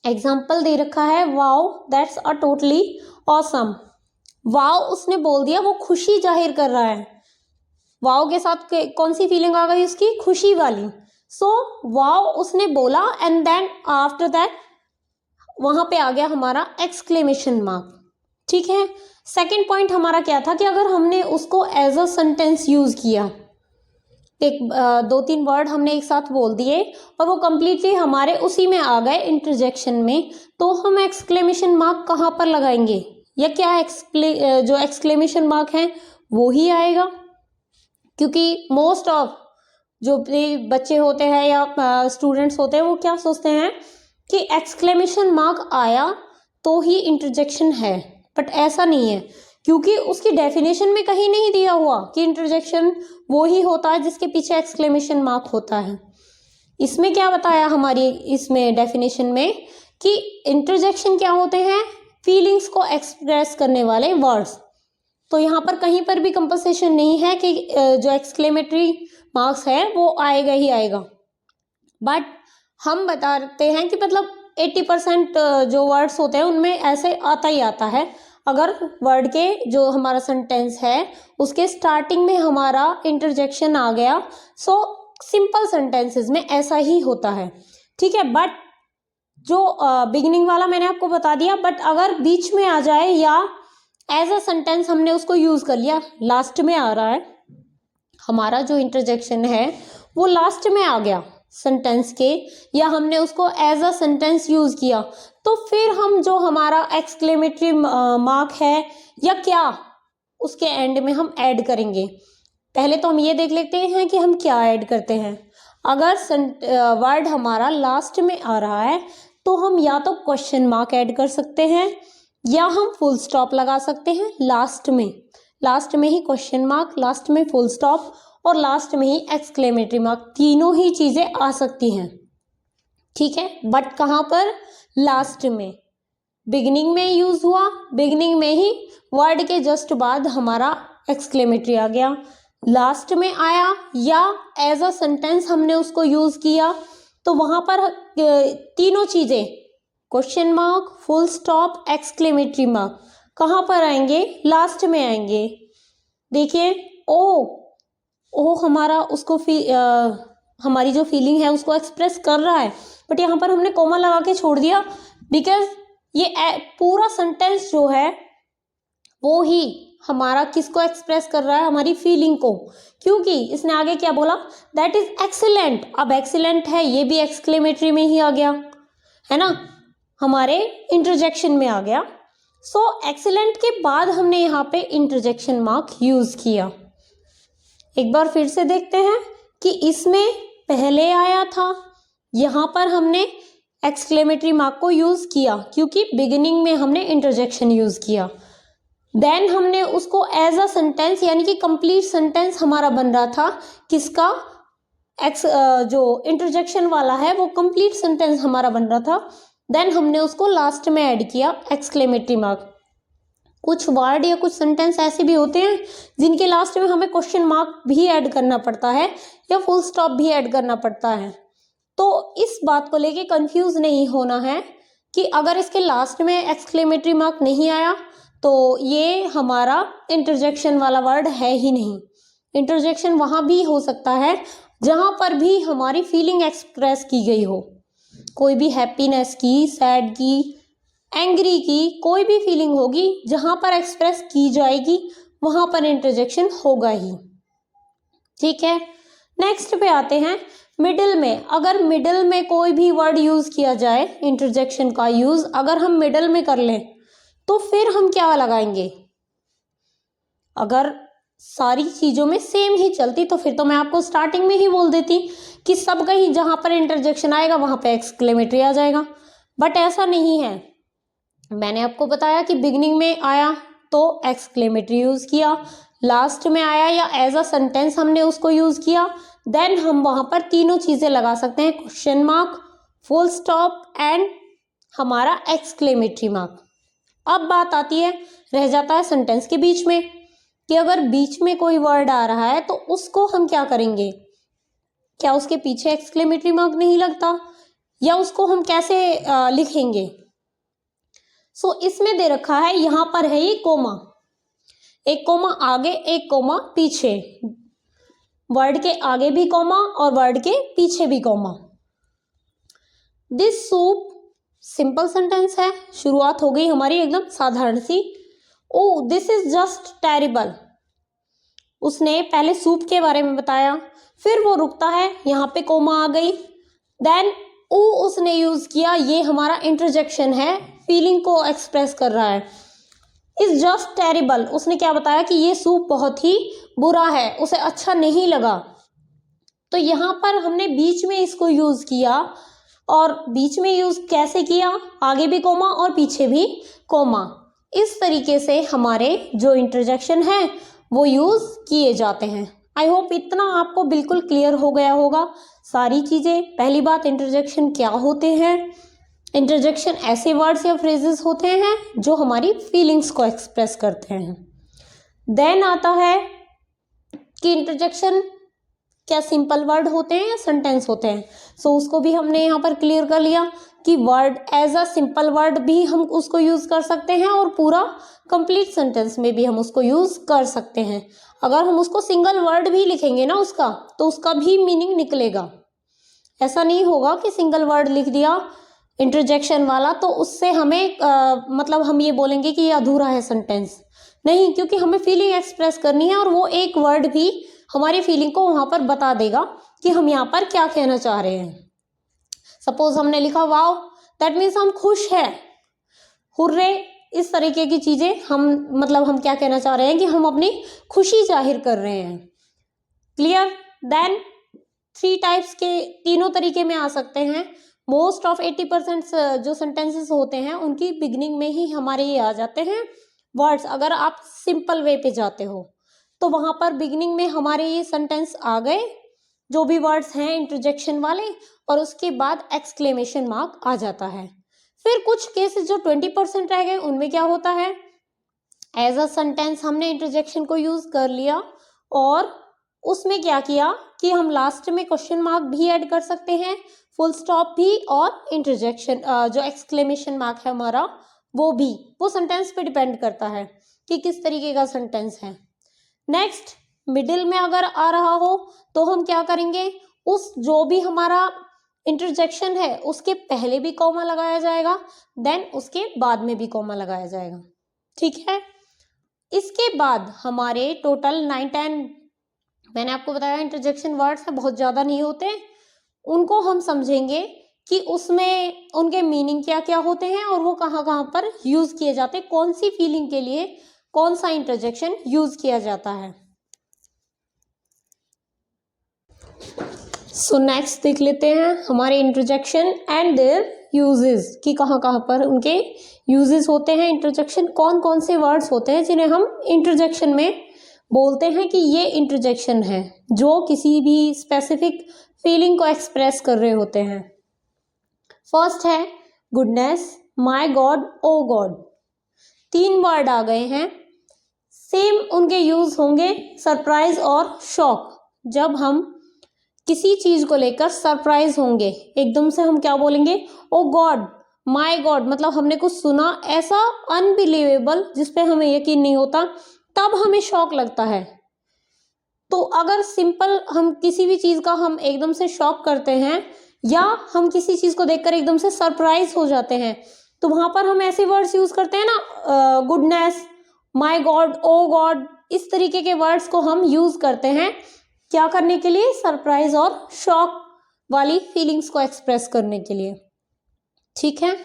एग्जाम्पल दे रखा है, wow that's a totally awesome. Wow उसने बोल दिया, वो खुशी जाहिर कर रहा है। वाओ के साथ कौन सी फीलिंग आ गई उसकी, खुशी वाली। सो वाओ उसने बोला एंड देन आफ्टर दैट वहां पे आ गया हमारा एक्सक्लेमेशन मार्क। ठीक है, सेकंड पॉइंट हमारा क्या था कि अगर हमने उसको एज अ सेंटेंस यूज किया, एक दो तीन वर्ड हमने एक साथ बोल दिए और वो कंप्लीटली हमारे उसी में आ गए इंटरजेक्शन में, तो हम एक्सक्लेमेशन मार्क कहाँ पर लगाएंगे, या क्या जो एक्सक्लेमेशन मार्क है वो ही आएगा। क्योंकि मोस्ट ऑफ जो भी बच्चे होते हैं या स्टूडेंट्स होते हैं वो क्या सोचते हैं कि एक्सक्लेमेशन मार्क आया तो ही इंटरजेक्शन है, बट ऐसा नहीं है, क्योंकि उसकी डेफिनेशन में कहीं नहीं दिया हुआ कि इंटरजेक्शन वो ही होता है जिसके पीछे एक्सक्लेमेशन मार्क होता है। इसमें क्या बताया हमारी इसमें डेफिनेशन में कि इंटरजेक्शन क्या होते हैं, फीलिंग्स को एक्सप्रेस करने वाले वर्ड्स। तो यहाँ पर कहीं पर भी कंपल्सेशन नहीं है कि जो एक्सक्लेमेटरी मार्क्स है वो आएगा ही आएगा, बट हम बताते हैं कि मतलब 80% जो वर्ड्स होते हैं उनमें ऐसे आता ही आता है। अगर वर्ड के जो हमारा सेंटेंस है उसके स्टार्टिंग में हमारा इंटरजेक्शन आ गया, सो सिंपल सेंटेंसेस में ऐसा ही होता है। ठीक है, बट जो बिगिनिंग वाला मैंने आपको बता दिया, बट अगर बीच में आ जाए या एज अ सेंटेंस हमने उसको यूज कर लिया, लास्ट में आ रहा है हमारा जो इंटरजेक्शन है वो लास्ट में आ गया सेंटेंस के, या हमने उसको एज अ सेंटेंस यूज किया, तो फिर हम जो हमारा एक्सक्लेमेटरी मार्क है या क्या उसके एंड में हम ऐड करेंगे। पहले तो हम ये देख लेते हैं कि हम क्या ऐड करते हैं। अगर वर्ड हमारा लास्ट में आ रहा है तो हम या तो क्वेश्चन मार्क ऐड कर सकते हैं या हम फुल स्टॉप लगा सकते हैं लास्ट में ही क्वेश्चन मार्क, लास्ट में फुल स्टॉप और लास्ट में ही एक्सक्लेमेटरी मार्क, तीनों ही चीजें आ सकती हैं। ठीक है, बट कहाँ पर, लास्ट में। बिगिनिंग में यूज हुआ, बिगिनिंग में ही वर्ड के जस्ट बाद हमारा एक्सक्लेमेटरी आ गया, लास्ट में आया या एज अ सेंटेंस हमने उसको यूज किया, तो वहां पर तीनों चीजें question mark, full stop, exclamatory mark कहाँ पर आएंगे, लास्ट में आएंगे। देखिए, ओ हमारा उसको हमारी जो फीलिंग है उसको एक्सप्रेस कर रहा है, बट यहाँ पर हमने कोमा लगा के छोड़ दिया बिकॉज ये पूरा सेंटेंस जो है वो ही हमारा किसको एक्सप्रेस कर रहा है, हमारी फीलिंग को, क्योंकि इसने आगे क्या बोला, दैट इज एक्सीलेंट। अब एक्सीलेंट है ये भी एक्सक्लेमेटरी में ही आ गया है ना, हमारे इंटरजेक्शन में आ गया। सो एक्सीलेंट के बाद हमने यहाँ पे इंटरजेक्शन मार्क यूज किया। एक बार फिर से देखते हैं कि इसमें पहले आया था, यहाँ पर हमने एक्सक्लेमेटरी मार्क को यूज किया क्योंकि बिगिनिंग में हमने इंटरजेक्शन यूज किया। देन हमने उसको एज अ सेंटेंस यानी कि कंप्लीट सेंटेंस हमारा बन रहा था, किसका, जो इंटरजेक्शन वाला है वो कंप्लीट सेंटेंस हमारा बन रहा था। देन हमने उसको लास्ट में ऐड किया एक्सक्लेमेटरी मार्क। कुछ वर्ड या कुछ सेंटेंस ऐसे भी होते हैं जिनके लास्ट में हमें क्वेश्चन मार्क भी ऐड करना पड़ता है या फुल स्टॉप भी ऐड करना पड़ता है। तो इस बात को लेके कंफ्यूज नहीं होना है कि अगर इसके लास्ट में एक्सक्लेमेटरी मार्क नहीं आया तो ये हमारा इंटरजेक्शन वाला वर्ड है ही नहीं। इंटरजेक्शन वहाँ भी हो सकता है जहाँ पर भी हमारी फीलिंग एक्सप्रेस की गई हो, कोई भी हैप्पीनेस की, सैड की, एंग्री की, कोई भी फीलिंग होगी जहाँ पर एक्सप्रेस की जाएगी वहाँ पर इंटरजेक्शन होगा ही। ठीक है, नेक्स्ट पे आते हैं मिडिल में। अगर मिडिल में कोई भी वर्ड यूज किया जाए, इंटरजेक्शन का यूज अगर हम मिडिल में कर लें तो फिर हम क्या लगाएंगे, अगर सारी चीजों में सेम ही चलती तो फिर तो मैं आपको स्टार्टिंग में ही बोल देती कि सब कहीं जहां पर इंटरजेक्शन आएगा वहां पे एक्सक्लेमेटरी आ जाएगा, बट ऐसा नहीं है। मैंने आपको बताया कि बिगिनिंग में आया तो एक्सक्लेमेटरी यूज किया, लास्ट में आया या एज अ सेंटेंस हमने उसको यूज किया, देन हम वहां पर तीनों चीजें लगा सकते हैं, question mark, full stop and हमारा एक्सक्लेमेटरी मार्क। अब बात आती है, रह जाता है सेंटेंस के बीच में कि अगर बीच में कोई वर्ड आ रहा है तो उसको हम क्या करेंगे, क्या उसके पीछे एक्सक्लेमेटरी मार्क नहीं लगता या उसको हम कैसे लिखेंगे। सो इसमें दे रखा है, यहां पर है ये कोमा, एक कोमा आगे एक कोमा पीछे, वर्ड के आगे भी कोमा और वर्ड के पीछे भी comma. This soup, simple sentence है, शुरुआत हो गई हमारी एकदम साधारण सी। Oh this is just terrible, उसने पहले सूप के बारे में बताया, फिर वो रुकता है, यहाँ पे कोमा आ गई, देन ओ उसने यूज किया, ये हमारा इंटरजेक्शन है, फीलिंग को एक्सप्रेस कर रहा है। इज जस्ट टेरिबल, उसने क्या बताया कि ये सूप बहुत ही बुरा है, उसे अच्छा नहीं लगा, तो यहाँ पर हमने बीच में इसको यूज किया। और बीच में यूज कैसे किया, आगे भी कोमा और पीछे भी कोमा, इस तरीके से हमारे जो इंटरजेक्शन है वो यूज किए जाते हैं। आई होप इतना आपको बिल्कुल क्लियर हो गया होगा सारी चीजें। पहली बात, इंटरजेक्शन क्या होते हैं। इंटरजेक्शन ऐसे वर्ड्स या फ्रेजेस होते हैं जो हमारी फीलिंग्स को एक्सप्रेस करते हैं। देन आता है कि इंटरजेक्शन क्या सिंपल वर्ड होते हैं या सेंटेंस होते हैं। सो उसको भी हमने यहाँ पर क्लियर कर लिया कि word as a simple word भी हम उसको यूज कर सकते हैं और पूरा कंप्लीट सेंटेंस में भी हम उसको यूज कर सकते हैं। अगर हम उसको सिंगल वर्ड भी लिखेंगे ना उसका, तो उसका भी मीनिंग निकलेगा। ऐसा नहीं होगा कि सिंगल वर्ड लिख दिया इंटरजेक्शन वाला तो उससे हमें मतलब हम ये बोलेंगे कि ये अधूरा है सेंटेंस, नहीं, क्योंकि हमें फीलिंग एक्सप्रेस करनी है और वो एक वर्ड भी हमारी फीलिंग को वहां पर बता देगा कि हम यहाँ पर क्या कहना चाह रहे हैं। सपोज हमने लिखा वाओ, दैट मीन्स हम खुश हैं, हुर्रे, इस तरीके की चीजें हम मतलब हम क्या कहना चाह रहे हैं कि हम अपनी खुशी जाहिर कर रहे हैं। क्लियर। देन 3 टाइप्स के तीनों तरीके में आ सकते हैं। मोस्ट ऑफ 80% जो सेंटेंसेस होते हैं उनकी बिगिनिंग में ही हमारे ये आ जाते हैं वर्ड्स। अगर आप सिंपल वे पे जाते हो तो वहां पर बिगिनिंग में हमारे ये सेंटेंस आ गए जो भी वर्ड्स हैं इंटरजेक्शन वाले, और उसके बाद एक्सक्लेमेशन मार्क आ जाता है। फिर कुछ केसेस जो 20% रह गए उनमें क्या होता है, एज अ सेंटेंस हमने इंटरजेक्शन को यूज कर लिया और उसमें क्या किया कि हम लास्ट में क्वेश्चन मार्क भी ऐड कर सकते हैं, फुल स्टॉप भी, और इंटरजेक्शन जो एक्सक्लेमेशन मार्क है हमारा वो भी, वो सेंटेंस पे डिपेंड करता है कि किस तरीके का सेंटेंस है। नेक्स्ट, मिडिल में अगर आ रहा हो तो हम क्या करेंगे, उस जो भी हमारा इंटरजेक्शन है उसके पहले भी कॉमा लगाया जाएगा, देन उसके बाद में भी कॉमा लगाया जाएगा। ठीक है। इसके बाद हमारे टोटल 9-10, मैंने आपको बताया इंटरजेक्शन वर्ड्स है, बहुत ज़्यादा नहीं होते, उनको हम समझेंगे कि उसमें उनके मीनिंग क्या क्या होते हैं और वो कहाँ कहाँ पर यूज़ किए जाते हैं, कौन सी फीलिंग के लिए कौन सा इंटरजेक्शन यूज़ किया जाता है। सो नेक्स्ट देख लेते हैं हमारे इंटरजेक्शन एंड देयर यूजेस कि कहाँ कहाँ पर उनके यूजेस होते हैं। इंटरजेक्शन कौन कौन से वर्ड्स होते हैं जिन्हें हम इंटरजेक्शन में बोलते हैं कि ये इंटरजेक्शन है, जो किसी भी स्पेसिफिक फीलिंग को एक्सप्रेस कर रहे होते हैं। फर्स्ट है goodness, my god, oh god. 3 word आ गए हैं। सेम उनके यूज होंगे सरप्राइज और शॉक। जब हम किसी चीज को लेकर सरप्राइज होंगे, एकदम से हम क्या बोलेंगे, ओ गॉड, माय गॉड, मतलब हमने कुछ सुना ऐसा अनबिलीवेबल जिस पे हमें यकीन नहीं होता, तब हमें शॉक लगता है। तो अगर सिंपल हम किसी भी चीज का हम एकदम से शॉक करते हैं या हम किसी चीज को देखकर एकदम से सरप्राइज हो जाते हैं, तो वहां पर हम ऐसे वर्ड्स यूज करते हैं ना, goodness, my god, oh god, इस तरीके के वर्ड्स को हम यूज करते हैं क्या करने के लिए, सरप्राइज और शॉक वाली फीलिंग्स को एक्सप्रेस करने के लिए। ठीक है।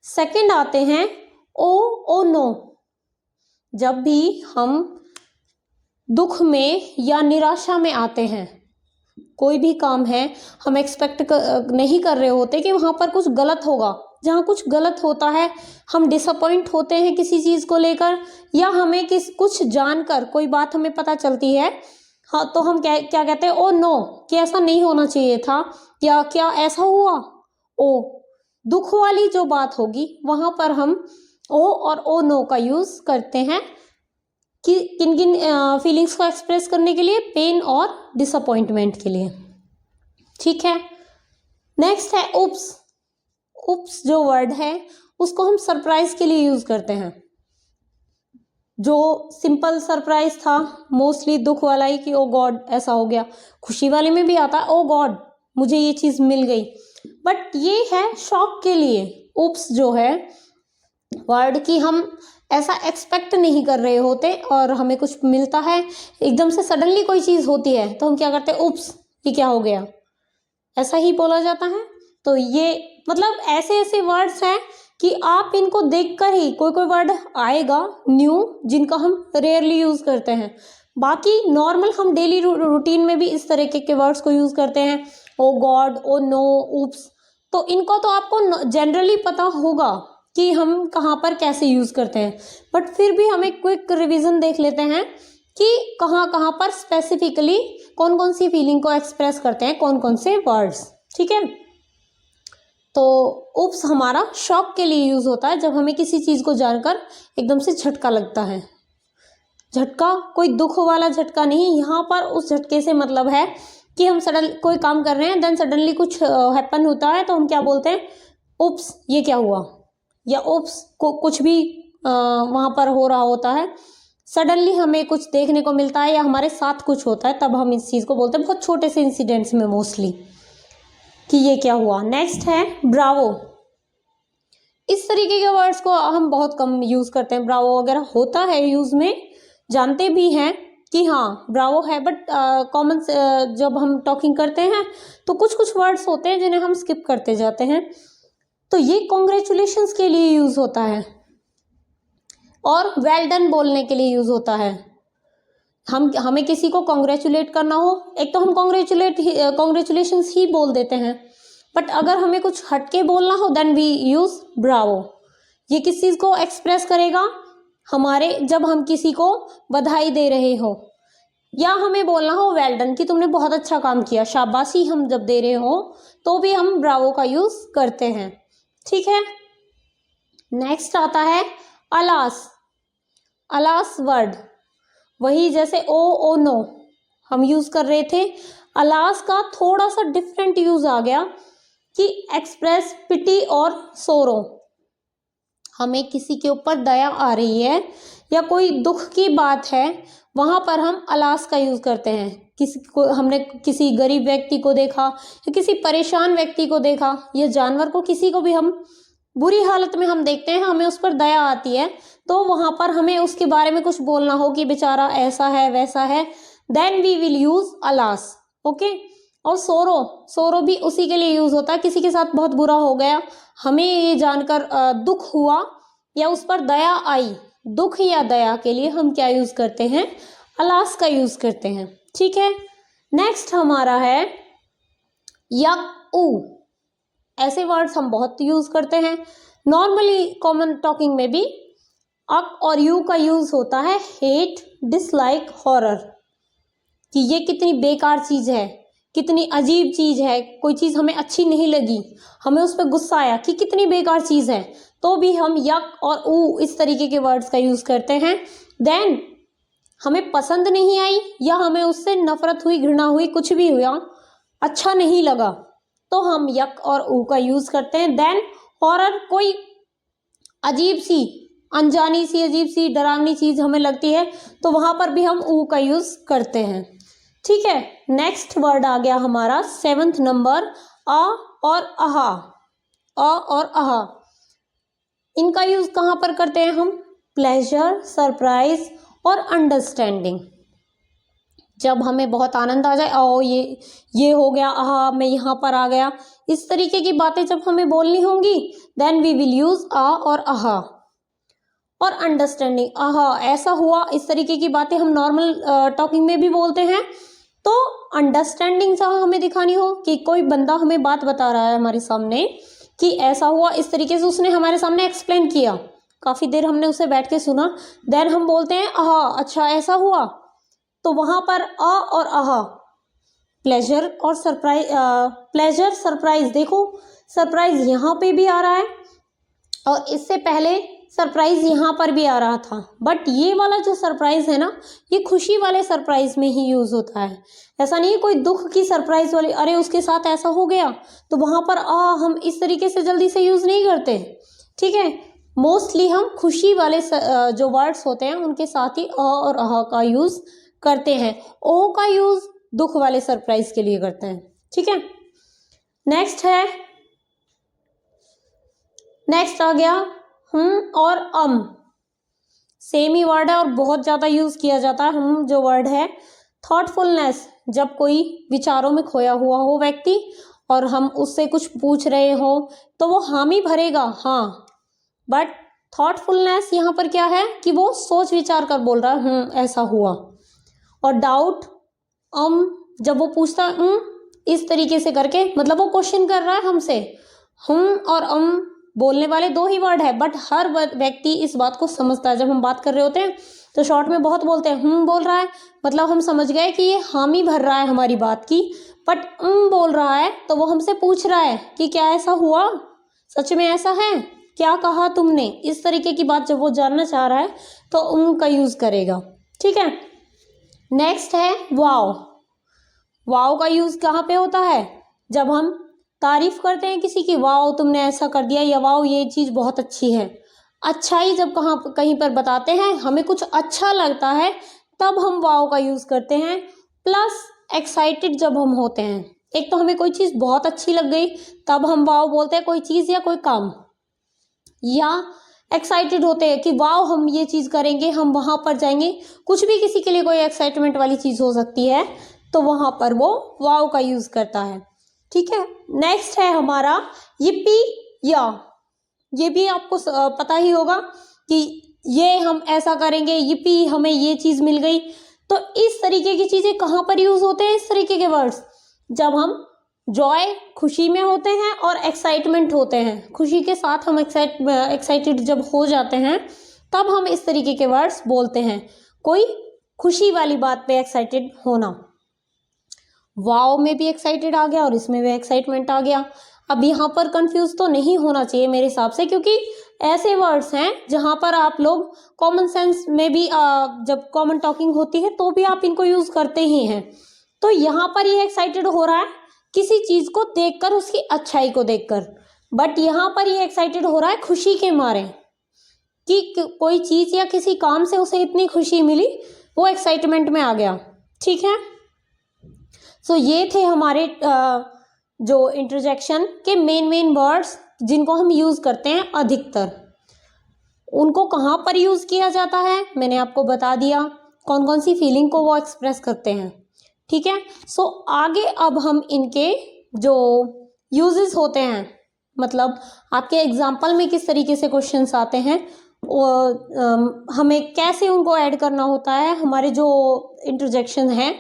सेकंड आते हैं ओ नो। जब भी हम दुख में या निराशा में आते हैं, कोई भी काम है हम एक्सपेक्ट नहीं कर रहे होते कि वहां पर कुछ गलत होगा, जहाँ कुछ गलत होता है हम डिसअपॉइंट होते हैं किसी चीज को लेकर, या हमें कुछ जानकर कोई बात हमें पता चलती है, हाँ, तो हम क्या कहते हैं, ओ नो, कि ऐसा नहीं होना चाहिए था, या क्या ऐसा हुआ। ओ, दुख वाली जो बात होगी वहां पर हम ओ और ओ नो का यूज करते हैं कि किन किन फीलिंग्स को एक्सप्रेस करने के लिए, पेन और डिसअपॉइंटमेंट के लिए। ठीक है। नेक्स्ट है उप्स। उप्स जो वर्ड है उसको हम सरप्राइज के लिए यूज करते हैं। जो सिंपल सरप्राइज था मोस्टली दुख वाला ही कि ओ गॉड ऐसा हो गया, खुशी वाले में भी आता ओ गॉड मुझे ये चीज मिल गई, बट ये है शॉक के लिए। उप्स जो है वर्ड की हम ऐसा एक्सपेक्ट नहीं कर रहे होते और हमें कुछ मिलता है, एकदम से सडनली कोई चीज होती है तो हम क्या करते हैं, उप्स ये क्या हो गया, ऐसा ही बोला जाता है। तो ये मतलब ऐसे ऐसे वर्ड्स हैं कि आप इनको देखकर ही, कोई कोई वर्ड आएगा न्यू जिनका हम रेयरली यूज करते हैं, बाकी नॉर्मल हम डेली रूटीन में भी इस तरीके के वर्ड्स को यूज करते हैं, ओ गॉड, ओ नो, उप्स। तो इनको तो आपको जनरली पता होगा कि हम कहाँ पर कैसे यूज करते हैं, बट फिर भी हम एक क्विक रिवीजन देख लेते हैं कि कहाँ कहाँ पर स्पेसिफिकली कौन कौन सी फीलिंग को एक्सप्रेस करते हैं कौन कौन से वर्ड्स। ठीक है। तो उप्स हमारा शॉक के लिए यूज होता है, जब हमें किसी चीज को जानकर एकदम से झटका लगता है। झटका कोई दुख वाला झटका नहीं, यहाँ पर उस झटके से मतलब है कि हम सडन कोई काम कर रहे हैं, देन सडनली कुछ हैपन होता है तो हम क्या बोलते हैं, उप्स ये क्या हुआ, या उप्स को कुछ भी वहां पर हो रहा होता है, सडनली हमें कुछ देखने को मिलता है या हमारे साथ कुछ होता है, तब हम इस चीज को बोलते हैं, बहुत छोटे से इंसिडेंट्स में मोस्टली, कि ये क्या हुआ। नेक्स्ट है ब्रावो। इस तरीके के वर्ड्स को हम बहुत कम यूज करते हैं, ब्रावो वगैरह होता है यूज में, जानते भी हैं कि हाँ ब्रावो है, बट कॉमन जब हम टॉकिंग करते हैं तो कुछ कुछ वर्ड्स होते हैं जिन्हें हम स्किप करते जाते हैं। तो ये कॉन्ग्रेचुलेशंस के लिए यूज होता है और वेल डन बोलने के लिए यूज होता है। हमें किसी को कॉन्ग्रेचुलेट करना हो, एक तो हम कॉन्ग्रेचुलेशंस ही बोल देते हैं, बट अगर हमें कुछ हटके बोलना हो देन वी यूज ब्रावो। ये किस चीज को एक्सप्रेस करेगा, हमारे जब हम किसी को बधाई दे रहे हो, या हमें बोलना हो वेल डन कि तुमने बहुत अच्छा काम किया, शाबाशी हम जब दे रहे हो तो भी हम ब्रावो का यूज करते हैं। ठीक है। नेक्स्ट आता है अलास। अलास वर्ड वही जैसे ओ नो हम यूज कर रहे थे, अलास का थोड़ा सा डिफरेंट यूज आ गया कि एक्सप्रेस पिटी और सोरो। हमें किसी के ऊपर दया आ रही है या कोई दुख की बात है, वहां पर हम अलास का यूज करते हैं। किसी को हमने किसी गरीब व्यक्ति को देखा या किसी परेशान व्यक्ति को देखा या जानवर को, किसी को भी हम बुरी हालत में हम देखते हैं, हमें उस पर दया आती है, तो वहाँ पर हमें उसके बारे में कुछ बोलना हो कि बेचारा ऐसा है वैसा है, then we will use alas. Okay. और सोरो भी उसी के लिए यूज होता है, किसी के साथ बहुत बुरा हो गया, हमें ये जानकर दुख हुआ या उस पर दया आई, दुख या दया के लिए हम क्या यूज करते हैं, अलास का यूज करते हैं। ठीक है। नेक्स्ट हमारा है यक ऊ। ऐसे वर्ड्स हम बहुत यूज करते हैं नॉर्मली कॉमन टॉकिंग में भी। अक और यू का यूज होता है हेट, डिसलाइक, हॉरर, कि ये कितनी बेकार चीज है, कितनी अजीब चीज है, कोई चीज हमें अच्छी नहीं लगी, हमें उस पर गुस्सा आया कि कितनी बेकार चीज है, तो भी हम यक और ऊ इस तरीके के वर्ड्स का यूज करते हैं। देन हमें पसंद नहीं आई या हमें उससे नफरत हुई, घृणा हुई, कुछ भी हुआ, अच्छा नहीं लगा, तो हम यक और ऊ का यूज करते हैं। देन हॉरर, कोई अजीब सी, अनजानी सी, अजीब सी, डरावनी चीज हमें लगती है, तो वहां पर भी हम ऊ का यूज करते हैं। ठीक है। नेक्स्ट वर्ड आ गया हमारा 7th नंबर, अ और अहा। अ और अहा, इनका यूज कहाँ पर करते हैं हम, प्लेजर, सरप्राइज और अंडरस्टैंडिंग। जब हमें बहुत आनंद आ जाए, ओ ये हो गया, आहा मैं यहाँ पर आ गया, इस तरीके की बातें जब हमें बोलनी होंगी, देन वी विल यूज आ और आहा। और अंडरस्टैंडिंग, आहा ऐसा हुआ, इस तरीके की बातें हम नॉर्मल टॉकिंग में भी बोलते हैं। तो अंडरस्टैंडिंग जहाँ हमें दिखानी हो कि कोई बंदा हमें बात बता रहा है हमारे सामने कि ऐसा हुआ, इस तरीके से उसने हमारे सामने एक्सप्लेन किया, काफी देर हमने उसे बैठ के सुना, देन हम बोलते हैं आहा अच्छा ऐसा हुआ। तो वहां पर अ और आहा, प्लेजर और सरप्राइज, प्लेजर सरप्राइज, देखो सरप्राइज यहाँ पे भी आ रहा है और इससे पहले सरप्राइज यहाँ पर भी आ रहा था, बट ये वाला जो सरप्राइज है ना, ये खुशी वाले सरप्राइज में ही यूज होता है। ऐसा नहीं है कोई दुख की सरप्राइज वाली, अरे उसके साथ ऐसा हो गया, तो वहां पर हम इस तरीके से जल्दी से यूज नहीं करते। ठीक है। मोस्टली हम खुशी वाले जो वर्ड्स होते हैं उनके साथ ही अ और आहा का यूज करते हैं। ओ का यूज दुख वाले सरप्राइज के लिए करते हैं। ठीक है। नेक्स्ट आ गया और सेम ही वर्ड है और बहुत ज्यादा यूज किया जाता है। जो वर्ड है थॉटफुलनेस, जब कोई विचारों में खोया हुआ हो व्यक्ति और हम उससे कुछ पूछ रहे हो तो वो हामी भरेगा हाँ, बट थॉटफुलनेस यहाँ पर क्या है कि वो सोच विचार कर बोल रहा है ऐसा हुआ। और डाउट, जब वो पूछता इस तरीके से करके, मतलब वो क्वेश्चन कर रहा है हमसे। और बोलने वाले दो ही वर्ड है, बट हर व्यक्ति इस बात को समझता है। जब हम बात कर रहे होते हैं तो शॉर्ट में बहुत बोलते हैं बोल रहा है, मतलब हम समझ गए कि ये हामी भर रहा है हमारी बात की, बट बोल रहा है तो वो हमसे पूछ रहा है कि क्या ऐसा हुआ, सच में ऐसा है, क्या कहा तुमने, इस तरीके की बात जब वो जानना चाह रहा है तो का यूज करेगा। ठीक है। नेक्स्ट है वाओ। वाओ का यूज कहाँ पे होता है, जब हम तारीफ करते हैं किसी की, वाओ तुमने ऐसा कर दिया, या वाओ ये चीज बहुत अच्छी है। अच्छाई जब कहीं पर बताते हैं, हमें कुछ अच्छा लगता है, तब हम वाओ का यूज करते हैं। प्लस एक्साइटेड जब हम होते हैं, एक तो हमें कोई चीज बहुत अच्छी लग गई तब हम वाओ बोलते हैं, कोई चीज या कोई काम, या एक्साइटेड होते हैं कि वाओ हम ये चीज करेंगे, हम वहां पर जाएंगे, कुछ भी किसी के लिए कोई एक्साइटमेंट वाली चीज हो सकती है, तो वहां पर वो वाओ का यूज करता है। ठीक है। नेक्स्ट है हमारा yippee या, ये भी आपको पता ही होगा कि ये हम ऐसा करेंगे, yippee हमें ये चीज मिल गई। तो इस तरीके की चीजें कहाँ पर यूज होते हैं, इस तरीके के वर्ड्स, जब हम जॉय खुशी में होते हैं और एक्साइटमेंट होते हैं, खुशी के साथ हम एक्साइटेड जब हो जाते हैं तब हम इस तरीके के वर्ड्स बोलते हैं, कोई खुशी वाली बात पे एक्साइटेड होना। वाओ में भी एक्साइटेड आ गया और इसमें भी एक्साइटमेंट आ गया। अब यहाँ पर कंफ्यूज तो नहीं होना चाहिए मेरे हिसाब से, क्योंकि ऐसे वर्ड्स हैं जहाँ पर आप लोग कॉमन सेंस में भी जब कॉमन टॉकिंग होती है तो भी आप इनको यूज करते ही हैं। तो यहाँ पर ये एक्साइटेड हो रहा है किसी चीज को देखकर, उसकी अच्छाई को देखकर, बट यहाँ पर ये एक्साइटेड हो रहा है खुशी के मारे कि कोई चीज या किसी काम से उसे इतनी खुशी मिली, वो एक्साइटमेंट में आ गया। ठीक है। सो ये थे हमारे जो इंटरजेक्शन के मेन वर्ड्स जिनको हम यूज़ करते हैं अधिकतर, उनको कहाँ पर यूज़ किया जाता है मैंने आपको बता दिया, कौन कौन सी फीलिंग को वो एक्सप्रेस करते हैं। ठीक है, सो आगे अब हम इनके जो यूजेस होते हैं, मतलब आपके एग्जाम्पल में किस तरीके से क्वेश्चंस आते हैं, हमें कैसे उनको ऐड करना होता है, हमारे जो इंटरजेक्शन हैं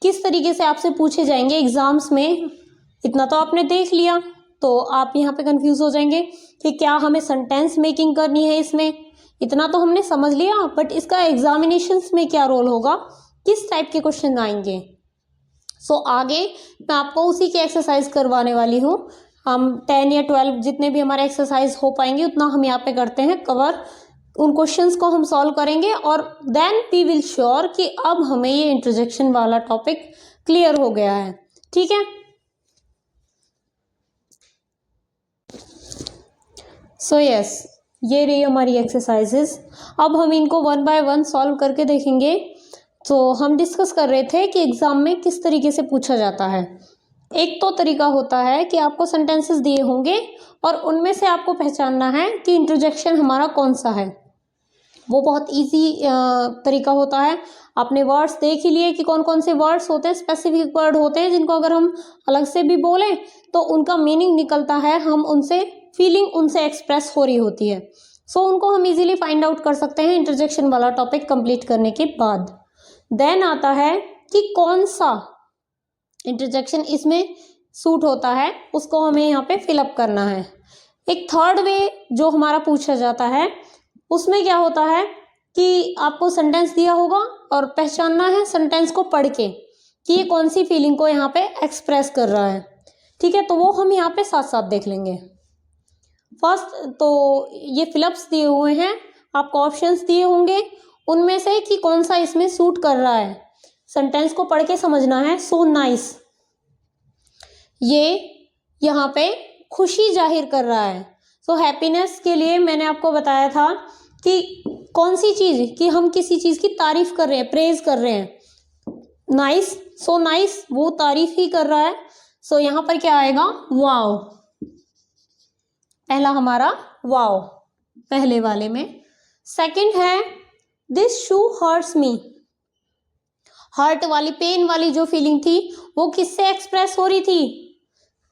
किस तरीके से आपसे पूछे जाएंगे एग्जाम्स में, इतना तो आपने देख लिया। तो आप यहाँ पे कंफ्यूज हो जाएंगे कि क्या हमें सेंटेंस मेकिंग करनी है इसमें, इतना तो हमने समझ लिया, बट इसका एग्जामिनेशंस में क्या रोल होगा, किस टाइप के क्वेश्चन आएंगे। सो आगे मैं आपको उसी की एक्सरसाइज करवाने वाली हूँ। हम 10 या 12 जितने भी हमारे एक्सरसाइज हो पाएंगे उतना हम यहाँ पे करते हैं कवर, उन क्वेश्चंस को हम सॉल्व करेंगे और देन वी विल श्योर कि अब हमें ये इंटरजेक्शन वाला टॉपिक क्लियर हो गया है। ठीक है, सो यस, ये रही हमारी एक्सरसाइजेस। अब हम इनको 1 बाय 1 सॉल्व करके देखेंगे। तो हम डिस्कस कर रहे थे कि एग्जाम में किस तरीके से पूछा जाता है। एक तो तरीका होता है कि आपको सेंटेंसेस दिए होंगे और उनमें से आपको पहचानना है कि इंटरजेक्शन हमारा कौन सा है। वो बहुत इजी तरीका होता है। आपने वर्ड्स देख ही लिए कि कौन कौन से वर्ड्स होते हैं, स्पेसिफिक वर्ड होते हैं जिनको अगर हम अलग से भी बोलें तो उनका मीनिंग निकलता है, हम उनसे फीलिंग उनसे एक्सप्रेस हो रही होती है। सो उनको हम इजीली फाइंड आउट कर सकते हैं इंटरजेक्शन वाला टॉपिक कंप्लीट करने के बाद। देन आता है कि कौन सा इंटरजेक्शन इसमें सूट होता है, उसको हमें यहाँ पे फिलअप करना है। एक थर्ड वे जो हमारा पूछा जाता है उसमें क्या होता है कि आपको सेंटेंस दिया होगा और पहचानना है सेंटेंस को पढ़ के कि ये कौन सी फीलिंग को यहाँ पे एक्सप्रेस कर रहा है। ठीक है, तो वो हम यहाँ पे साथ साथ देख लेंगे। फर्स्ट तो ये फिलअप्स दिए हुए हैं, आपको ऑप्शंस दिए होंगे उनमें से कि कौन सा इसमें सूट कर रहा है। सेंटेंस को पढ़ के समझना है। सो नाइस, ये यहाँ पे खुशी जाहिर कर रहा है। सो हैप्पीनेस के लिए मैंने आपको बताया था कि कौन सी चीज़, कि हम किसी चीज़ की तारीफ कर रहे हैं, प्रेज कर रहे हैं। नाइस, सो नाइस, वो तारीफ ही कर रहा है। सो यहाँ पर क्या आएगा, वाओ, पहला हमारा वाओ पहले वाले में। सेकंड है this shoe hurts me, hurt वाली, पेन वाली जो फीलिंग थी वो किससे एक्सप्रेस हो रही थी।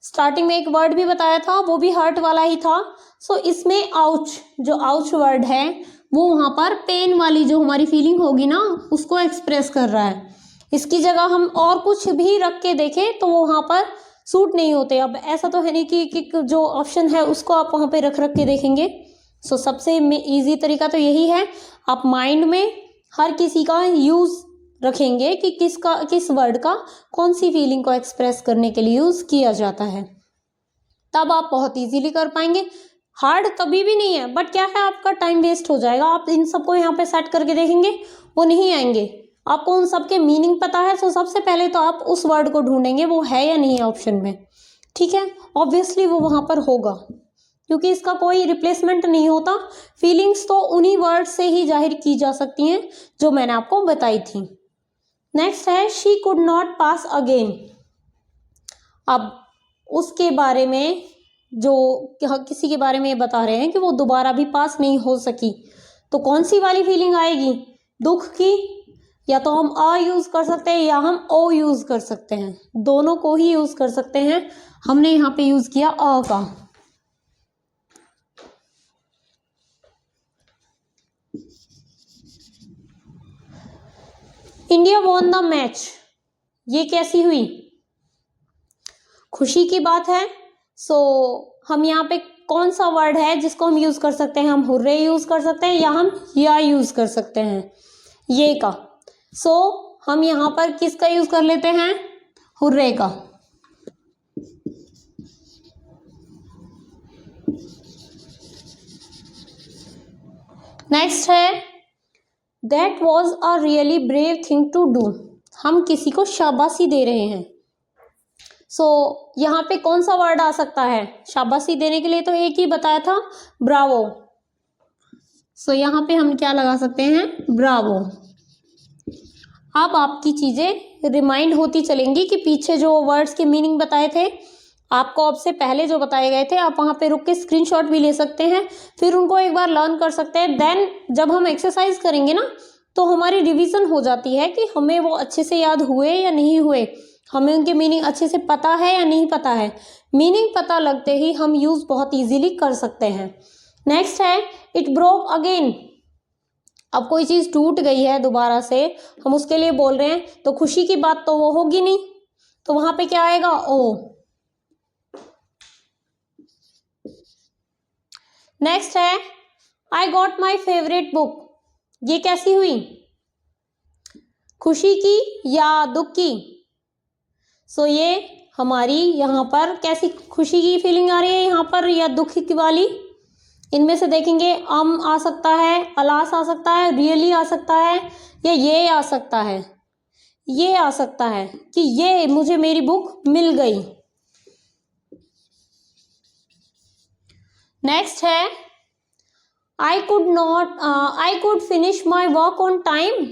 स्टार्टिंग में एक वर्ड भी बताया था, वो भी हर्ट वाला ही था। सो इसमें आउच, जो आउच वर्ड है वो वहाँ पर पेन वाली जो हमारी फीलिंग होगी ना उसको एक्सप्रेस कर रहा है। इसकी जगह हम और कुछ भी रख के देखें तो वो वहाँ पर सूट नहीं होते। अब ऐसा तो है नहीं कि जो ऑप्शन है उसको आप वहाँ पे रख के देखेंगे। सो सबसे ईजी तरीका तो यही है, आप माइंड में हर किसी का यूज़ रखेंगे कि किस वर्ड का कौन सी फीलिंग को एक्सप्रेस करने के लिए यूज़ किया जाता है, तब आप बहुत इजीली कर पाएंगे। हार्ड कभी भी नहीं है, बट क्या है आपका टाइम वेस्ट हो जाएगा। आप इन सबको यहाँ पे सेट करके देखेंगे वो नहीं आएंगे, आपको उन सब के मीनिंग पता है। तो सबसे पहले तो आप उस वर्ड को ढूंढेंगे वो है या नहीं है ऑप्शन में। ठीक है, ऑब्वियसली वो वहाँ पर होगा क्योंकि इसका कोई रिप्लेसमेंट नहीं होता। फीलिंग्स तो उन्हीं वर्ड से ही जाहिर की जा सकती हैं जो मैंने आपको बताई थी। नेक्स्ट है she could not pass again. अब उसके बारे में जो किसी के बारे में ये बता रहे हैं कि वो दोबारा भी पास नहीं हो सकी, तो कौन सी वाली फीलिंग आएगी, दुख की। या तो हम अ यूज़ कर सकते हैं या हम ओ यूज़ कर सकते हैं, दोनों को ही यूज़ कर सकते हैं। हमने यहाँ पे यूज़ किया अ का। इंडिया वॉन द मैच, ये कैसी हुई, खुशी की बात है। सो हम यहाँ पे कौन सा वर्ड है जिसको हम यूज़ कर सकते हैं, हम हुर्रे यूज़ कर सकते हैं या हम या यूज़ कर सकते हैं, ये का। सो हम यहाँ पर किसका यूज़ कर लेते हैं, हुर्रे का। नेक्स्ट है that was a really brave thing to do, हम किसी को शाबाशी दे रहे हैं। सो यहाँ पे कौन सा वर्ड आ सकता है शाबाशी देने के लिए, तो एक ही बताया था, ब्रावो। सो यहाँ पे हम क्या लगा सकते हैं, ब्रावो। अब आपकी चीज़ें रिमाइंड होती चलेंगी कि पीछे जो वर्ड्स के मीनिंग बताए थे आपको अब से पहले जो बताए गए थे आप वहाँ पे रुक के स्क्रीनशॉट भी ले सकते हैं, फिर उनको एक बार लर्न कर सकते हैं। देन जब हम एक्सरसाइज करेंगे ना तो हमारी रिवीजन हो जाती है कि हमें वो अच्छे से याद हुए या नहीं हुए, हमें उनके मीनिंग अच्छे से पता है या नहीं पता है। मीनिंग पता लगते ही हम यूज़ बहुत ईजीली कर सकते हैं। नेक्स्ट है इट ब्रोक अगेन। अब कोई चीज़ टूट गई है दोबारा से, हम उसके लिए बोल रहे हैं तो खुशी की बात तो वो होगी नहीं, तो वहाँ पे क्या आएगा, ओ। नेक्स्ट है I got my favourite book. ये कैसी हुई, खुशी की या दुख की? सो ये हमारी यहाँ पर कैसी खुशी की फीलिंग आ रही है यहाँ पर या दुख की वाली? इनमें से देखेंगे आ सकता है, अलास आ सकता है, रियली आ सकता है, या ये आ सकता है, ये आ सकता है कि ये मुझे मेरी बुक मिल गई। नेक्स्ट है I could finish my work on time.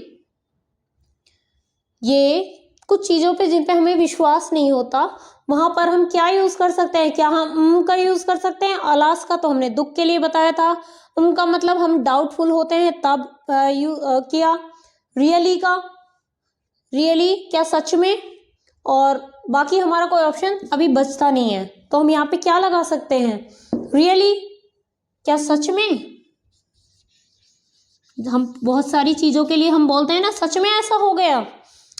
ये कुछ चीज़ों पे जिन पे हमें विश्वास नहीं होता वहाँ पर हम क्या यूज़ कर सकते हैं, क्या हम का यूज़ कर सकते हैं? अलास का तो हमने दुख के लिए बताया था, उनका मतलब हम डाउटफुल होते हैं तब किया। रियली का, रियली क्या सच में? और बाकी हमारा कोई ऑप्शन अभी बचता नहीं है, तो हम यहाँ पे क्या लगा सकते हैं, रियली क्या सच में? हम बहुत सारी चीज़ों के लिए हम बोलते हैं ना सच में ऐसा हो गया।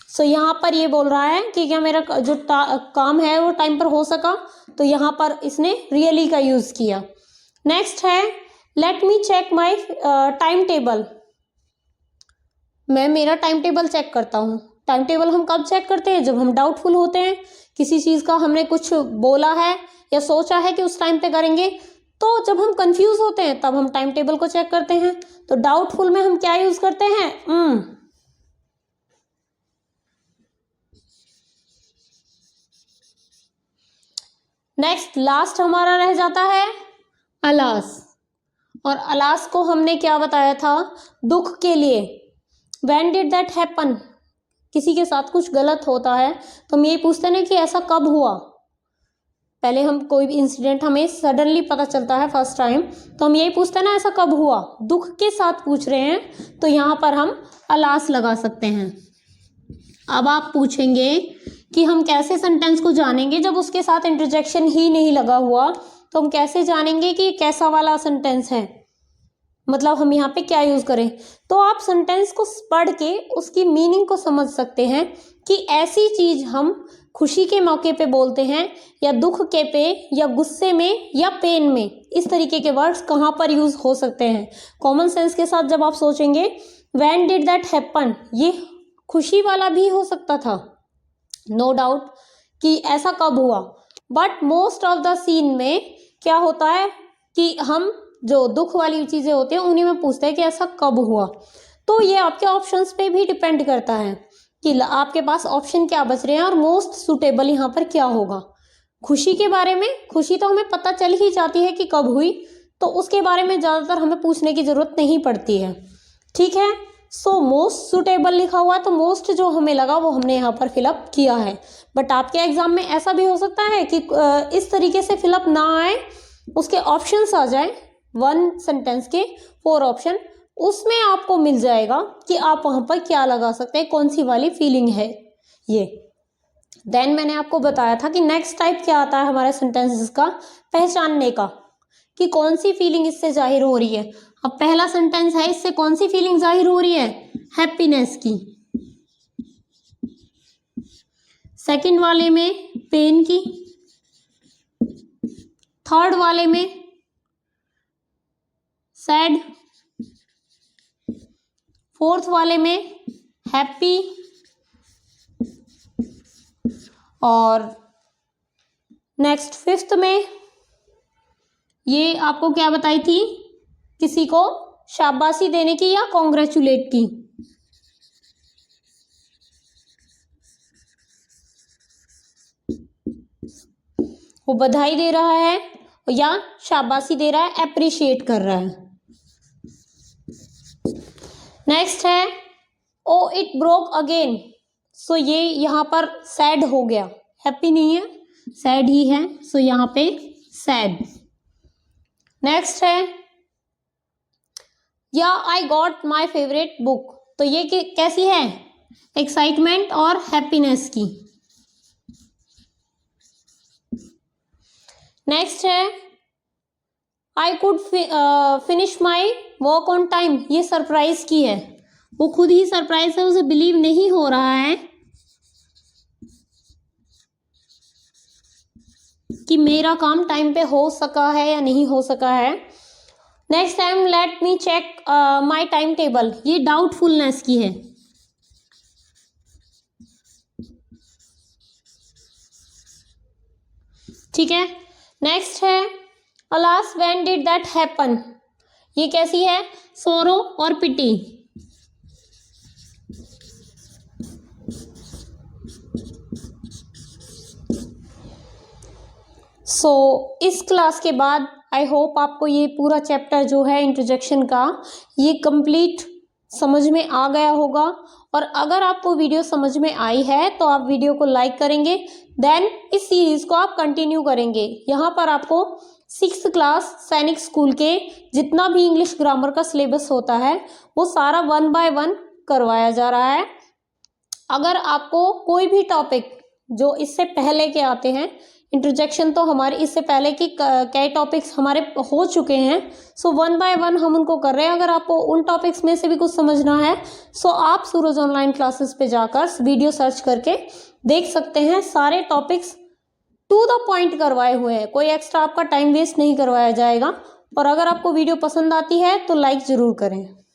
सो यहाँ पर ये बोल रहा है कि क्या मेरा जो काम है वो टाइम पर हो सका, तो यहाँ पर इसने रियली का यूज़ किया। नेक्स्ट है let me check my time table. मैं मेरा टाइम टेबल चेक करता हूँ। टाइम टेबल हम कब चेक करते हैं, जब हम डाउटफुल होते हैं, किसी चीज़ का हमने कुछ बोला है या सोचा है कि उस टाइम पे करेंगे, तो जब हम कंफ्यूज होते हैं तब हम टाइम टेबल को चेक करते हैं। तो डाउटफुल में हम क्या यूज़ करते हैं, नेक्स्ट लास्ट हमारा रह जाता है अलास, और अलास को हमने क्या बताया था, दुख के लिए। व्हेन डिड दैट हैपन, किसी के साथ कुछ गलत होता है तो हम यही पूछते हैं कि ऐसा कब हुआ। पहले हम कोई भी इंसिडेंट हमें सडनली पता चलता है फर्स्ट टाइम, तो हम यही पूछते हैं ना ऐसा कब हुआ। दुख के साथ पूछ रहे हैं तो यहाँ पर हम अलास लगा सकते हैं। अब आप पूछेंगे कि हम कैसे सेंटेंस को जानेंगे जब उसके साथ इंटरजेक्शन ही नहीं लगा हुआ, तो हम कैसे जानेंगे कि कैसा वाला सेंटेंस है, मतलब हम यहाँ पे क्या यूज़ करें? तो आप सेंटेंस को पढ़ के उसकी मीनिंग को समझ सकते हैं कि ऐसी चीज़ हम खुशी के मौके पे बोलते हैं या दुख के पे या गुस्से में या पेन में, इस तरीके के वर्ड्स कहाँ पर यूज़ हो सकते हैं। कॉमन सेंस के साथ जब आप सोचेंगे व्हेन डिड दैट हैपन, ये खुशी वाला भी हो सकता था, नो डाउट कि ऐसा कब हुआ, but most of the scene में क्या होता है कि हम जो दुख वाली चीज़ें होती हैं उन्हीं में पूछते हैं कि ऐसा कब हुआ। तो ये आपके ऑप्शंस पे भी डिपेंड करता है कि आपके पास ऑप्शन क्या बच रहे हैं और मोस्ट सुटेबल यहाँ पर क्या होगा। खुशी के बारे में, खुशी तो हमें पता चल ही जाती है कि कब हुई, तो उसके बारे में ज़्यादातर हमें पूछने की ज़रूरत नहीं पड़ती है, ठीक है। सो मोस्ट सुटेबल लिखा हुआ है तो मोस्ट जो हमें लगा वो हमने यहाँ पर फिलअप किया है। बट आपके एग्जाम में ऐसा भी हो सकता है कि इस तरीके से फिलअप ना आए, उसके ऑप्शंस आ जाए, वन सेंटेंस के 4 ऑप्शन, उसमें आपको मिल जाएगा कि आप वहाँ पर क्या लगा सकते हैं, कौन सी वाली फीलिंग है ये। देन मैंने आपको बताया था कि नेक्स्ट टाइप क्या आता है हमारे सेंटेंसेस का, पहचानने का, कि कौन सी फीलिंग इससे जाहिर हो रही है। अब पहला सेंटेंस है, इससे कौन सी फीलिंग जाहिर हो रही है, हैप्पीनेस की। सेकंड वाले में पेन की, थर्ड वाले में सैड, फोर्थ वाले में हैप्पी, और नेक्स्ट फिफ्थ में ये आपको क्या बताई थी, किसी को शाबाशी देने की या कॉन्ग्रेचुलेट की। वो बधाई दे रहा है या शाबाशी दे रहा है, अप्रिशिएट कर रहा है। नेक्स्ट है ओ इट ब्रोक अगेन। सो ये यहाँ पर सैड हो गया, हैप्पी नहीं है, सैड ही है, सो यहाँ पे सैड। नेक्स्ट है या I got my favourite book, तो ये कैसी है, एक्साइटमेंट और हैप्पीनेस की। नेक्स्ट है I could finish my work on time, ये सरप्राइज की है, वो खुद ही सरप्राइज है, उसे बिलीव नहीं हो रहा है कि मेरा काम टाइम पे हो सका है या नहीं हो सका है। Next time let me check my time table, ये डाउटफुलनेस की है। ठीक है। नेक्स्ट है alas when did that happen, ये कैसी है, सोरो और पिटी। इस क्लास के बाद आई होप आपको ये पूरा चैप्टर जो है इंट्रोडक्शन का ये कंप्लीट समझ में आ गया होगा। और अगर आपको वीडियो समझ में आई है तो आप वीडियो को लाइक करेंगे, देन इस सीरीज को आप कंटिन्यू करेंगे। यहाँ पर आपको 6th क्लास सैनिक स्कूल के जितना भी इंग्लिश ग्रामर का सिलेबस होता है वो सारा 1 बाय 1 करवाया जा रहा है। अगर आपको कोई भी टॉपिक जो इससे पहले के आते हैं, इंट्रोडक्शन तो हमारे इससे पहले की कई टॉपिक्स हमारे हो चुके हैं, सो 1 बाय 1 हम उनको कर रहे हैं। अगर आपको उन टॉपिक्स में से भी कुछ समझना है सो आप सूरज ऑनलाइन क्लासेस पे जाकर वीडियो सर्च करके देख सकते हैं। सारे टॉपिक्स टू द पॉइंट करवाए हुए हैं, कोई एक्स्ट्रा आपका टाइम वेस्ट नहीं करवाया जाएगा। और अगर आपको वीडियो पसंद आती है तो लाइक ज़रूर करें।